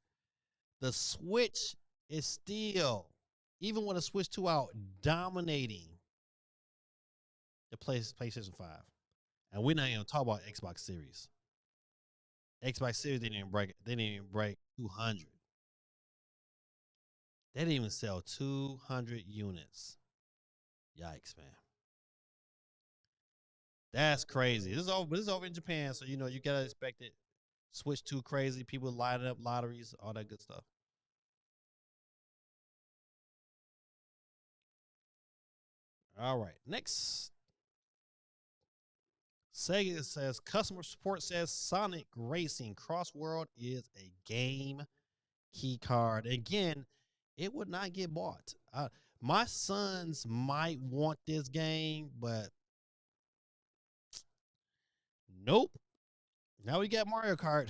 The Switch is still, even with a Switch 2 out, dominating the PlayStation 5. And we're not even talking about Xbox Series. Xbox Series didn't even break 200. They didn't even sell 200 units. Yikes, man. That's crazy. This is over in Japan, so you gotta expect it. Switch 2 crazy. People lining up lotteries, all that good stuff. All right, next. Sega says customer support says Sonic Racing Cross World is a game key card. Again, it would not get bought. My sons might want this game, but nope. Now we got Mario Kart.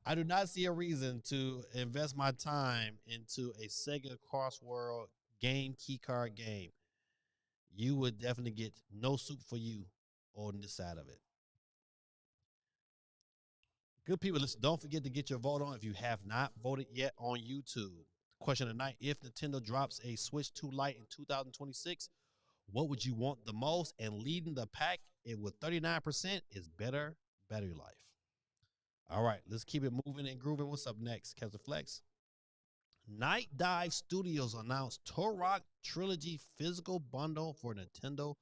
I do not see a reason to invest my time into a Sega Cross World game key card game. You would definitely get no soup for you on this side of it. Good people, listen, don't forget to get your vote on if you have not voted yet on YouTube. Question of the night, if Nintendo drops a Switch 2 Lite in 2026, what would you want the most? And leading the pack with 39% is Better Battery Life. All right, let's keep it moving and grooving. What's up next, Kevin Flex? Night Dive Studios announced Turok Trilogy physical bundle for Nintendo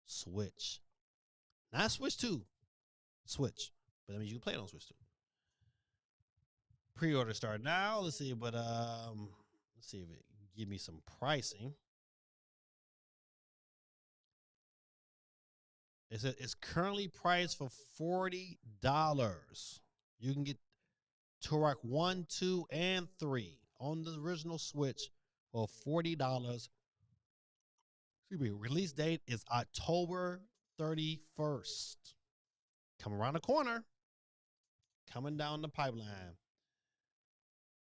Switch. Not Switch 2, Switch. But that means you can play it on Switch 2. Pre-order start now. Let's see, but let's see if it give me some pricing. It's currently priced for $40. You can get Turok 1, 2, and 3 on the original Switch for $40. Excuse me. Release date is October 31st. Come around the corner. Coming down the pipeline.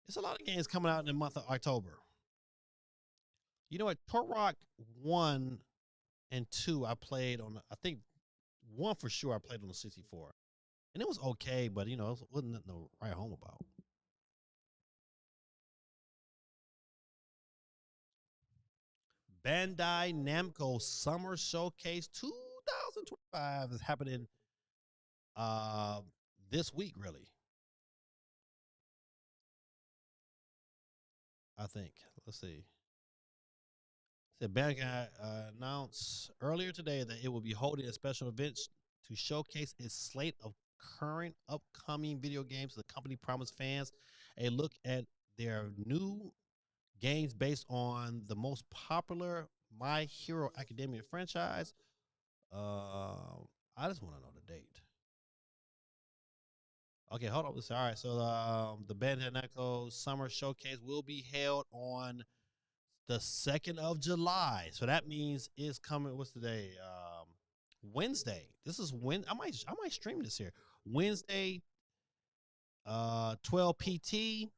It's a lot of games coming out in the month of October. You know what? Turok 1 and 2 I played on, I think 1 for sure I played on the 64. And it was okay, but it wasn't nothing to write home about. Bandai Namco Summer Showcase 2025 is happening this week, really. I think. Let's see. Said Bandai announced earlier today that it will be holding a special event to showcase its slate of current upcoming video games. The company promised fans a look at their new games based on the most popular My Hero Academia franchise. I just want to know the date. Okay, hold on. All right, so the Bandai Namco Summer Showcase will be held on the 2nd of July. So that means it's coming. What's today? Wednesday. This is when I might stream this here. Wednesday, 12 PT.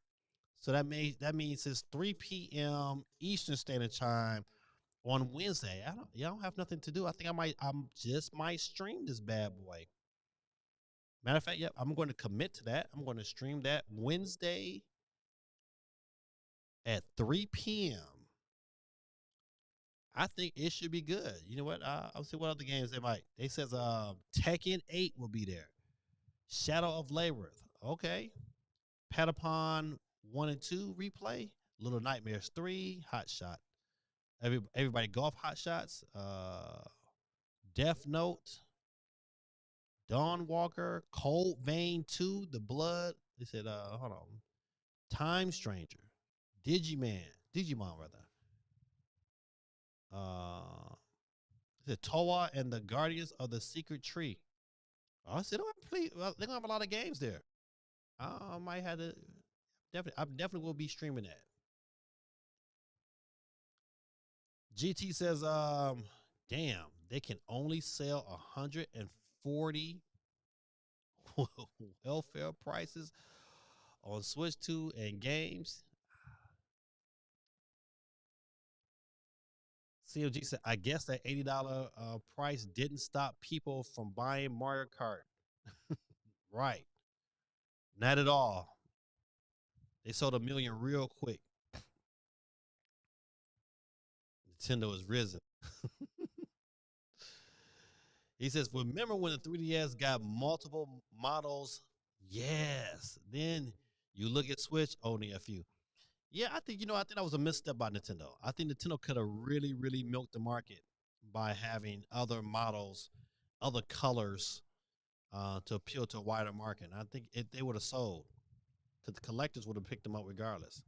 So that means it's 3 p.m. Eastern Standard Time on Wednesday. Y'all don't have nothing to do. I think I just might stream this bad boy. Matter of fact, yep, I'm going to commit to that. I'm going to stream that Wednesday at 3 p.m. I think it should be good. You know what? I'll see what other games they might. They says Tekken 8 will be there. Shadow of Labyrinth. Okay. Patapon 1 and 2 replay. Little Nightmares 3. Hot Shot. Everybody golf hot shots. Death Note. Dawn Walker. Cold Vein 2. The Blood. They said, hold on. Time Stranger. Digimon rather. The Toa and the Guardians of the Secret Tree. Oh, so they're gonna have a lot of games there. I might have to I definitely will be streaming that. GT says, damn, they can only sell 140 welfare prices on Switch 2 and games. COG said, I guess that $80 price didn't stop people from buying Mario Kart. Right. Not at all. They sold 1 million real quick. Nintendo is risen. He says, remember when the 3DS got multiple models? Yes. Then you look at Switch, only a few. Yeah, I think that was a misstep by Nintendo. I think Nintendo could have really, really milked the market by having other models, other colors to appeal to a wider market. And I think they would have sold, because the collectors would have picked them up regardless.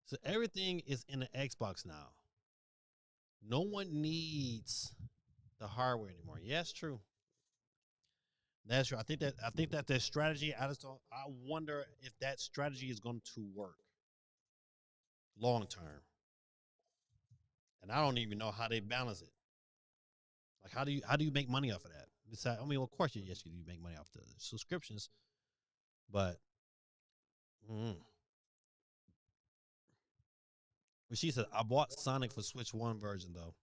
So everything is in the Xbox now. No one needs the hardware anymore. Yes, true. That's true. I think that their strategy. I wonder if that strategy is going to work long term. And I don't even know how they balance it. Like, how do you make money off of that? Besides, of course, yes, you do make money off the subscriptions, but. But she said, I bought Sonic for Switch 1 version, though.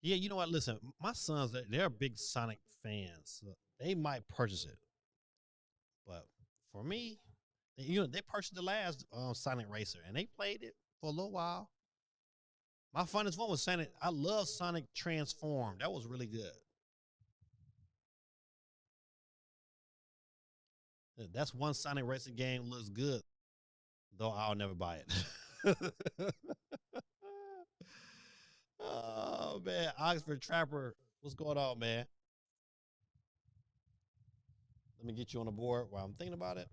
Yeah, you know what? Listen, my sons, they're big Sonic fans. So they might purchase it. But for me, they purchased the last Sonic Racer, and they played it for a little while. My funnest one was Sonic. I love Sonic Transform. That was really good. That's one Sonic Racing game looks good, though I'll never buy it. Oh man, Oxford Trapper, what's going on, man? Let me get you on the board while I'm thinking about it.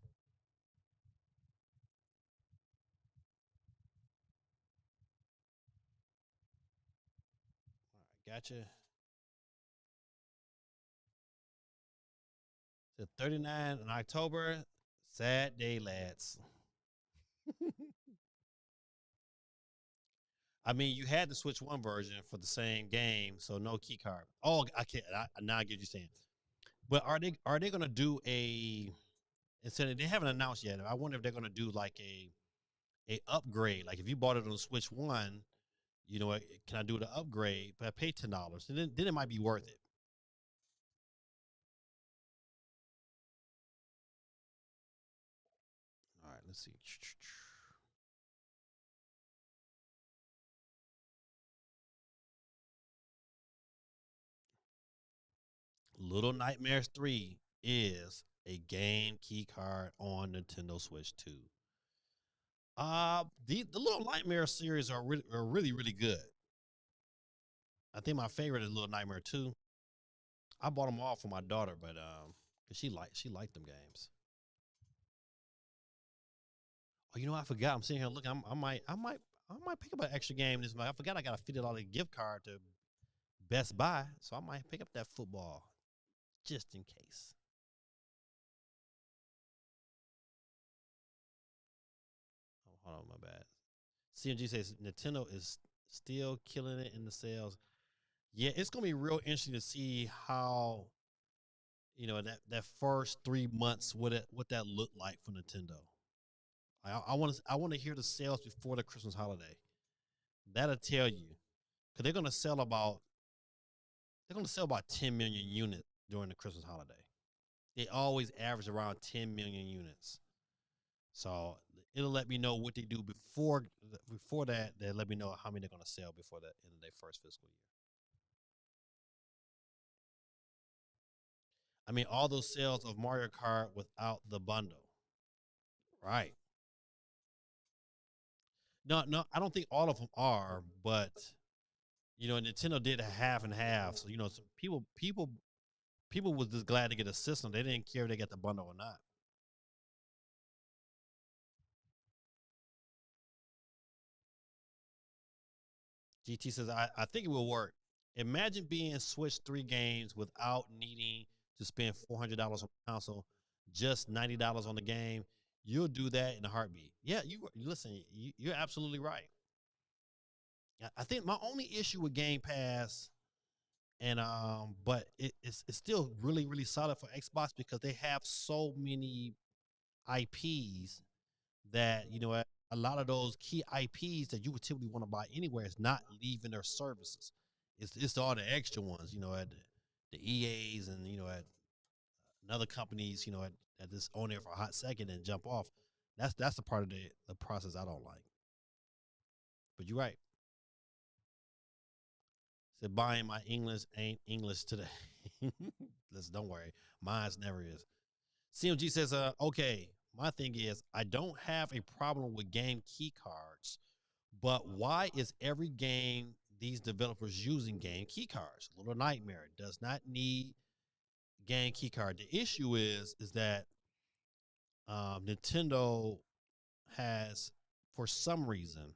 All right, gotcha. The 39 in October. Sad day, lads. I mean, you had the Switch 1 version for the same game, so no key card. Oh, I can't. Now I get you saying. But are they gonna do a instead of, they haven't announced yet. I wonder if they're gonna do like a upgrade. Like if you bought it on the Switch 1, you know, can I do the upgrade? But I pay $10. And then it might be worth it. All right, let's see. Little Nightmares 3 is a game key card on Nintendo Switch 2. The Little Nightmare series are really, really good. I think my favorite is Little Nightmare 2. I bought them all for my daughter, but cause she liked them games. Oh, you know, I forgot. I'm sitting here looking. I might pick up an extra game this month. I forgot I got a $50 gift card to Best Buy, so I might pick up that football just in case. Oh, hold on, my bad. CMG says Nintendo is still killing it in the sales. Yeah, it's gonna be real interesting to see how, you know, that first 3 months what that looked like for Nintendo. I want to hear the sales before the Christmas holiday. That'll tell you, because they're gonna sell about 10 million units during the Christmas holiday. They always average around 10 million units. So it'll let me know what they do before that. They let me know how many they're gonna sell before the end of their first fiscal year. I mean, all those sales of Mario Kart without the bundle, right? No, I don't think all of them are, but you know, Nintendo did a half and half. So you know, some people was just glad to get a system. They didn't care if they got the bundle or not. GT says, I think it will work. Imagine being Switch 3 games without needing to spend $400 on the console, just $90 on the game. You'll do that in a heartbeat. Yeah, you listen. You're absolutely right. I think my only issue with Game Pass, and but it's still really solid for Xbox because they have so many IPs that you know a lot of those key IPs that you would typically want to buy anywhere is not leaving their services. It's all the extra ones, you know, at the EAs and you know at another companies, you know, at this on there for a hot second and jump off. That's the part of the process I don't like. But you're right. Said buying my English ain't English today. Let's don't worry. Mine's never is. CMG says, okay, my thing is I don't have a problem with game key cards, but why is every game these developers using game key cards? Little Nightmare does not need game key card. The issue is that Nintendo has, for some reason,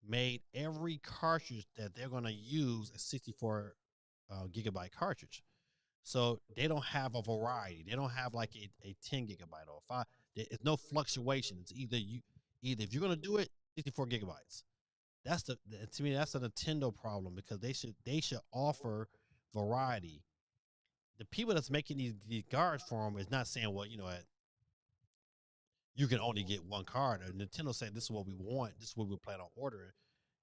made every cartridge that they're going to use a 64 gigabyte cartridge. So they don't have a variety. They don't have like a 10 gigabyte or 5. There's no fluctuation. It's either if you're going to do it, 64 gigabytes. That's to me that's a Nintendo problem because they should offer variety. The people that's making these cards for them is not saying, well, you know what, you can only get one card. Or Nintendo saying this is what we want, this is what we plan on ordering.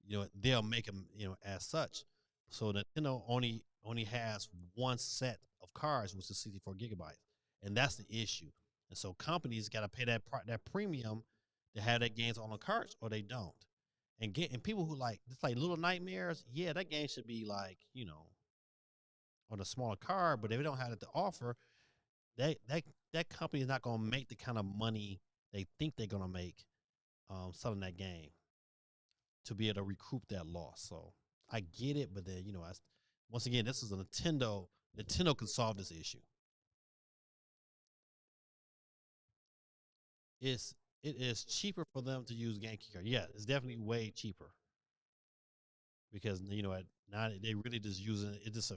You know, they'll make them, you know, as such. So Nintendo only has one set of cards, which is 64 gigabytes, and that's the issue. And so companies got to pay that premium to have that games on the cards, or they don't. And people who like it's like Little Nightmares, yeah, that game should be like you know on a smaller card, but if they don't have it to offer, that company is not going to make the kind of money they think they're going to make selling that game to be able to recoup that loss. So I get it, but then you know, once again, this is a Nintendo. Nintendo can solve this issue. It is cheaper for them to use GameCube card. Yeah, it's definitely way cheaper because you know now they really just using it. Just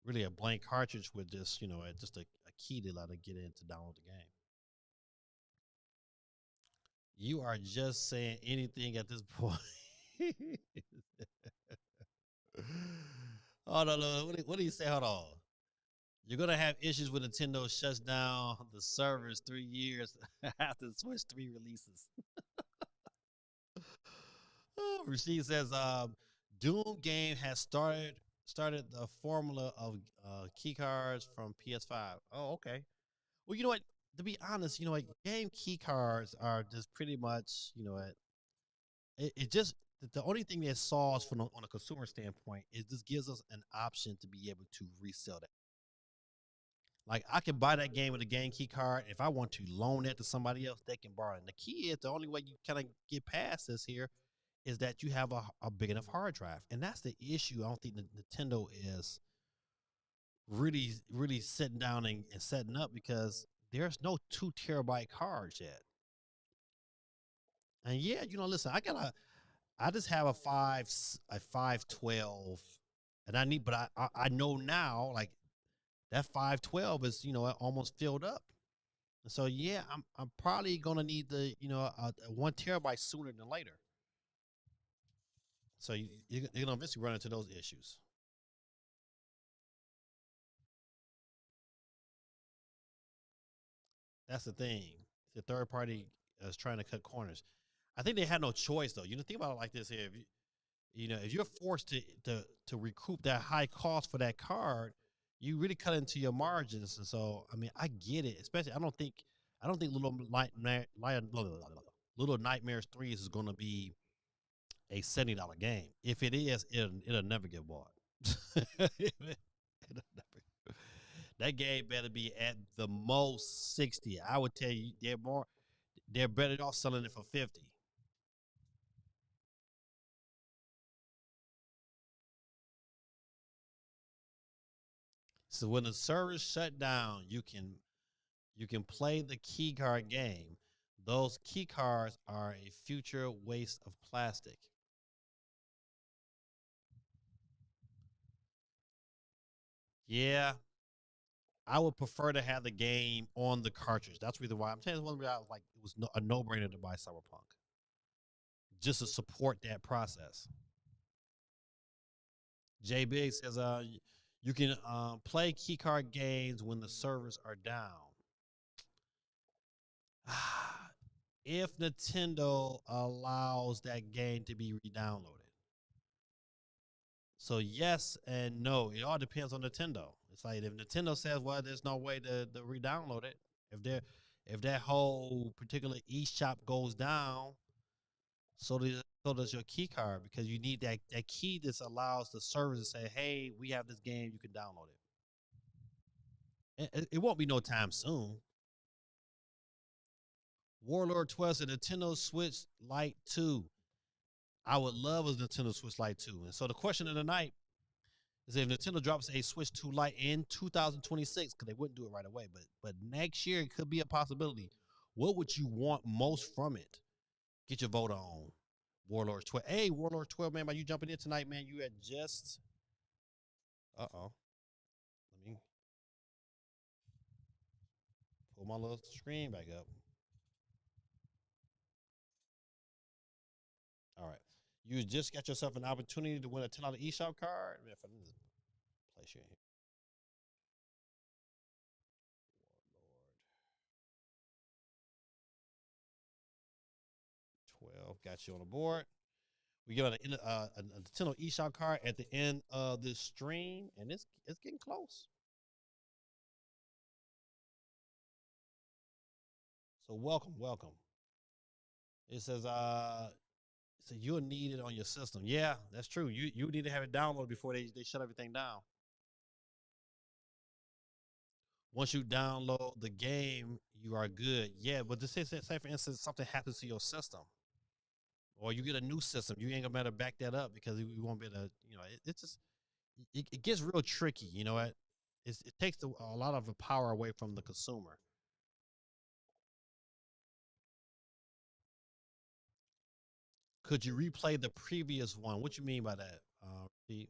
really a blank cartridge with just just a key to allow to get in to download the game. You are just saying anything at this point. Hold on, what do you say? Hold on. You're gonna have issues when Nintendo shuts down the servers 3 years after Switch 3 releases. Rashid says, Doom game has started the formula of key cards from PS5. Oh, okay. Well, you know what? To be honest, you know what? Game key cards are just pretty much, you know what? It just the only thing that solves from on a consumer standpoint is this gives us an option to be able to resell that. Like I can buy that game with a game key card. If I want to loan it to somebody else, they can borrow it. And the key is the only way you kind of get past this here is that you have a big enough hard drive, and that's the issue. I don't think Nintendo is really sitting down and setting up because there's no 2 terabyte cards yet. And yeah, listen, I just have a 512, and I know now like that 512 is almost filled up. And so yeah, I'm probably gonna need the a 1 terabyte sooner than later. So you're gonna eventually run into those issues. That's the thing. The third party is trying to cut corners. I think they had no choice though. Think about it like this here. If you're forced to recoup that high cost for that card, you really cut into your margins. And so, I mean, I get it. Especially, I don't think Little Nightmares 3 is going to be a $70 game. If it is, it'll never get bought. That game better be at the most 60. I would tell you they're better off selling it for 50. So when the servers shut down, you can play the key card game. Those key cards are a future waste of plastic. Yeah, I would prefer to have the game on the cartridge. That's the reason why I'm saying one reason I was like it was a no-brainer to buy Cyberpunk, just to support that process. J Big says, you can play keycard games when the servers are down. If Nintendo allows that game to be re-downloaded. So yes and no. It all depends on Nintendo. It's like if Nintendo says, well, there's no way to re-download it. If that whole particular eShop goes down, so does your key card because you need that key that allows the servers to say, hey, we have this game, you can download it. It won't be no time soon. Warlord 12 said Nintendo Switch Lite 2. I would love a Nintendo Switch Lite 2. And so the question of the night is if Nintendo drops a Switch 2 Lite in 2026, because they wouldn't do it right away, but next year it could be a possibility. What would you want most from it? Get your vote on Warlord 12. Hey, Warlord 12, man, by you jumping in tonight, man, you had just... Uh-oh. Let me pull my little screen back up. All right. You just got yourself an opportunity to win a $10 eShop card. Man, if I just place you in here. Warlord 12 got you on the board. We give out a Nintendo eShop card at the end of this stream, and it's getting close. So welcome. It says so you'll need it on your system. Yeah, that's true. You need to have it downloaded before they shut everything down. Once you download the game, you are good. Yeah, but this is say for instance something happens to your system, or you get a new system, you ain't gonna be able to back that up because we won't be able to. It's just it gets real tricky. You know what? It takes a lot of the power away from the consumer. Could you replay the previous one? What you mean by that, Pete?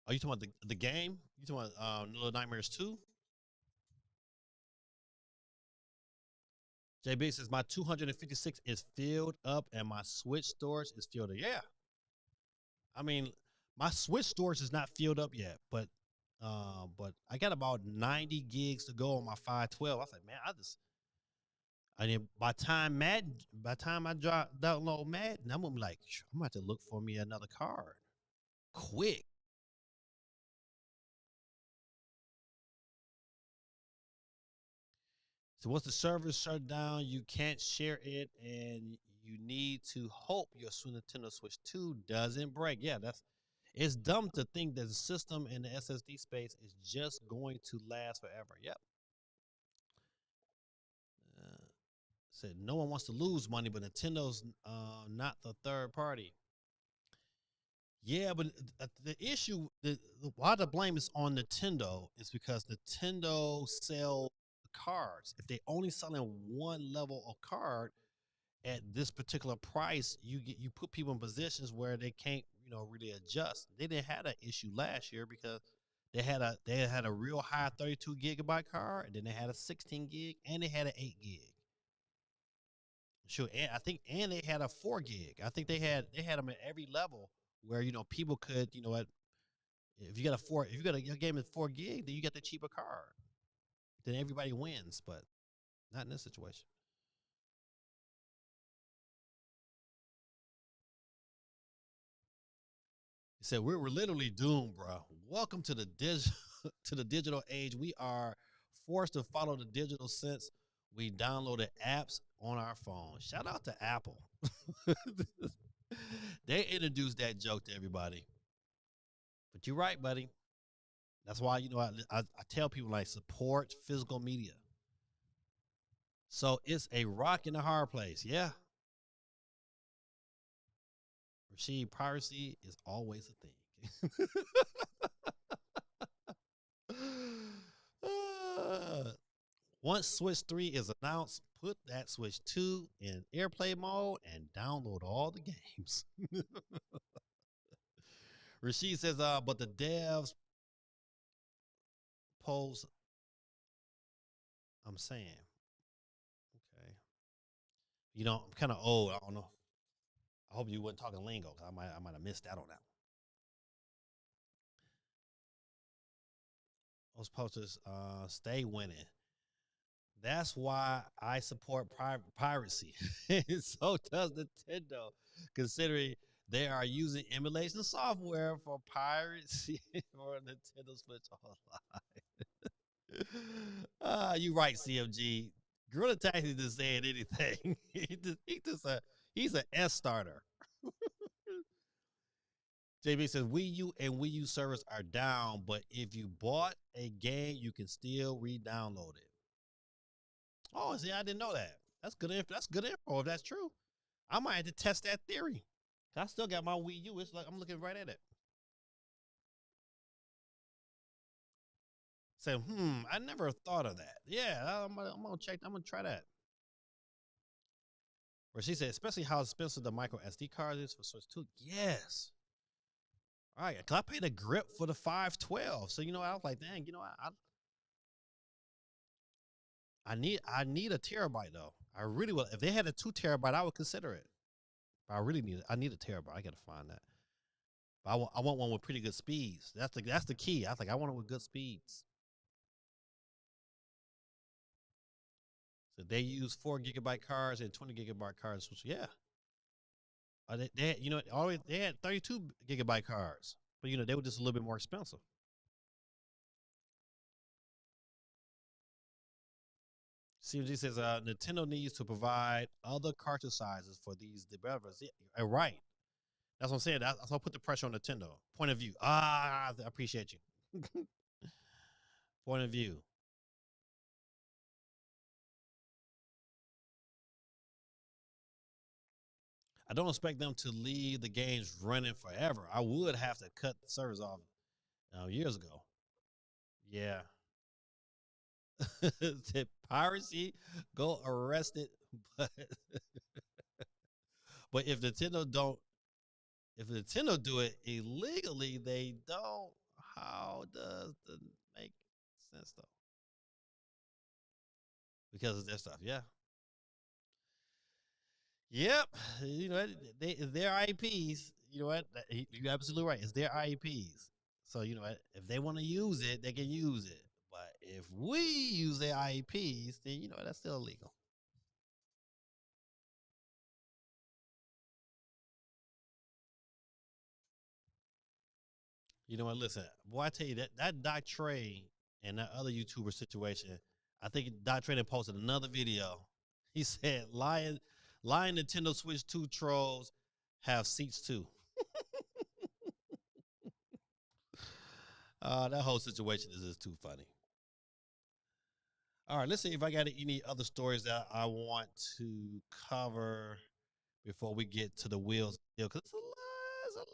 Are you talking about the game? You talking about Little Nightmares 2? JB says my 256 is filled up and my Switch storage is filled up. Yeah. I mean, my Switch storage is not filled up yet, but I got about 90 gigs to go on my 512. I was like, man, I mean, by the time I download Madden, I'm gonna be like, I'm gonna have to look for me another card, quick. So once the server shut down, you can't share it, and you need to hope your Nintendo Switch 2 doesn't break. Yeah, it's dumb to think that the system in the SSD space is just going to last forever. Yep. Said no one wants to lose money, but Nintendo's not the third party. Yeah, but the issue, why the blame is on Nintendo is because Nintendo sell cards. If they only selling one level of card at this particular price, you put people in positions where they can't, really adjust. They didn't have that issue last year because they had a real high 32 gigabyte card, and then they had a 16 gig, and they had an 8 gig. Sure, and I think, and they had a 4 gig. I think they had them at every level where people could, what, if you got your game at 4 gig, then you got the cheaper card. Then everybody wins, but not in this situation. He said, we're literally doomed, bro. Welcome to the to the digital age. We are forced to follow the digital sense. We downloaded apps on our phone. Shout out to Apple. They introduced that joke to everybody. But you're right, buddy. That's why, I tell people, like, support physical media. So it's a rock in a hard place. Yeah. Rashid, piracy is always a thing. Once Switch 3 is announced, put that Switch 2 in airplay mode and download all the games. Rashid says, but the devs pose, I'm saying, okay. I'm kind of old. I don't know. I hope you weren't talking lingo, because I might have missed out on that. Those posters stay winning. That's why I support piracy. So does Nintendo, considering they are using emulation software for piracy for Nintendo Switch Online. You right, CMG. Gorilla Taxi just saying anything. He's an S starter. JB says Wii U and Wii U servers are down, but if you bought a game, you can still re-download it. Oh, see, I didn't know that. That's good info. That's good info if that's true. I might have to test that theory. I still got my Wii U. It's like I'm looking right at it. Say, I never thought of that. Yeah, I'm gonna check. I'm gonna try that. Where she said, especially how expensive the micro SD card is for Switch 2. Yes. All right, cause I paid a grip for the 512. So I was like, dang, I need a terabyte though. I really will. If they had a 2 terabyte, I would consider it. But I really need it. I need a terabyte. I gotta find that. But I want one with pretty good speeds. That's the key. I was like, I want it with good speeds. So they use 4 gigabyte cards and 20 gigabyte cards. Which, yeah. They had, always they had 32 gigabyte cards, but they were just a little bit more expensive. CMG says Nintendo needs to provide other cartridge sizes for these developers. Yeah, right. That's what I'm saying. That's why I put the pressure on Nintendo. Point of view. I appreciate you. Point of view. I don't expect them to leave the games running forever. I would have to cut the servers off years ago. Yeah. Said piracy, go arrest it. But if Nintendo do it illegally, they don't how does the make sense though? Because of their stuff, yeah. Yep, you know what? It's their IPs. You know what? You're absolutely right. It's their IPs. So you know what? If they want to use it, they can use it. But if we use their IPs, then you know that's still illegal. You know what? Listen, boy, I tell you that Doc Trey and that other YouTuber situation. I think Doc Trey posted another video. He said, "Lying Nintendo Switch 2 trolls have seats too." That whole situation is just too funny. All right, let's see if I got any other stories that I want to cover before we get to the wheels deal. Because it's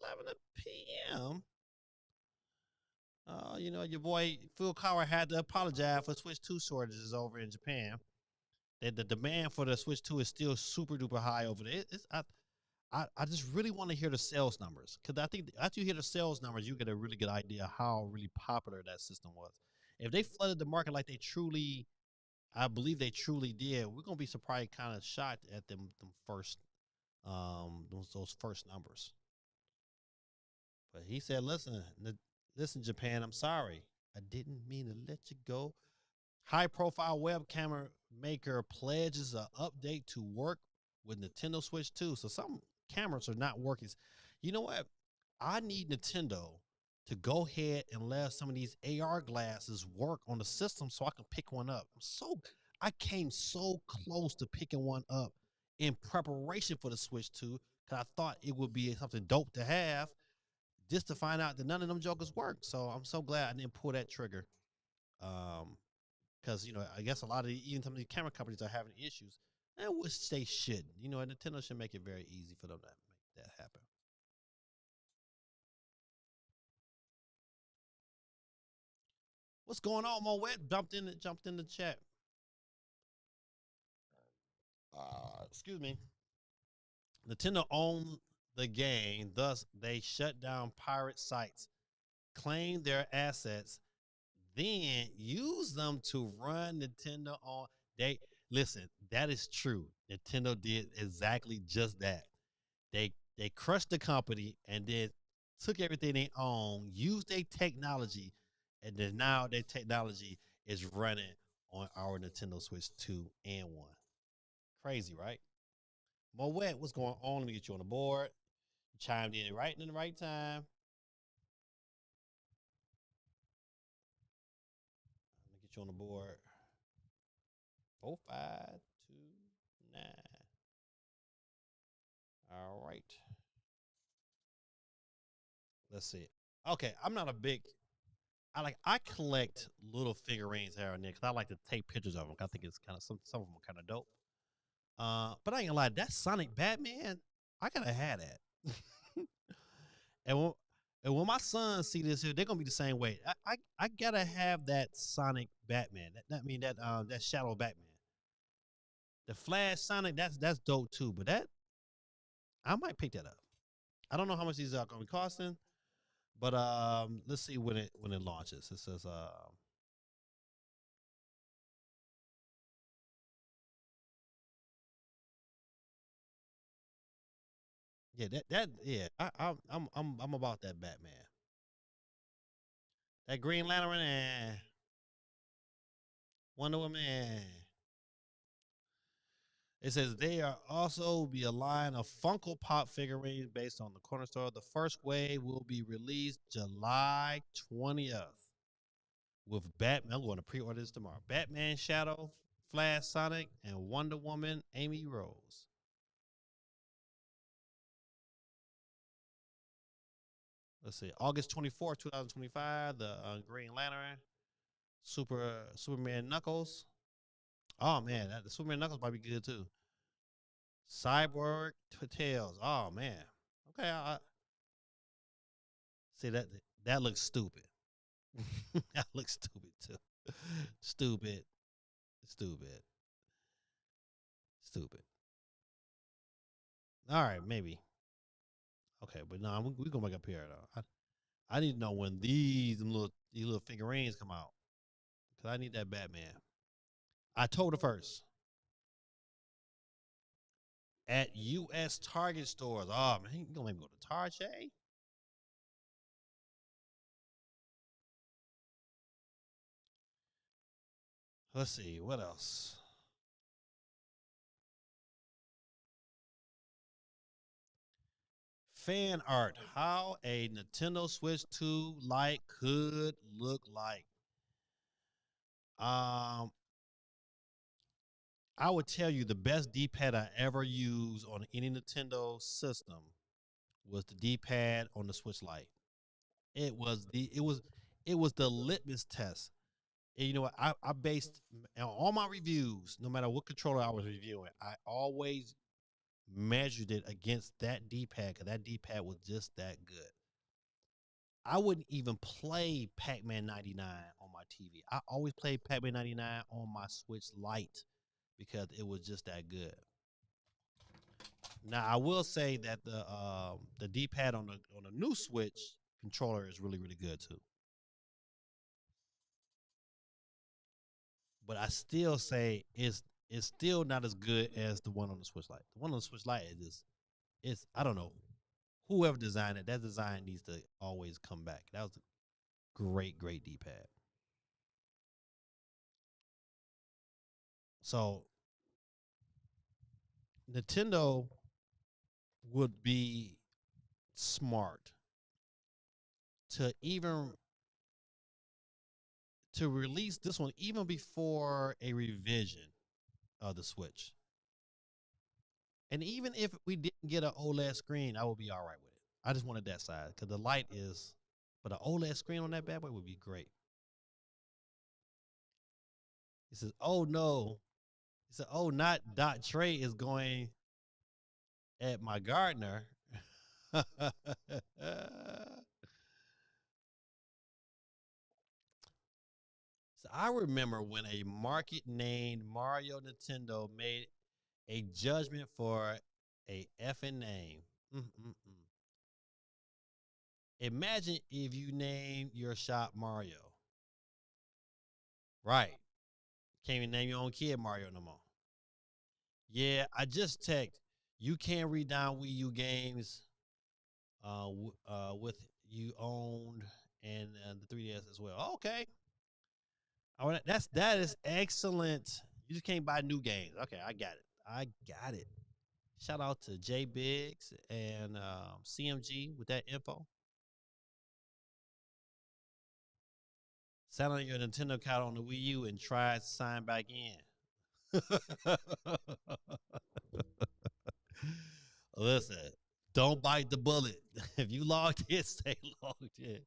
11 p.m. You know, your boy Phil Cowher had to apologize for Switch 2 shortages over in Japan. The demand for the Switch 2 is still super duper high over there. I just really want to hear the sales numbers because I think after you hear the sales numbers, you get a really good idea how really popular that system was. If they flooded the market like I believe they truly did, we're gonna be surprised, kind of shocked at them first, those first numbers. But he said, listen, Japan, I'm sorry. I didn't mean to let you go. High profile web camera maker pledges an update to work with Nintendo Switch 2. So some cameras are not working. You know what? I need Nintendo to go ahead and let some of these AR glasses work on the system so I can pick one up. I came so close to picking one up in preparation for the Switch 2 because I thought it would be something dope to have, just to find out that none of them jokers work. So I'm so glad I didn't pull that trigger. Because you know, I guess a lot of even some of these camera companies are having issues, and which they shouldn't. You know, and Nintendo should make it very easy for them to make that happen. What's going on, Moet? Jumped in the chat. Excuse me. Nintendo owns the game, thus they shut down pirate sites, claim their assets, then use them to run Nintendo on. They listen. That is true. Nintendo did exactly just that. They crushed the company and then took everything they own, used their technology, and then now their technology is running on our Nintendo Switch 2 and 1. Crazy, right? Moet, what's going on? Let me get you on the board. You chimed in right in the right time. Let me get you on the board. 4529. All right. Let's see. Okay, I'm not a big. I collect little figurines here and there because I like to take pictures of them. I think it's kind of some of them are kind of dope. But I ain't gonna lie, that Sonic Batman, I gotta have that. and when and when my sons see this here, they're gonna be the same way. I gotta have that Sonic Batman. That Shadow Batman. The Flash Sonic, that's dope too. But that I might pick that up. I don't know how much these are gonna be costing, but let's see when it launches. It says yeah, yeah. I'm about that Batman. That Green Lantern and Wonder Woman. It says they are also be a line of Funko Pop figurines based on the corner store. The first wave will be released July 20th with Batman. I'm going to pre-order this tomorrow. Batman Shadow, Flash Sonic, and Wonder Woman Amy Rose. Let's see. August 24th, 2025, the Green Lantern, Superman Knuckles. Oh man, the Superman Knuckles might be good too. Cyborg Tails. Oh man. Okay, I see that looks stupid. That looks stupid too. Stupid. Stupid. Stupid. All right, maybe. Okay, but no, we gonna make up here though. I need to know when these little figurines come out. Cause I need that Batman. October 1st. At US Target stores. Oh man, you gonna make me go to Target? Let's see, what else? Fan art. How a Nintendo Switch 2 Lite could look like. Um, I would tell you the best D-pad I ever used on any Nintendo system was the D-pad on the Switch Lite. It was the litmus test. And you know what? I based all my reviews, no matter what controller I was reviewing, I always measured it against that D-pad because that D-pad was just that good. I wouldn't even play Pac-Man 99 on my TV. I always played Pac-Man 99 on my Switch Lite because it was just that good. Now I will say that the D-pad on the new Switch controller is really really good too. But I still say it's still not as good as the one on the Switch Lite. The one on the Switch Lite is just it's I don't know whoever designed it. That design needs to always come back. That was a great D-pad. So Nintendo would be smart to release this one even before a revision of the Switch. And even if we didn't get an OLED screen, I would be all right with it. I just wanted that side because the Lite is, but an OLED screen on that bad boy would be great. He says, "Oh no," he said, "Oh, not Dot Trey is going at my gardener." So I remember when a market named Mario Nintendo made a judgment for a effing name. Mm-mm-mm. Imagine if you name your shop Mario. Right. Can't even name your own kid Mario no more. Yeah, I just checked. You can read down Wii U games with you owned and the 3DS as well. Okay. All right, that is excellent. You just can't buy new games. Okay, I got it. I got it. Shout out to J Biggs and CMG with that info. Sign on your Nintendo account on the Wii U and try to sign back in. Listen, don't bite the bullet. If you logged in, stay logged in.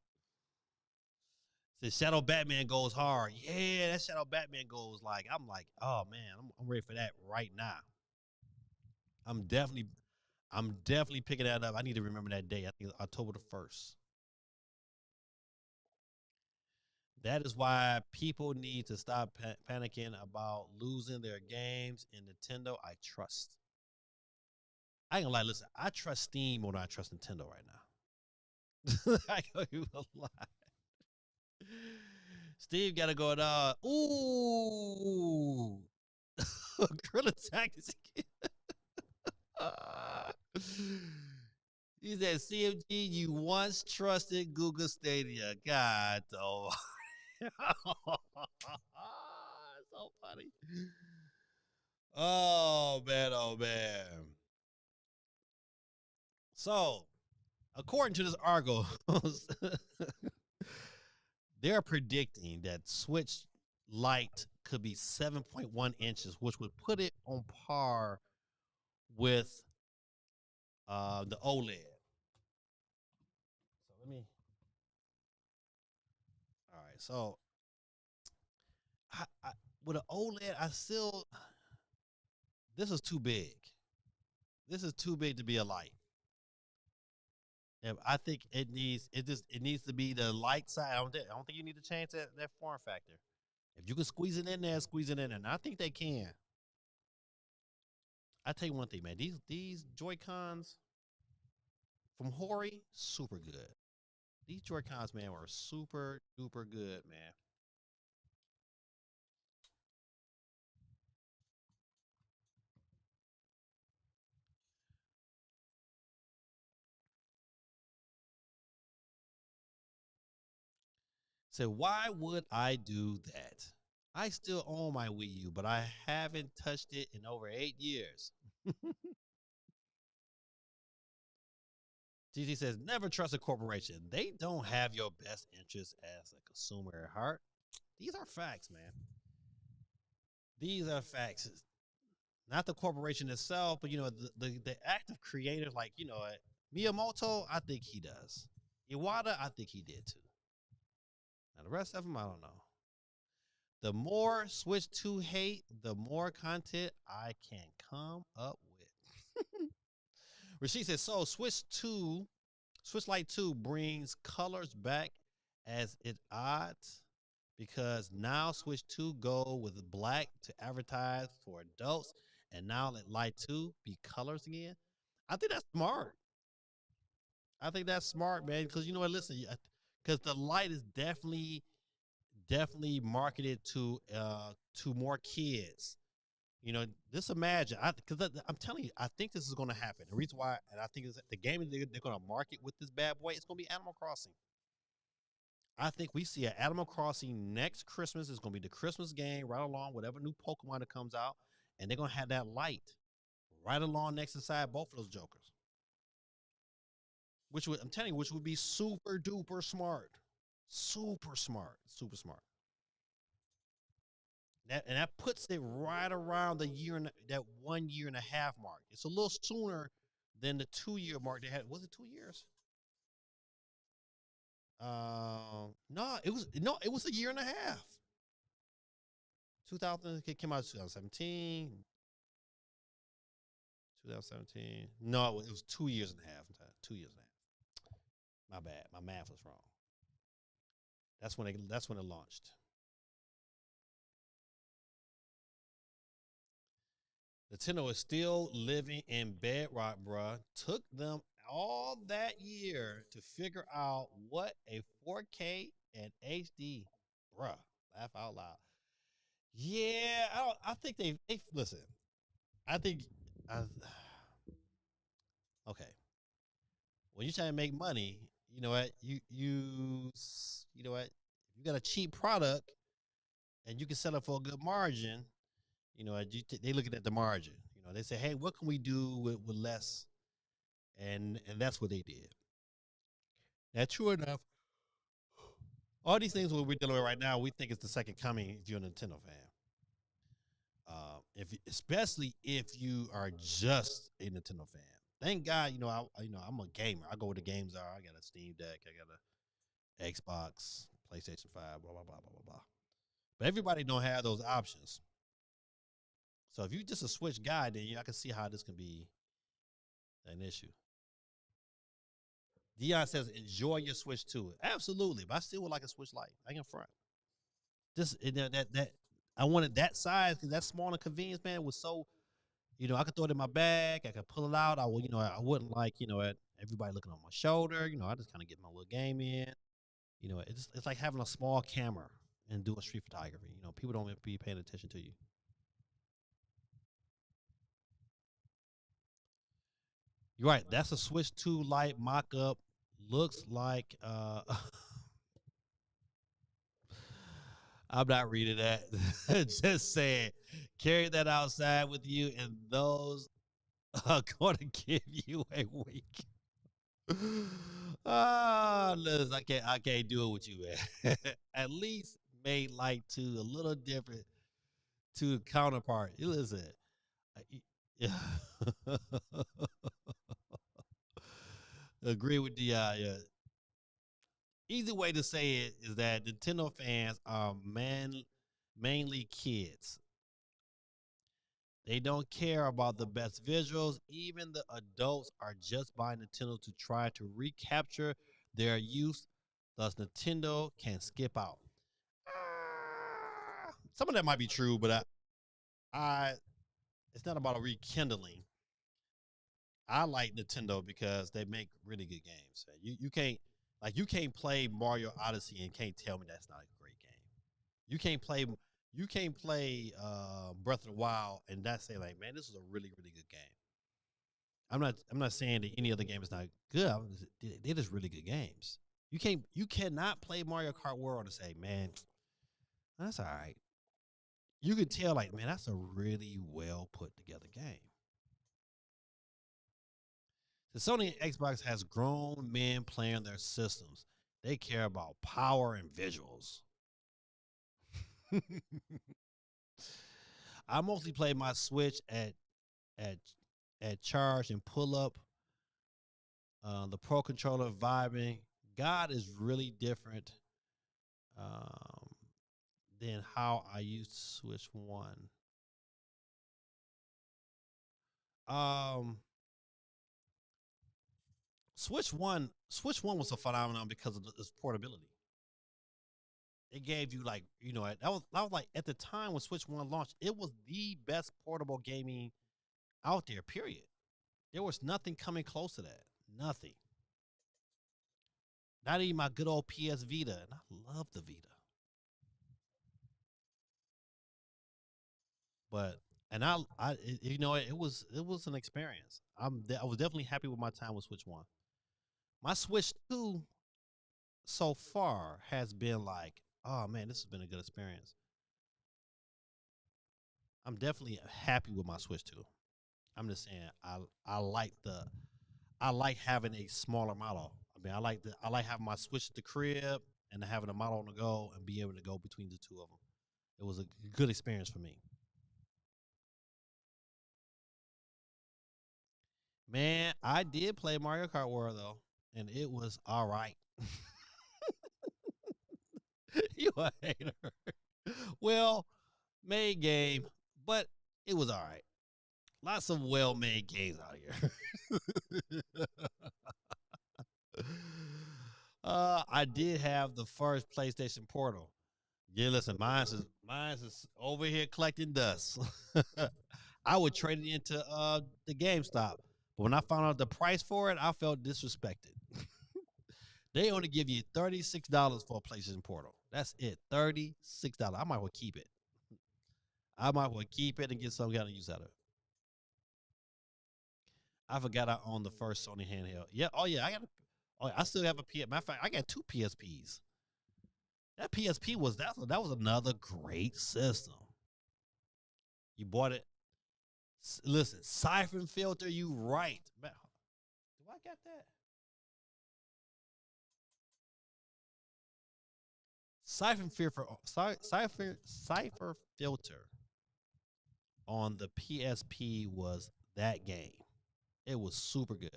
The Shadow Batman goes hard. Yeah, that Shadow Batman goes like, I'm like, oh man, I'm ready for that right now. I'm definitely picking that up. I need to remember that day. I think it's October the 1st. That is why people need to stop panicking about losing their games in Nintendo. I trust. I ain't gonna lie. Listen, I trust Steam more than I trust Nintendo right now. I know you a lie. Steve got to go at ooh, Gorilla Tactics. He said, CMG, you once trusted Google Stadia. God, oh. So funny. Oh, man, oh, man. So, according to this article, they're predicting that Switch Lite could be 7.1 inches, which would put it on par with the OLED. So let me. All right. So I with an OLED, I still this is too big. This is too big to be a light. And I think it needs to be the light side. I don't think you need to change that form factor. If you can squeeze it in there, squeeze it in there. And I think they can. I tell you one thing, man. These Joy Cons from Hori, super good. These Joy-Cons, man, were super duper good, man. So why would I do that? I still own my Wii U, but I haven't touched it in over 8 years. TT says, never trust a corporation. They don't have your best interest as a consumer at heart. These are facts, man. These are facts. Not the corporation itself, but, the act of creative, like, Miyamoto, I think he does. Iwata, I think he did too. Now, the rest of them, I don't know. The more Switch 2 hate, the more content I can come up with. Rashid says, so Switch Lite 2 brings colors back as it odds because now Switch 2 go with black to advertise for adults and now let Lite 2 be colors again. I think that's smart. I think that's smart, man, because you know what, listen, because the Lite is definitely marketed to more kids. Just imagine, because I'm telling you, I think this is going to happen. The reason why, and I think is the game they're going to market with this bad boy, it's going to be Animal Crossing. I think we see an Animal Crossing next Christmas. It's going to be the Christmas game right along whatever new Pokemon that comes out, and they're going to have that Lite right along next inside both of those jokers. I'm telling you, which would be super duper smart, super smart. That puts it right around that 1 year and a half mark. It's a little sooner than the 2 year mark they had. Was it 2 years? No, it was a year and a half. 2000, it came out in 2017. 2017. No, it was 2 years and a half. 2 years and a half. My bad. My math was wrong. That's when it launched. Nintendo is still living in bedrock, bruh. Took them all that year to figure out what a 4K and HD, bruh. Laugh out loud. Yeah, I think they listen. I think, okay. When you're trying to make money, you know what? You know what? You got a cheap product, and you can sell it for a good margin. They looking at the margin. They say, hey, what can we do with less? And that's what they did. Now, true enough, all these things what we're dealing with right now, we think it's the second coming if you're a Nintendo fan. Especially if you are just a Nintendo fan. Thank God, I'm a gamer. I go where the games are. I got a Steam Deck. I got a Xbox, PlayStation 5, blah, blah, blah, blah, blah, blah. But everybody don't have those options. So if you're just a Switch guy, then I can see how this can be an issue. Dion says, enjoy your Switch 2. Absolutely, but I still would like a Switch Lite. I can front. I wanted that size because that small and convenience, man, was so, I could throw it in my bag. I could pull it out. I wouldn't like, everybody looking on my shoulder. I just kind of get my little game in. It's like having a small camera and doing street photography. People don't be paying attention to you. You're right. That's a Switch 2 Lite mock-up. Looks like I'm not reading that. Just saying, carry that outside with you, and those are going to give you a week. Listen, I can't do it with you, man. At least made Lite 2 a little different to a counterpart. Listen, agree with Di. Yeah. Easy way to say it is that Nintendo fans are mainly kids. They don't care about the best visuals. Even the adults are just buying Nintendo to try to recapture their youth. Thus, Nintendo can skip out. Some of that might be true, but it's not about a rekindling. I like Nintendo because they make really good games. You can't Like you can't play Mario Odyssey and can't tell me that's not a great game. You can't play Breath of the Wild and not say like, man, this is a really, really good game. I'm not saying that any other game is not good. They're just really good games. You cannot play Mario Kart World and say, man, that's all right. You can tell like, man, that's a really well put together game. The Sony Xbox has grown men playing their systems. They care about power and visuals. I mostly play my Switch at at charge and pull up. The Pro controller vibing. God is really different um, than how I used Switch One. Um, Switch One was a phenomenon because of its portability. It gave you like that was like at the time when Switch One launched, it was the best portable gaming out there. Period. There was nothing coming close to that. Nothing. Not even my good old PS Vita, and I love the Vita. But it was an experience. I was definitely happy with my time with Switch One. My Switch Two so far has been like, oh man, this has been a good experience. I'm definitely happy with my Switch Two. I'm just saying, I like having a smaller model. I mean, I like having my Switch at the crib and having a model on the go and be able to go between the two of them. It was a good experience for me. Man, I did play Mario Kart World though, and it was all right. You a hater. Well made game, but it was all right. Lots of well made games out here. I did have the first PlayStation Portal. Yeah, listen, mine's is over here collecting dust. I would trade it into the GameStop, but when I found out the price for it, I felt disrespected. They only give you $36 for a PlayStation Portal. That's it, $36. I might well keep it. I might well keep it and get some kind of use out of it. I forgot I owned the first Sony handheld. Yeah, oh yeah, I still have a PS. Matter of fact, I got two PSPs. That PSP that was another great system. You bought it. Listen, siphon filter. You right. Man, do I got that? Cipher filter on the PSP was that game. It was super good.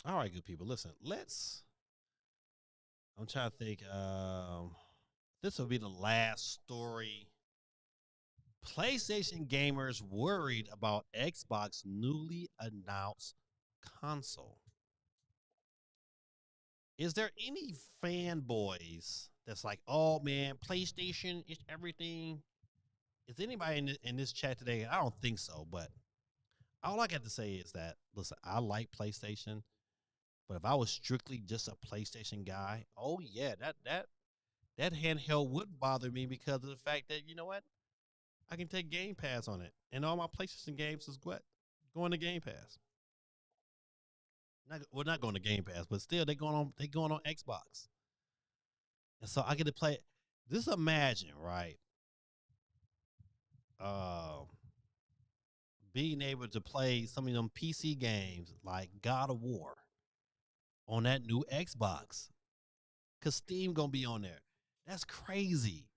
All right, good people. Listen, let's. I'm trying to think. This will be the last story. PlayStation gamers worried about Xbox newly announced console. Is there any fanboys that's like, oh man, PlayStation is everything? Is anybody in this chat today? I don't think so, but all I got to say is that, listen, I like PlayStation, but if I was strictly just a PlayStation guy, oh yeah, that handheld would bother me because of the fact that you know what, I can take Game Pass on it, and all my PlayStation games is what going to Game Pass. Not going to Game Pass, but still they going on Xbox, and so I get to play. Just imagine, right? Um, being able to play some of them PC games like God of War on that new Xbox, cause Steam gonna be on there. That's crazy.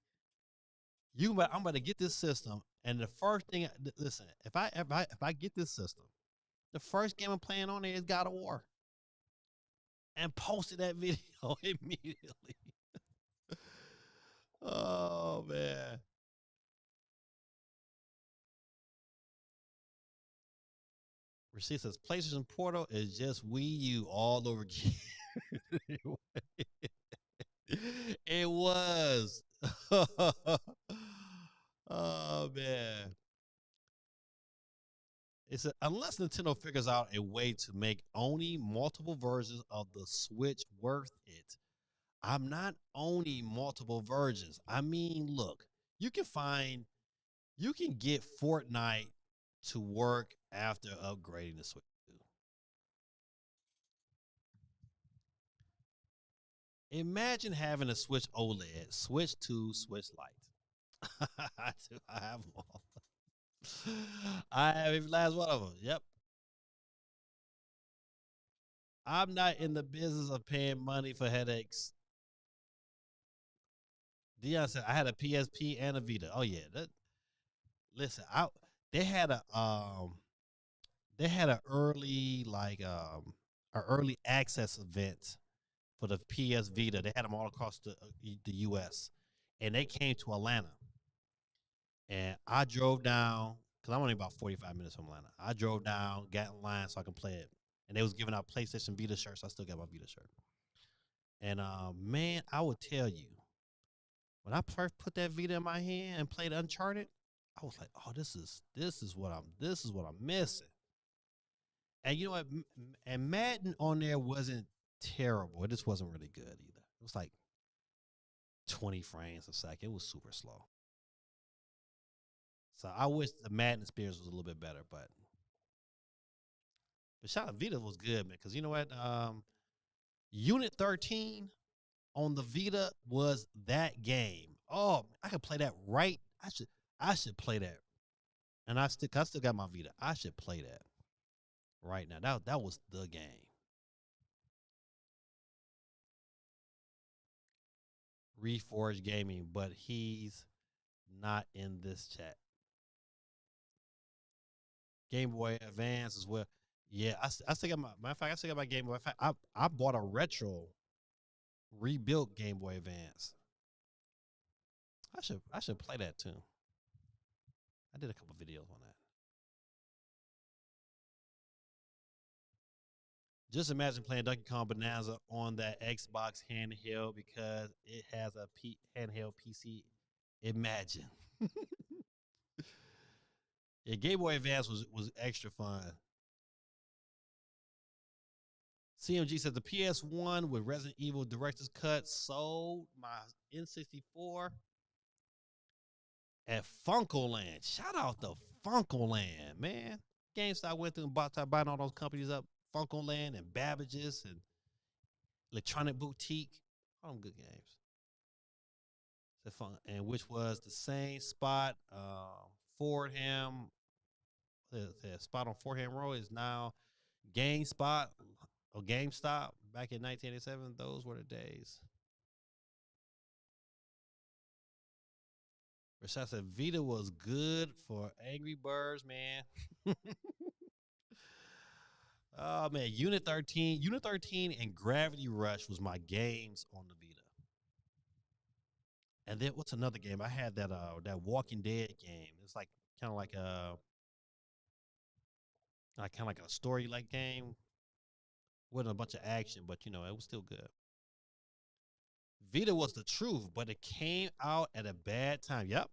I'm about to get this system, and the first thing, listen, if I get this system, the first game I'm playing on there is God of War, and posted that video immediately. Oh man. Receipt says PlayStation Portal is just Wii U all over again. It was. Oh man. Unless Nintendo figures out a way to make owning multiple versions of the Switch worth it. I'm not owning multiple versions. I mean, look, you can get Fortnite to work after upgrading the Switch 2. Imagine having a Switch OLED, Switch 2, Switch Lite. I have them all. I have every last one of them. Yep. I'm not in the business of paying money for headaches. Dion said I had a PSP and a Vita. Oh yeah, listen, they had a early a early access event for the PS Vita. They had them all across the U.S. and they came to Atlanta, and I drove down because I'm only about 45 minutes from Atlanta. I drove down, got in line so I can play it, and they was giving out PlayStation Vita shirts. I still got my Vita shirt, and man, I would tell you. When I first put that Vita in my hand and played Uncharted, I was like, "Oh, this is what I'm missing." And you know what? And Madden on there wasn't terrible. It just wasn't really good either. It was like 20 frames a second. It was super slow. So I wish the Madden experience was a little bit better, but shout out Vita was good, man. Because you know what? Unit 13 on the Vita was that game. Oh, I could play that right. I should play that. And I still got my Vita. I should play that right now. That was the game. Reforge Gaming, but he's not in this chat. Game Boy Advance as well. Yeah, I still got matter of fact, I still got my Game Boy. In fact, I bought a retro rebuilt Game Boy Advance. I should play that too. I did a couple videos on that. Just imagine playing Donkey Kong Bonanza on that Xbox handheld because it has a handheld PC. Imagine. Yeah, Game Boy Advance was extra fun. CMG says the PS1 with Resident Evil Director's Cut sold my N64 at Funkoland. Shout out to Funkoland, man. GameStop went through and started buying all those companies up. Funkoland and Babbage's and Electronic Boutique. All them good games. And which was the same spot. Fordham. The spot on Fordham Road is now GameSpot or GameStop back in 1987. Those were the days. Rashad said Vita was good for Angry Birds, man. Oh man, Unit 13 and Gravity Rush was my games on the Vita. And then what's another game? I had that Walking Dead game. It's like kind of like a story like game. Wasn't a bunch of action, but you know, it was still good. Vita was the truth, but it came out at a bad time. Yep.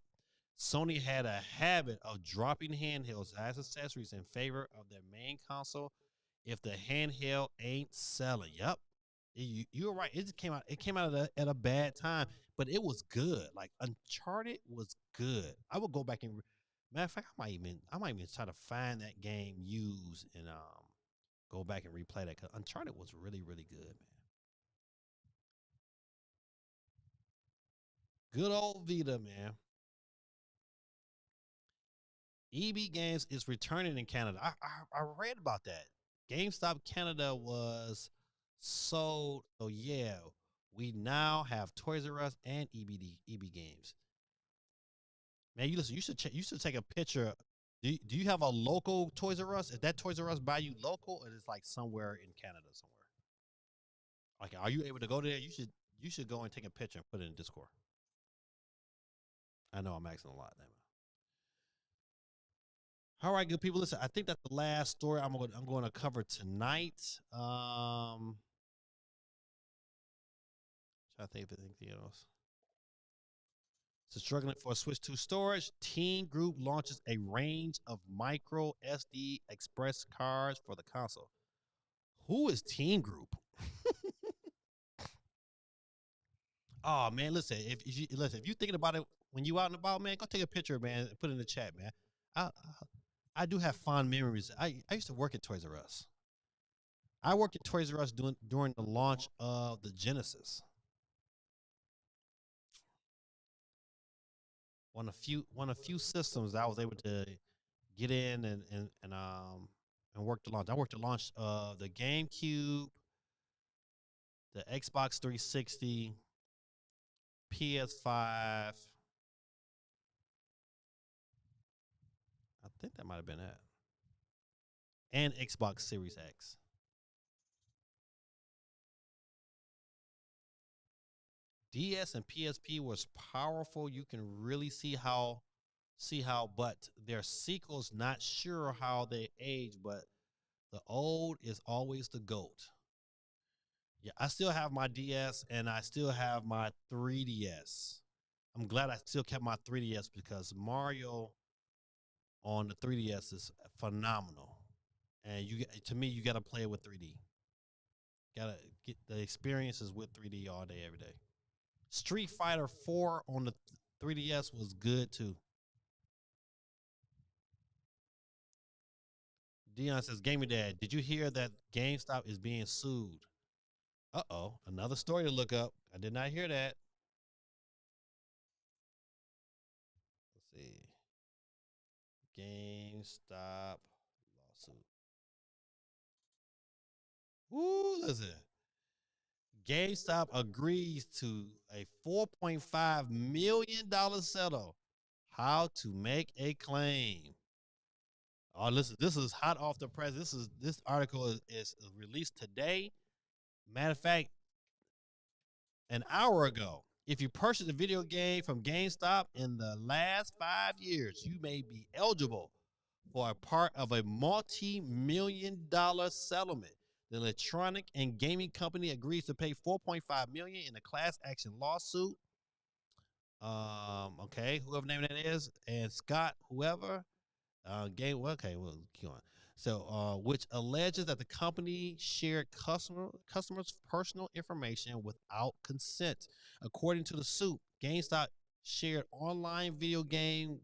Sony had a habit of dropping handhelds as accessories in favor of their main console if the handheld ain't selling. Yep. You're right. It came out at a bad time, but it was good. Like Uncharted was good. I would go back and matter of fact, I might even try to find that game used and go back and replay that because Uncharted was really, really good, man. Good old Vita, man. EB Games is returning in Canada. I read about that. GameStop Canada was sold. So yeah, we now have Toys R Us and EB Games. Man, you listen. You should take a picture. Do you have a local Toys R Us? Is that Toys R Us by you local, or is it like somewhere in Canada somewhere? Like, are you able to go there? You should go and take a picture and put it in Discord. I know I'm asking a lot, man. All right, good people. Listen, I think that's the last story I'm going to cover tonight. Try to think of anything else. So struggling for a Switch 2 storage, Team Group launches a range of micro SD express cards for the console. Who is Team Group? Oh man, listen. If you thinking about it when you out and about, man, go take a picture, man, and put it in the chat, man. I do have fond memories. I used to work at Toys R Us. I worked at Toys R Us during the launch of the Genesis. One of few systems that I was able to get in and work the launch. I worked the launch of the GameCube, the Xbox 360, PS5. I think that might have been it. And Xbox Series X. DS and PSP was powerful. You can really see how, but their sequels, not sure how they age, but the old is always the GOAT. Yeah, I still have my DS and I still have my 3DS. I'm glad I still kept my 3DS because Mario on the 3DS is phenomenal. And to me, you got to play it with 3D. Got to get the experiences with 3D all day, every day. Street Fighter 4 on the 3DS was good too. Dion says, Gaming Dad, did you hear that GameStop is being sued? Uh-oh, another story to look up. I did not hear that. Let's see. GameStop lawsuit. Ooh, listen. GameStop agrees to a $4.5 million settle. How to make a claim. Oh, listen, this is hot off the press. This article is released today. Matter of fact, an hour ago. If you purchased a video game from GameStop in the last 5 years, you may be eligible for a part of a multi-million-dollar settlement. The electronic and gaming company agrees to pay $4.5 million in a class action lawsuit. Okay, whoever name that is, and Scott, whoever. Game. Okay, well, keep on. So, which alleges that the company shared customers' personal information without consent. According to the suit, GameStop shared online video game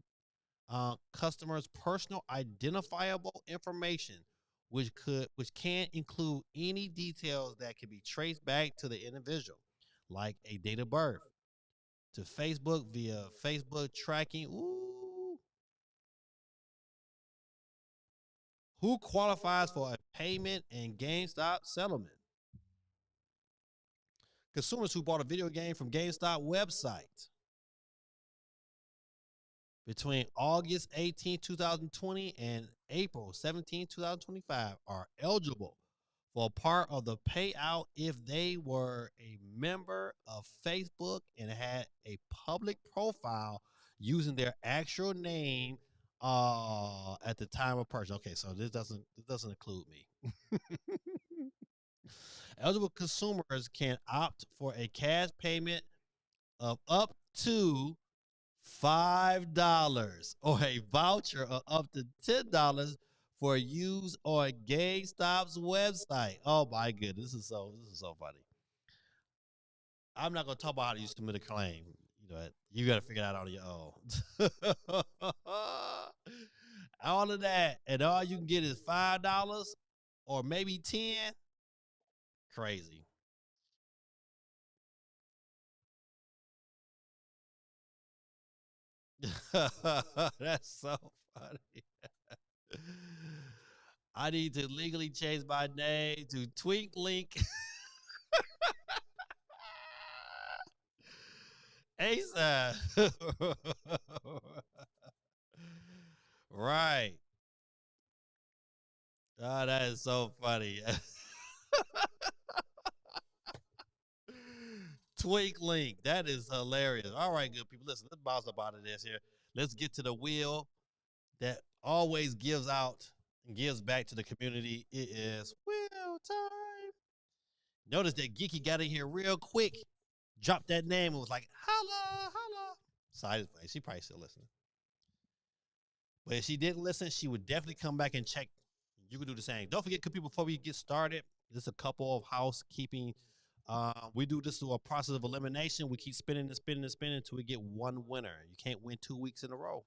customers' personal identifiable information, which can include any details that can be traced back to the individual, like a date of birth, to Facebook via Facebook tracking. Ooh. Who qualifies for a payment and GameStop settlement? Consumers who bought a video game from GameStop website between August 18, 2020 and April 17, 2025 are eligible for a part of the payout if they were a member of Facebook and had a public profile using their actual name at the time of purchase. Okay, so this doesn't include me. Eligible consumers can opt for a cash payment of up to $5 or a voucher of up to $10 for use on GameStop's website. Oh my goodness, this is so funny. I'm not gonna talk about how you submit a claim. You know, you gotta figure that out on your own. All of that, and all you can get is $5 or maybe 10. Crazy. That's so funny. I need to legally change my name to Twink Link. ASAP. Right. Oh, that is so funny. Twink Link. That is hilarious. All right, good people. Listen, let's bounce up out of this here. Let's get to the wheel that always gives out and gives back to the community. It is wheel time. Notice that Geeky got in here real quick. Dropped that name and was like, holla, holla. Side is funny. She probably still listening. But if she didn't listen, she would definitely come back and check. You can do the same. Don't forget, people, before we get started, just a couple of housekeeping. We do this through a process of elimination. We keep spinning and spinning and spinning until we get one winner. You can't win 2 weeks in a row.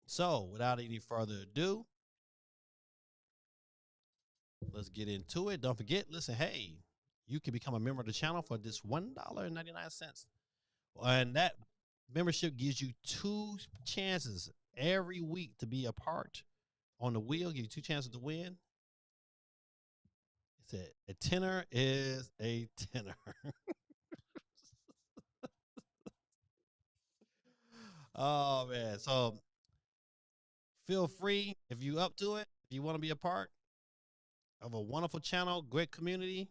So, without any further ado, let's get into it. Don't forget, listen, hey, you can become a member of the channel for just $1.99. And that membership gives you 2 chances every week to be a part on the wheel, give you 2 chances to win. It said a tenner is a tenner. Oh, man. So feel free, if you up to it, if you want to be a part of a wonderful channel, great community,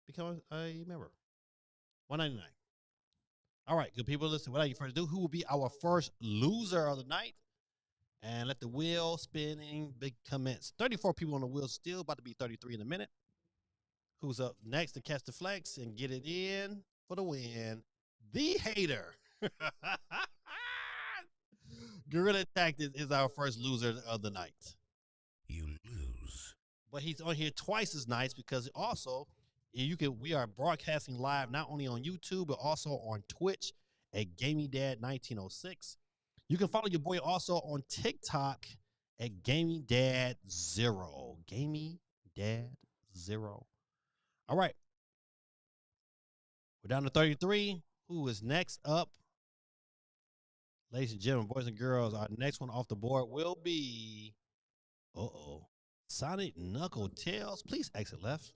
become a member. $1.99. All right, good people, listen, without you further ado, who will be our first loser of the night? And let the wheel spinning commence. 34 people on the wheel, still about to be 33 in a minute. Who's up next to catch the flex and get it in for the win? The hater. Gorilla Tactics is our first loser of the night. You lose. But he's on here twice as nice because also we are broadcasting live not only on YouTube but also on Twitch at GamingDad1906. You can follow your boy also on TikTok at GamingDad0. GamingDad0. All right. We're down to 33. Who is next up? Ladies and gentlemen, boys and girls, our next one off the board will be Sonic Knuckle Tails. Please exit left.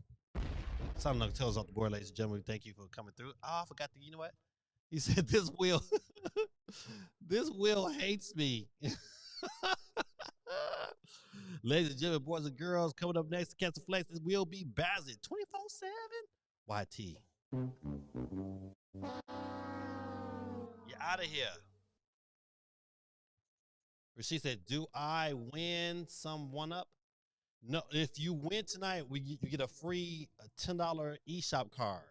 Sonic Knuckle Tails off the board, ladies and gentlemen. Thank you for coming through. Oh, I forgot to, you know what? He said this wheel this wheel hates me. Ladies and gentlemen, boys and girls, coming up next to catch the flex, this will be Bazit 24/7 YT. You're out of here. She said, do I win some one-up? No, if you win tonight, you get a free $10 eShop card.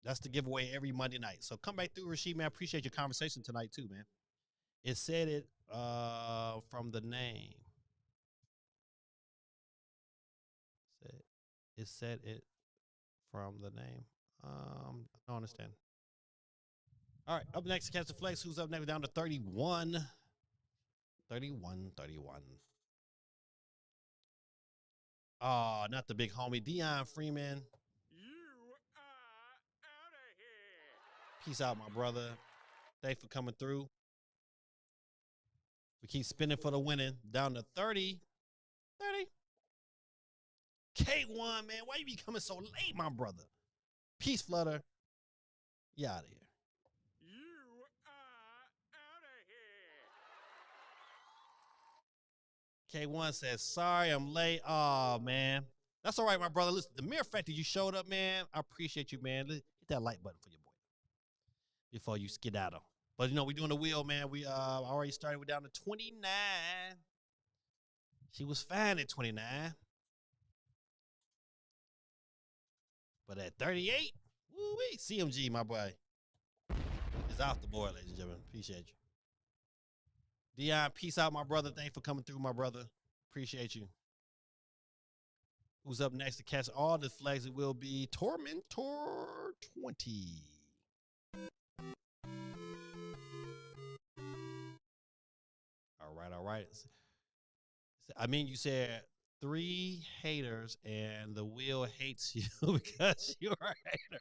That's the giveaway every Monday night. So come back through, Rasheed, man. I appreciate your conversation tonight, too, man. It said it from the name. It said it from the name. I don't understand. All right, up next, catch the flex. Who's up next? We're down to 31. 31. Oh, not the big homie, Dion Freeman. You are out of here. Peace out, my brother. Thanks for coming through. We keep spinning for the winning. Down to 30. 30. K1, man, why you be coming so late, my brother? Peace, Flutter. You out of here. You are out of here. K1 says, sorry, I'm late. Oh, man. That's all right, my brother. Listen, the mere fact that you showed up, man, I appreciate you, man. Hit that like button for your boy before you skedaddle. But, you know, we doing the wheel, man. We already started. We're down to 29. She was fine at 29. But at 38, woo-wee, CMG, my boy, is off the board, ladies and gentlemen. Appreciate you. Dion, peace out, my brother. Thanks for coming through, my brother. Appreciate you. Who's up next to catch all the flags? It will be Tormentor 20. All right. I mean, you said 3 haters and the wheel hates you because you're a hater.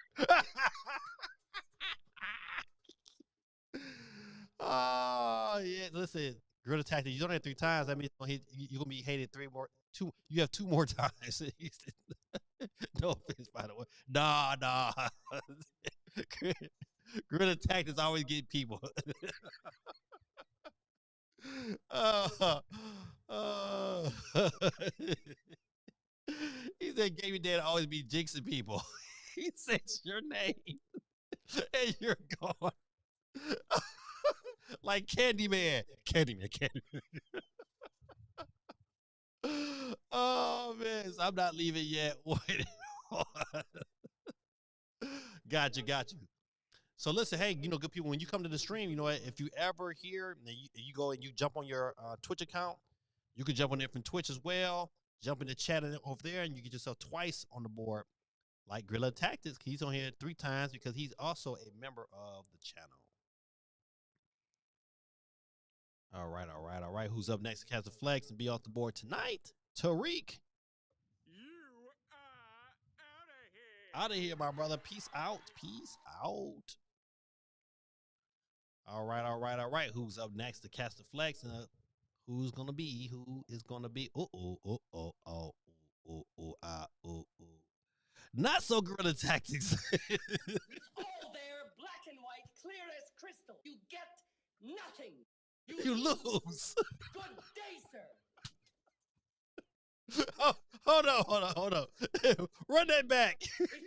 Oh, yeah. Listen, Gorilla Tactic, you don't have 3 times. That means you're going to be hated 2 more. You have 2 more times. No offense, by the way. Nah. Gorilla Tactics always get people. He said Gaming Dad always be jinxing people. He says your name and you're gone. Like Candyman. Oh man, so I'm not leaving yet. Wait. Got you, got you. So listen, hey, good people, when you come to the stream, you know what? If you ever hear, and you go and you jump on your Twitch account, you can jump on there from Twitch as well. Jump in the chat over there, and you get yourself twice on the board, like Gorilla Tactics. He's on here 3 times because he's also a member of the channel. All right, all right, all right. Who's up next to cast the flex and be off the board tonight? TWIG. You are out of here. Out of here, my brother. Peace out. Peace out. All right, all right, all right. Who's up next to cast the flex? And who is gonna be? Not so Gorilla Tactics. It's all there, black and white, clear as crystal. You get nothing. You lose. Good day, sir. Oh, hold on. Run that back. It's all there,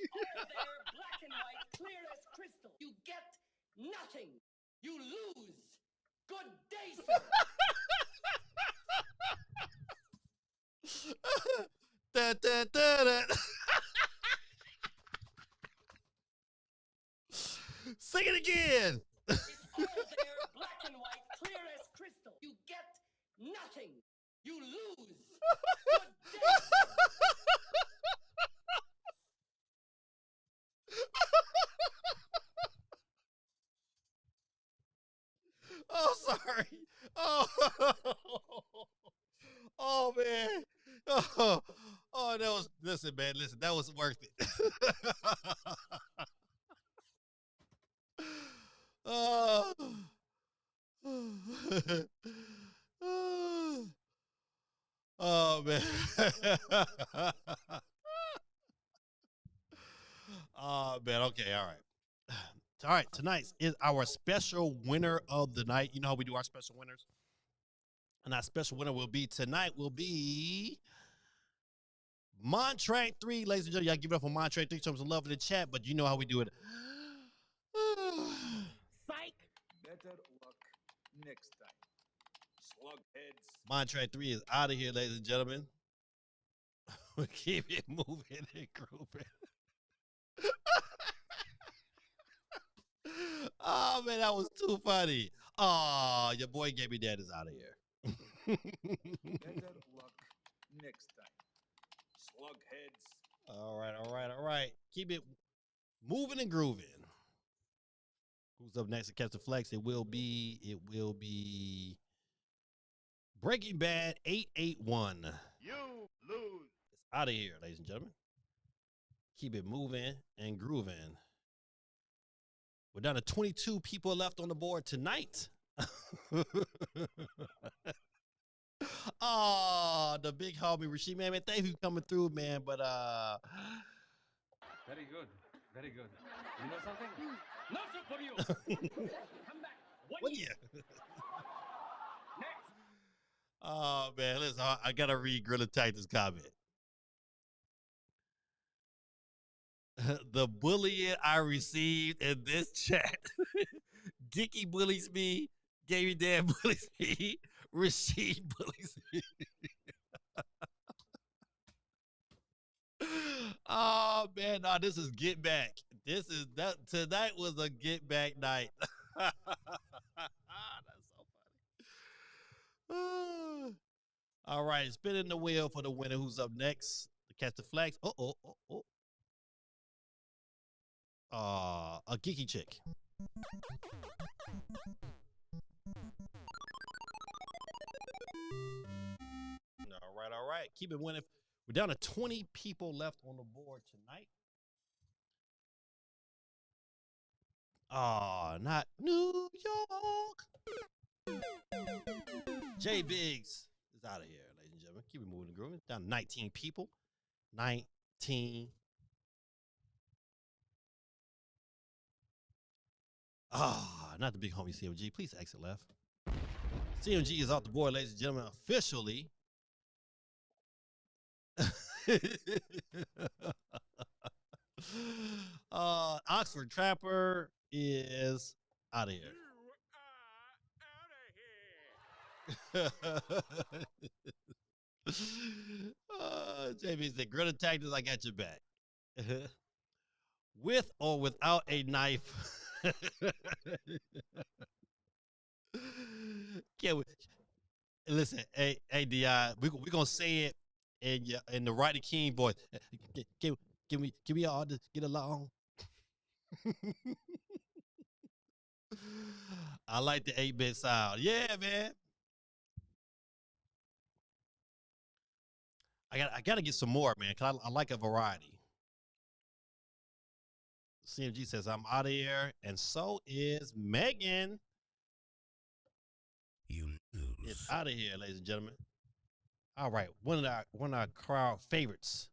black and white, clear as crystal. You get nothing. You lose. Good day, sir. Da, da, da, da. Sing it again. It's all there, black and white, clear as crystal. You get nothing. You lose. Good day, sir. Oh, sorry. Oh man. Oh, that was, listen, man, that was worth it. Oh. Oh man. Oh man. Okay. All right. All right. Tonight is our special winner of the night. You know how we do our special winners? And our special winner tonight will be Montrain 3. Ladies and gentlemen, y'all give it up for Montrain 3. Show some love in the chat, but you know how we do it. Psych. Better luck next time. Slugheads. Montrain 3 is out of here, ladies and gentlemen. We keep it moving and grooving. Oh man, that was too funny. Oh, your boy gave me that is out of here. Better luck next time. Slugheads. All right, all right, all right. Keep it moving and grooving. Who's up next to catch the flex? It will be Breaking Bad 881. You lose. It's out of here, ladies and gentlemen. Keep it moving and grooving. We're down to 22 people left on the board tonight. Oh, the big homie Rasheed, man, thank you for coming through, man. But Very good. Very good. You know something? Nothing for you. Come back. what year? Oh man, listen, I gotta read Gorilla Tactics comment. The bullying I received in this chat. Dicky bullies me, Gary Dan bullies me, Rasheed bullies me. Oh man, no, this is get back. Tonight was a get back night. That's so funny. All right, spinning the wheel for the winner. Who's up next? To catch the flags. A geeky chick. All right. Keep it winning. We're down to 20 people left on the board tonight. Not New York. J Biggs is out of here, ladies and gentlemen. Keep it moving and grooving. Down to 19 people. 19. Not the big homie CMG. Please exit left. CMG is off the board, ladies and gentlemen, officially. Oxford Trapper is out of here. You are out of here. JB said, Gorilla Tactics, I got your back. With or without a knife. Can we, listen, hey, Di, we gonna say it in the Rodney King voice. Can we all just get along? I like the 8-bit sound. Yeah, man. I gotta get some more, man, because I like a variety. CMG says I'm out of here, and so is Megan. You lose. It's out of here, ladies and gentlemen. All right, one of our crowd favorites.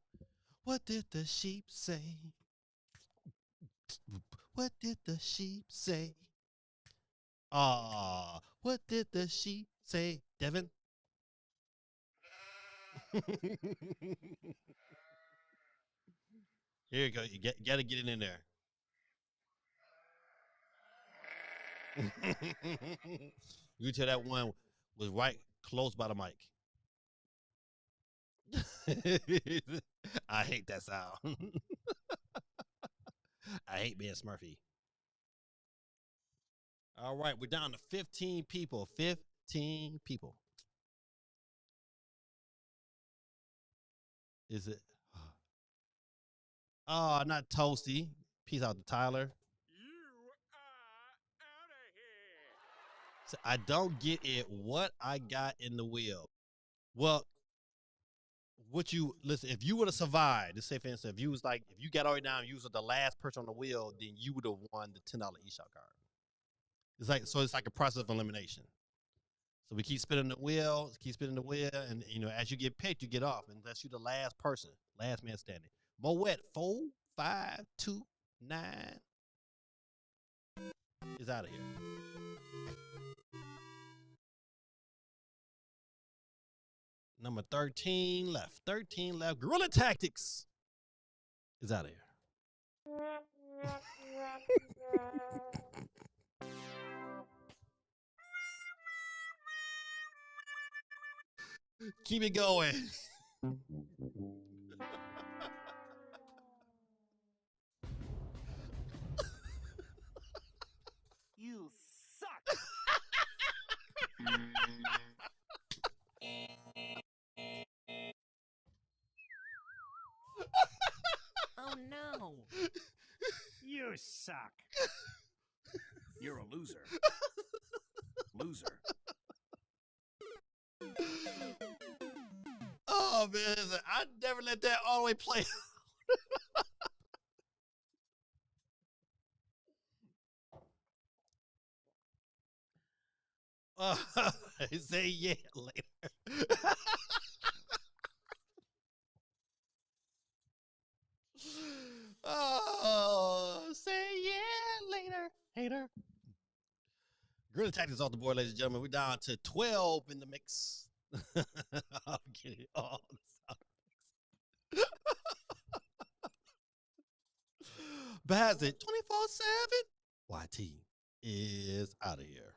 What did the sheep say? What did the sheep say? What did the sheep say, Devin? Here you go. You gotta get it in there. You tell that one was right close by the mic. I hate that sound. I hate being Smurfy. All right, we're down to 15 people. 15 people. Is it? Oh, not Toasty. Peace out to Tyler. You are out of here. So I don't get it. What I got in the wheel? Well, listen? If you would have survived, let's say for instance, if you got all the way down, you was the last person on the wheel, then you would have won the $10 eShop card. It's like a process of elimination. So we keep spinning the wheel, and as you get picked, you get off, and that's you the last person, last man standing. Moet 4, 5, 2, 9 is out of here. Number 13 left. 13 left. Guerrilla Tactics is out of here. Keep it going. You suck. Oh no. You suck. You're a loser. Loser. Oh man, I never let that all the way play. Say yeah later. Oh, say yeah later, hater. Guerrilla Tactics off the board, ladies and gentlemen. We're down to 12 in the mix. I'm getting all the sound effects. Bassett 24/7. YT is out of here.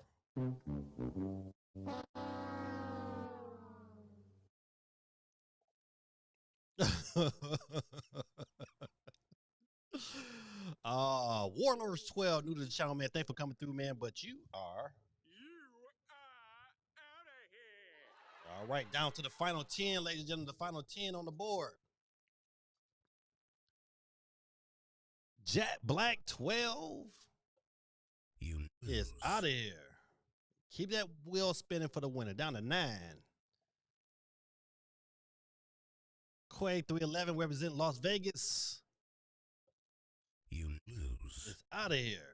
Warlords 12, new to the channel, man. Thanks for coming through, man. But you are out of here. all right. Down to the final 10, ladies and gentlemen. The final 10 on the board. Jack Black 12 is out of here. Keep that wheel spinning for the winner. Down to 9. Quay 311 representing Las Vegas. You lose. It's out of here.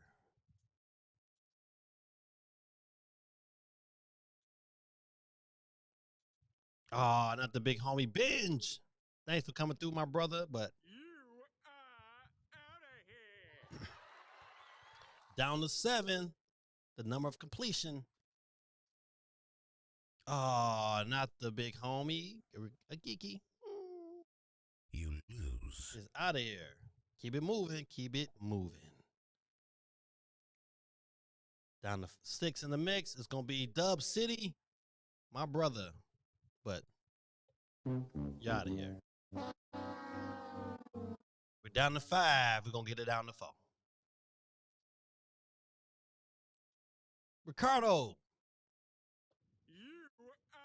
Oh, not the big homie Binge. Thanks for coming through, my brother. But You are out of here. down to 7, the number of completion. Oh, not the big homie. A geeky. You lose. It's out of here. Keep it moving. Keep it moving. Down to 6 in the mix. It's going to be Dub City, my brother. But you're out of here. We're We're down to 5. We're going to get it down to 4. Ricardo. You are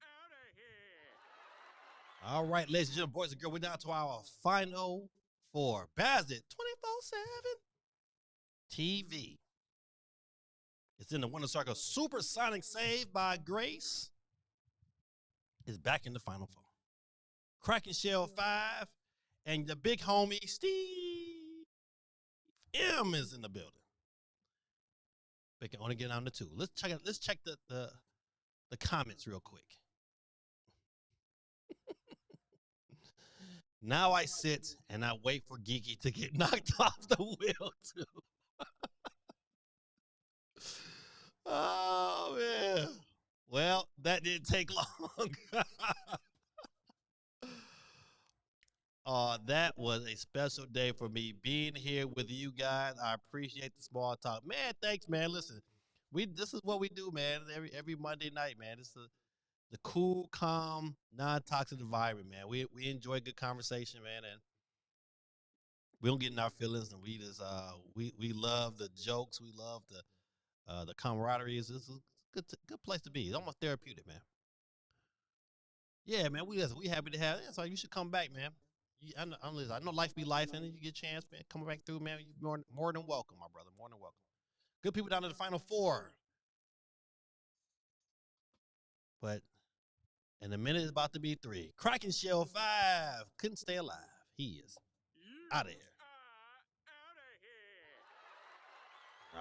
out of here. All right, ladies and gentlemen, boys and girls, we're down to our final 4. Bassett 24/7 TV. It's in the winner's circle. Supersonic Save by Grace is back in the final 4. Kraken Shell 5 and the big homie Steve M is in the building. They can only get down to 2. Let's check the comments real quick. Now I sit and I wait for Geeky to get knocked off the wheel too. Oh man. Well, that didn't take long. That was a special day for me being here with you guys. I appreciate the small talk. Man, thanks, man. Listen, this is what we do, man. Every Monday night, man. It's the cool, calm, non-toxic environment, man. We enjoy good conversation, man, and we don't get in our feelings, and we just we love the jokes, we love the camaraderie. It's a good place to be. It's almost therapeutic, man. Yeah, man. We happy to have. So you should come back, man. I know life be life, and you get a chance, man. Come back through, man. You're more than welcome, my brother. More than welcome. Good people down to the final 4. But in a minute, it's about to be 3. Kraken Shell 5 couldn't stay alive. He is out of here.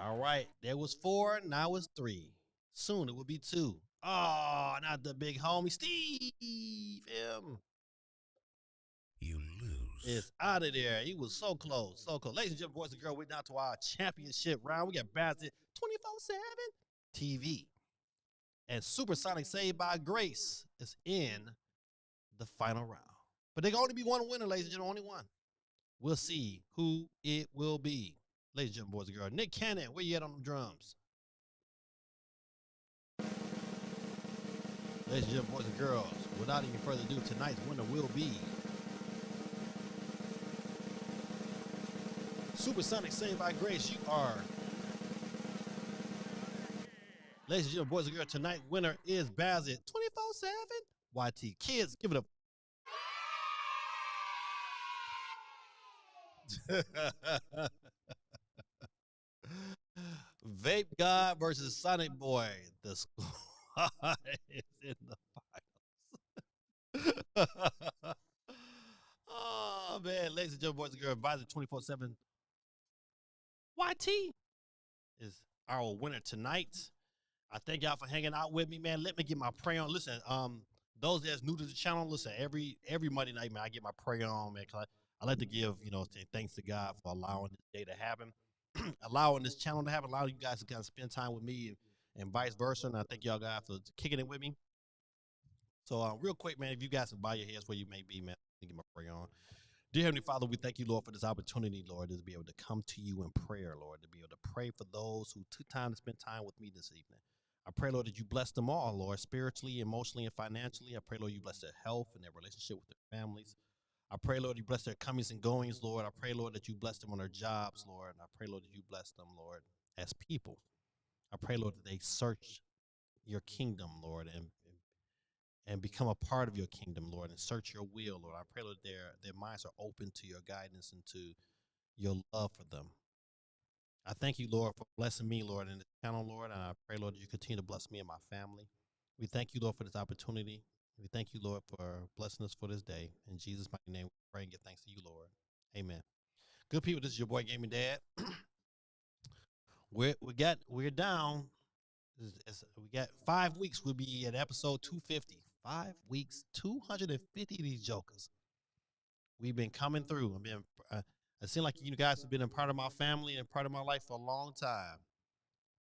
All right, there was 4. Now it's 3. Soon it will be 2. Oh, not the big homie Steve M. You lose. Is out of there. He was so close, so close. Ladies and gentlemen, boys and girls, we're down to our championship round. We got Bassett 24/7 TV. And Supersonic Saved by Grace is in the final round. But there can only be one winner, ladies and gentlemen, only one. We'll see who it will be. Ladies and gentlemen, boys and girls. Nick Cannon, where you at on the drums? Ladies and gentlemen, boys and girls, without any further ado, tonight's winner will be Supersonic Saved by Grace. You are. Ladies and gentlemen, boys and girls, tonight's winner is Bassett 24/7 YT. Kids, give it up. Vape God versus Sonic Boy. The squad is in the finals. Oh, man. Ladies and gentlemen, boys and girls, Bassett 24/7 YT is our winner tonight. I thank y'all for hanging out with me, man. Let me get my prayer on. Listen, those that's new to the channel, listen, every Monday night, man, I get my prayer on, man. Cause I like to give, say thanks to God for allowing this day to happen, allowing this channel to happen, allowing you guys to kind of spend time with me and vice versa. And I thank y'all guys for kicking it with me. So real quick, man, if you guys can bow your heads where you may be, man, let me get my prayer on. Dear Heavenly Father, we thank you, Lord, for this opportunity, Lord, to be able to come to you in prayer, Lord, to be able to pray for those who took time to spend time with me this evening. I pray, Lord, that you bless them all, Lord, spiritually, emotionally, and financially. I pray, Lord, you bless their health and their relationship with their families. I pray, Lord, you bless their comings and goings, Lord. I pray, Lord, that you bless them on their jobs, Lord. And I pray, Lord, that you bless them, Lord, as people. I pray, Lord, that they search your kingdom, Lord, and become a part of your kingdom, Lord, and search your will, Lord. I pray, Lord, their minds are open to your guidance and to your love for them. I thank you, Lord, for blessing me, Lord, in this channel, Lord, and I pray, Lord, that you continue to bless me and my family. We thank you, Lord, for this opportunity. We thank you, Lord, for blessing us for this day. In Jesus' mighty name, we pray and give thanks to you, Lord. Amen. Good people, this is your boy Gaming Dad. We're down. We got 5 weeks. We'll be at episode 250. 5 weeks, 250 of these jokers. We've been coming through. It seems like you guys have been a part of my family and part of my life for a long time.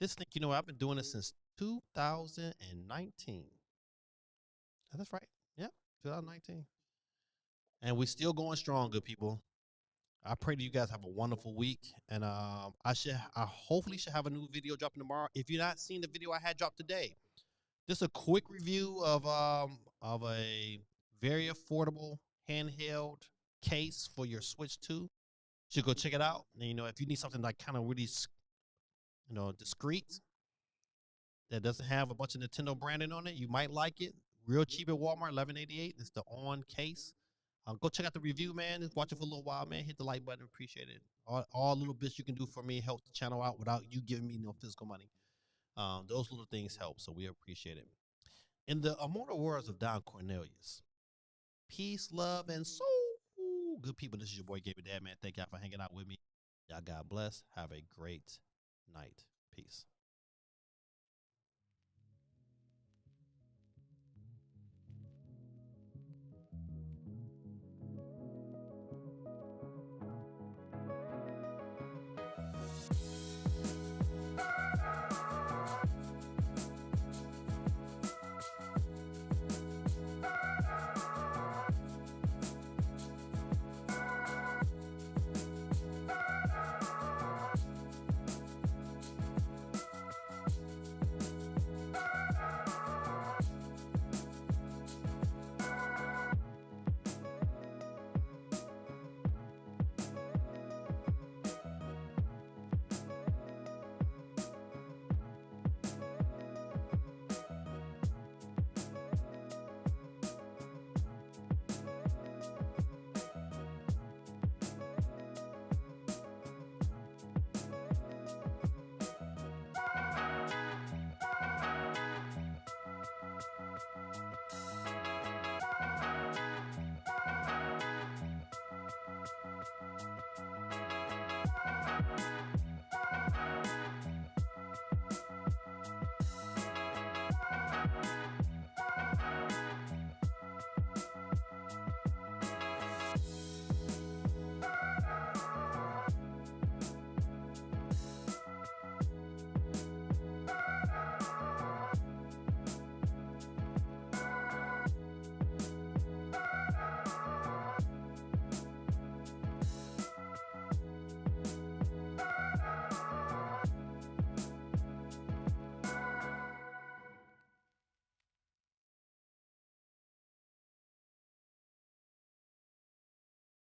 I've been doing this since 2019. That's right. Yep, 2019. And we're still going strong, good people. I pray that you guys have a wonderful week. And I hopefully should have a new video dropping tomorrow. If you're not seeing the video I had dropped today, just a quick review of a very affordable handheld case for your Switch 2. You should go check it out. And, you know, if you need something like kind of really, you know, discreet that doesn't have a bunch of Nintendo branding on it, you might like it. Real cheap at Walmart, $11.88. It's the On case. Go check out the review, man. Just watch it for a little while, man. Hit the like button. Appreciate it. All little bits you can do for me help the channel out without you giving me no physical money. Those little things help, so we appreciate it. In the immortal words of Don Cornelius, peace, love, and soul. Good people, this is your boy, Gabe Dad, man. Thank y'all for hanging out with me. Y'all God bless. Have a great night. Peace.